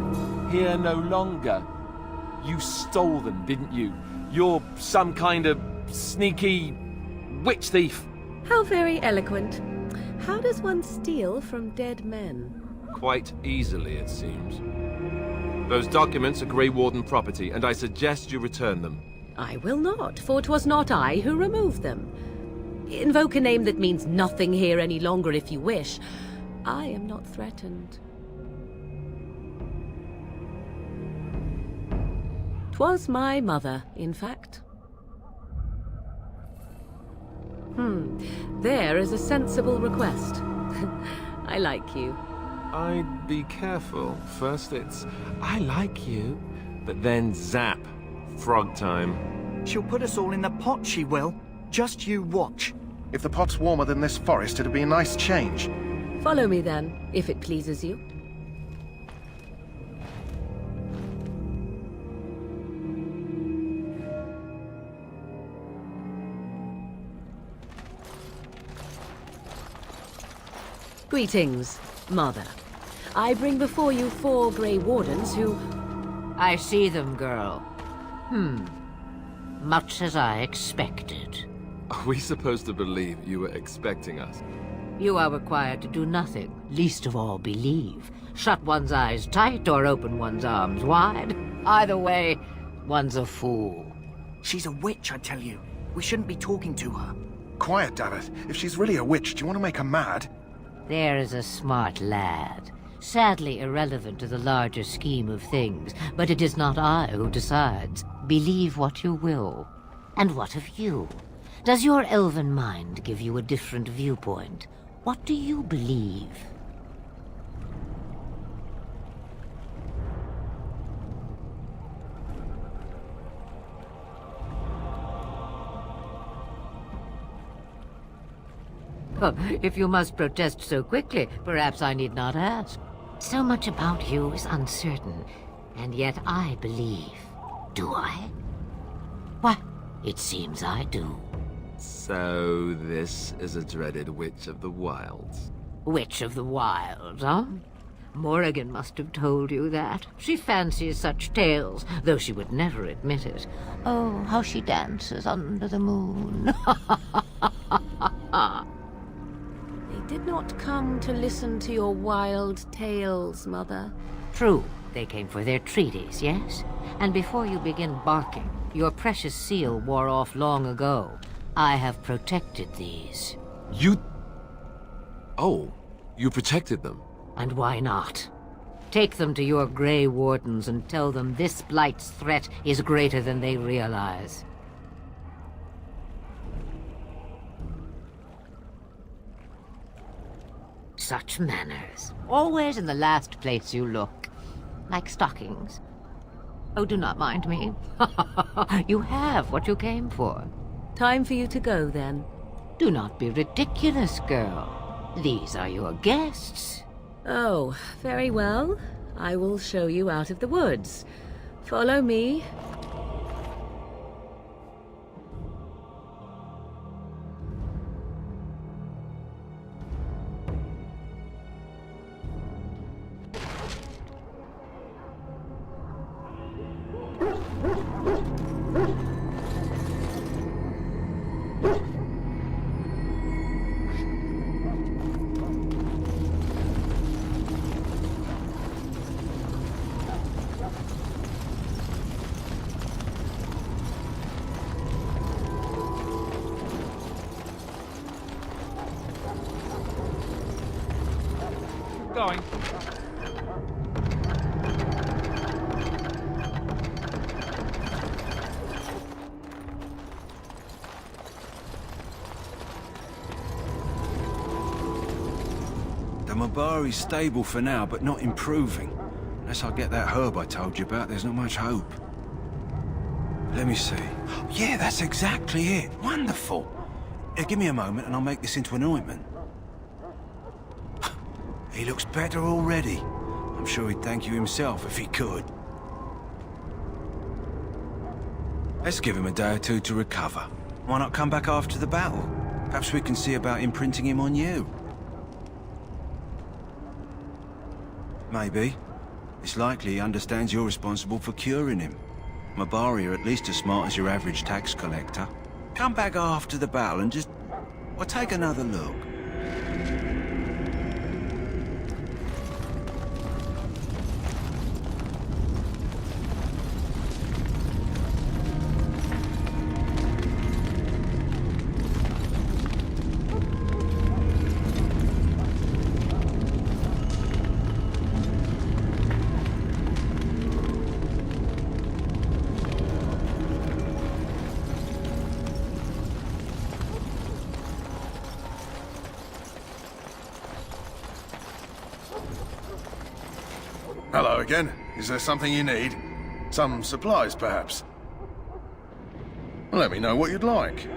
Here no longer? You stole them, didn't you? You're some kind of sneaky witch thief. How very eloquent. How does one steal from dead men? Quite easily, it seems. Those documents are Grey Warden property, and I suggest you return them. I will not, for 'twas not I who removed them. Invoke a name that means nothing here any longer if you wish. I am not threatened. 'Twas my mother, in fact. There is a sensible request. I like you. I'd be careful. First it's, I like you, but then zap, frog time. She'll put us all in the pot, she will. Just you watch. If the pot's warmer than this forest, it'd be a nice change. Follow me then, if it pleases you. Greetings, Mother. I bring before you 4 Grey Wardens who... I see them, girl. Much as I expected. Are we supposed to believe you were expecting us? You are required to do nothing, least of all believe. Shut one's eyes tight or open one's arms wide. Either way, one's a fool. She's a witch, I tell you. We shouldn't be talking to her. Quiet, damn it. If she's really a witch, do you want to make her mad? There is a smart lad. Sadly irrelevant to the larger scheme of things, but it is not I who decides. Believe what you will. And what of you? Does your elven mind give you a different viewpoint? What do you believe? If you must protest so quickly, perhaps I need not ask. So much about you is uncertain, and yet I believe. Do I? Why, it seems I do. So this is a dreaded Witch of the Wilds. Witch of the Wilds, huh? Morrigan must have told you that. She fancies such tales, though she would never admit it. Oh, how she dances under the moon. They did not come to listen to your wild tales, Mother. True, they came for their treaties, yes? And before you begin barking, your precious seal wore off long ago. I have protected these. You... Oh, you protected them? And why not? Take them to your Grey Wardens and tell them this Blight's threat is greater than they realize. Such manners. Always in the last place you look. Like stockings. Oh, do not mind me. You have what you came for. Time for you to go, then. Do not be ridiculous, girl. These are your guests. Oh, very well. I will show you out of the woods. Follow me. Going. The Mabari's stable for now, but not improving. Unless I get that herb I told you about, there's not much hope. Let me see. Yeah, that's exactly it. Wonderful. Give me a moment and I'll make this into an ointment. He looks better already. I'm sure he'd thank you himself if he could. Let's give him a day or two to recover. Why not come back after the battle? Perhaps we can see about imprinting him on you. Maybe. It's likely he understands you're responsible for curing him. Mabari are at least as smart as your average tax collector. Come back after the battle and just... well, take another look. Hello again. Is there something you need? Some supplies, perhaps? Let me know what you'd like.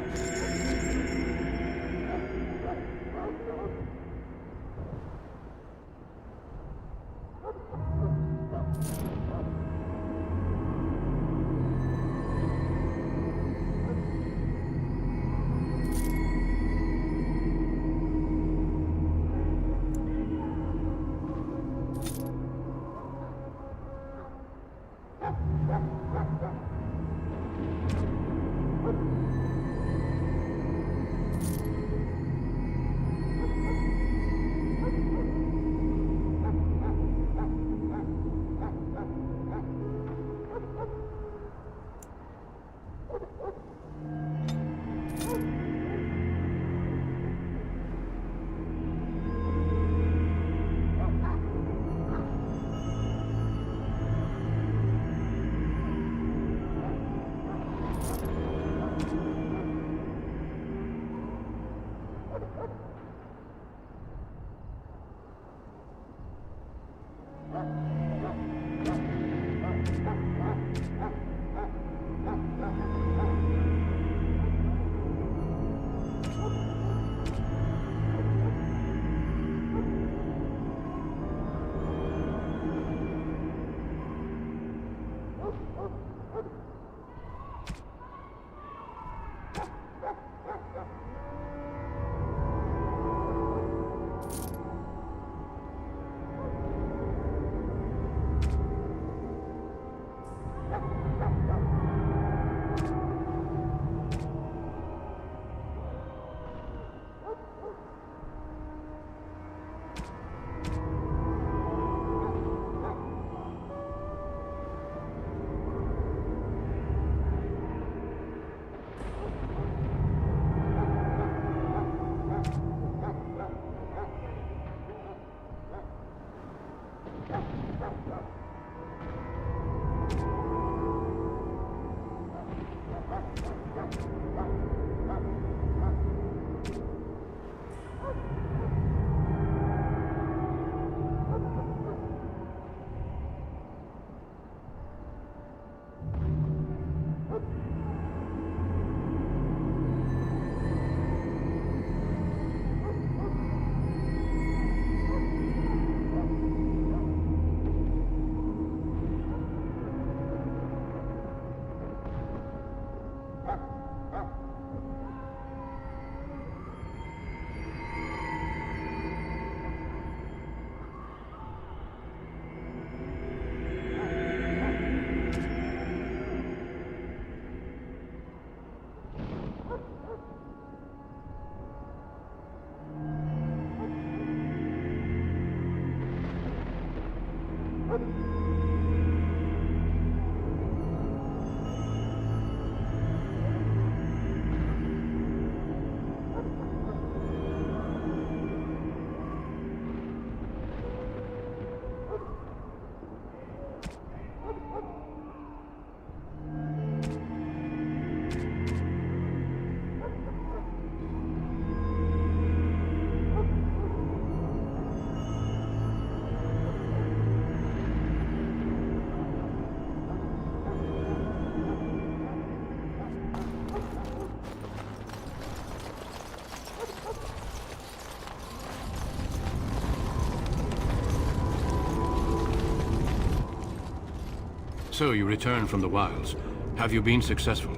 So you returned from the wilds. Have you been successful?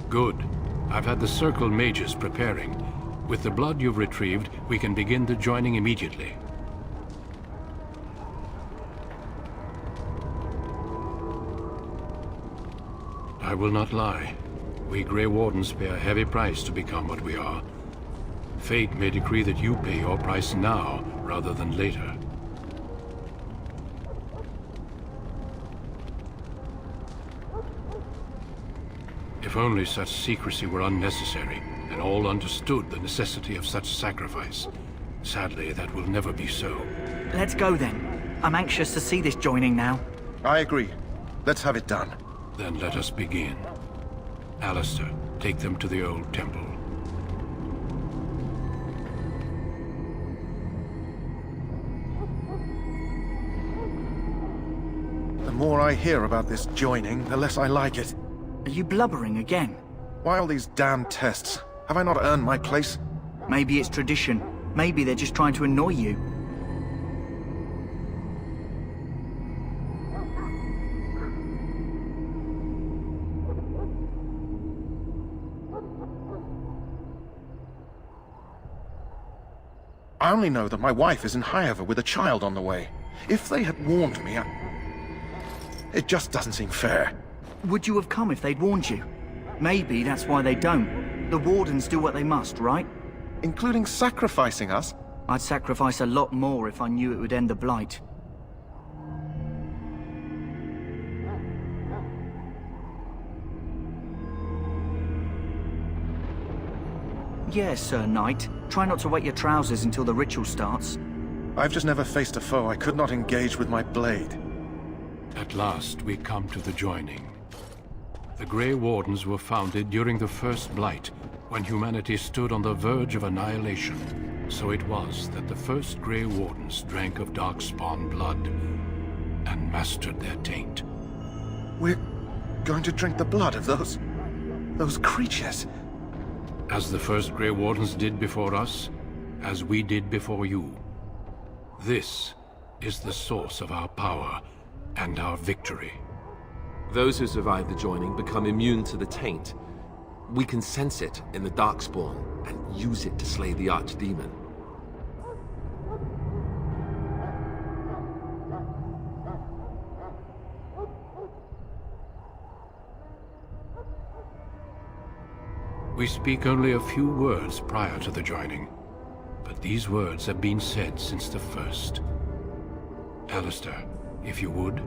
Good. I've had the Circle mages preparing. With the blood you've retrieved, we can begin the joining immediately. I will not lie. We Grey Wardens pay a heavy price to become what we are. Fate may decree that you pay your price now, rather than later. If only such secrecy were unnecessary, and all understood the necessity of such sacrifice. Sadly, that will never be so. Let's go then. I'm anxious to see this joining now. I agree. Let's have it done. Then let us begin. Alistair, take them to the old temple. The more I hear about this joining, the less I like it. Are you blubbering again? Why all these damn tests? Have I not earned my place? Maybe it's tradition. Maybe they're just trying to annoy you. I only know that my wife is in Highover with a child on the way. If they had warned me, it just doesn't seem fair. Would you have come if they'd warned you? Maybe that's why they don't. The Wardens do what they must, right? Including sacrificing us? I'd sacrifice a lot more if I knew it would end the Blight. Yes, Sir Knight. Try not to wet your trousers until the ritual starts. I've just never faced a foe I could not engage with my blade. At last, we come to the joining. The Grey Wardens were founded during the First Blight, when humanity stood on the verge of annihilation. So it was that the first Grey Wardens drank of Darkspawn blood and mastered their taint. We're going to drink the blood of those creatures. As the first Grey Wardens did before us, as we did before you. This is the source of our power and our victory. Those who survive the joining become immune to the taint. We can sense it in the Darkspawn and use it to slay the Archdemon. We speak only a few words prior to the joining, but these words have been said since the first. Alistair, if you would.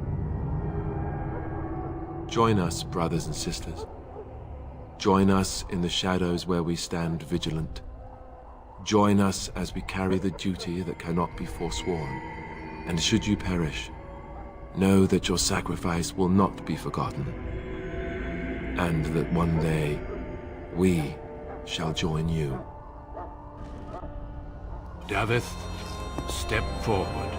Join us, brothers and sisters. Join us in the shadows where we stand vigilant. Join us as we carry the duty that cannot be forsworn. And should you perish, know that your sacrifice will not be forgotten. And that one day, we shall join you. Davith, step forward.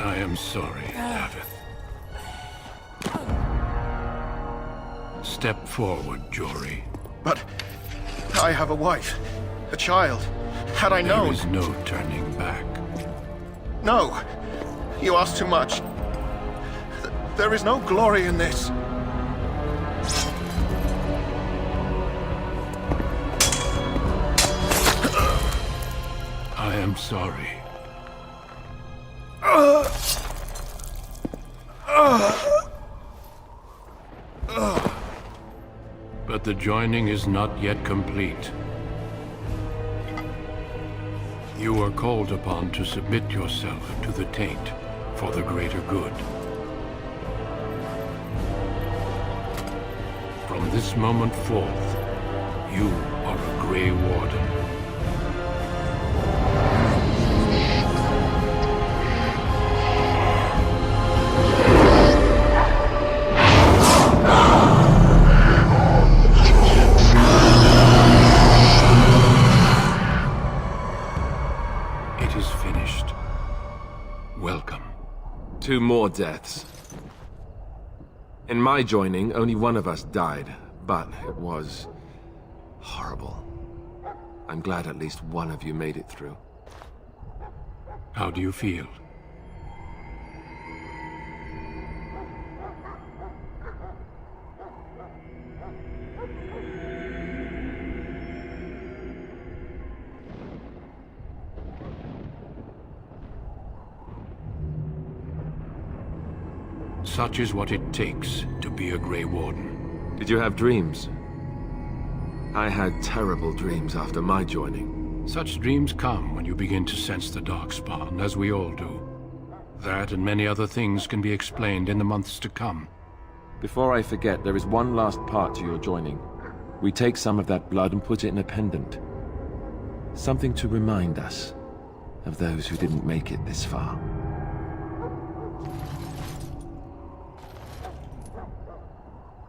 I am sorry, Davith. Step forward, Jory. But I have a wife, a child. Had I known... There is no turning back. No! You ask too much. There is no glory in this. I am sorry. But the joining is not yet complete. You are called upon to submit yourself to the taint for the greater good. From this moment forth, you are a Grey Warden. It is finished. Welcome. 2 more deaths. In my joining, only one of us died, but it was horrible. I'm glad at least one of you made it through. How do you feel? Such is what it takes to be a Grey Warden. Did you have dreams? I had terrible dreams after my joining. Such dreams come when you begin to sense the Darkspawn, as we all do. That and many other things can be explained in the months to come. Before I forget, there is one last part to your joining. We take some of that blood and put it in a pendant. Something to remind us of those who didn't make it this far.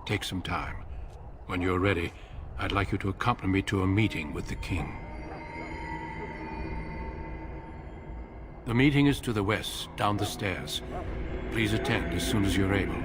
Take some time. When you're ready, I'd like you to accompany me to a meeting with the king. The meeting is to the west, down the stairs. Please attend as soon as you're able.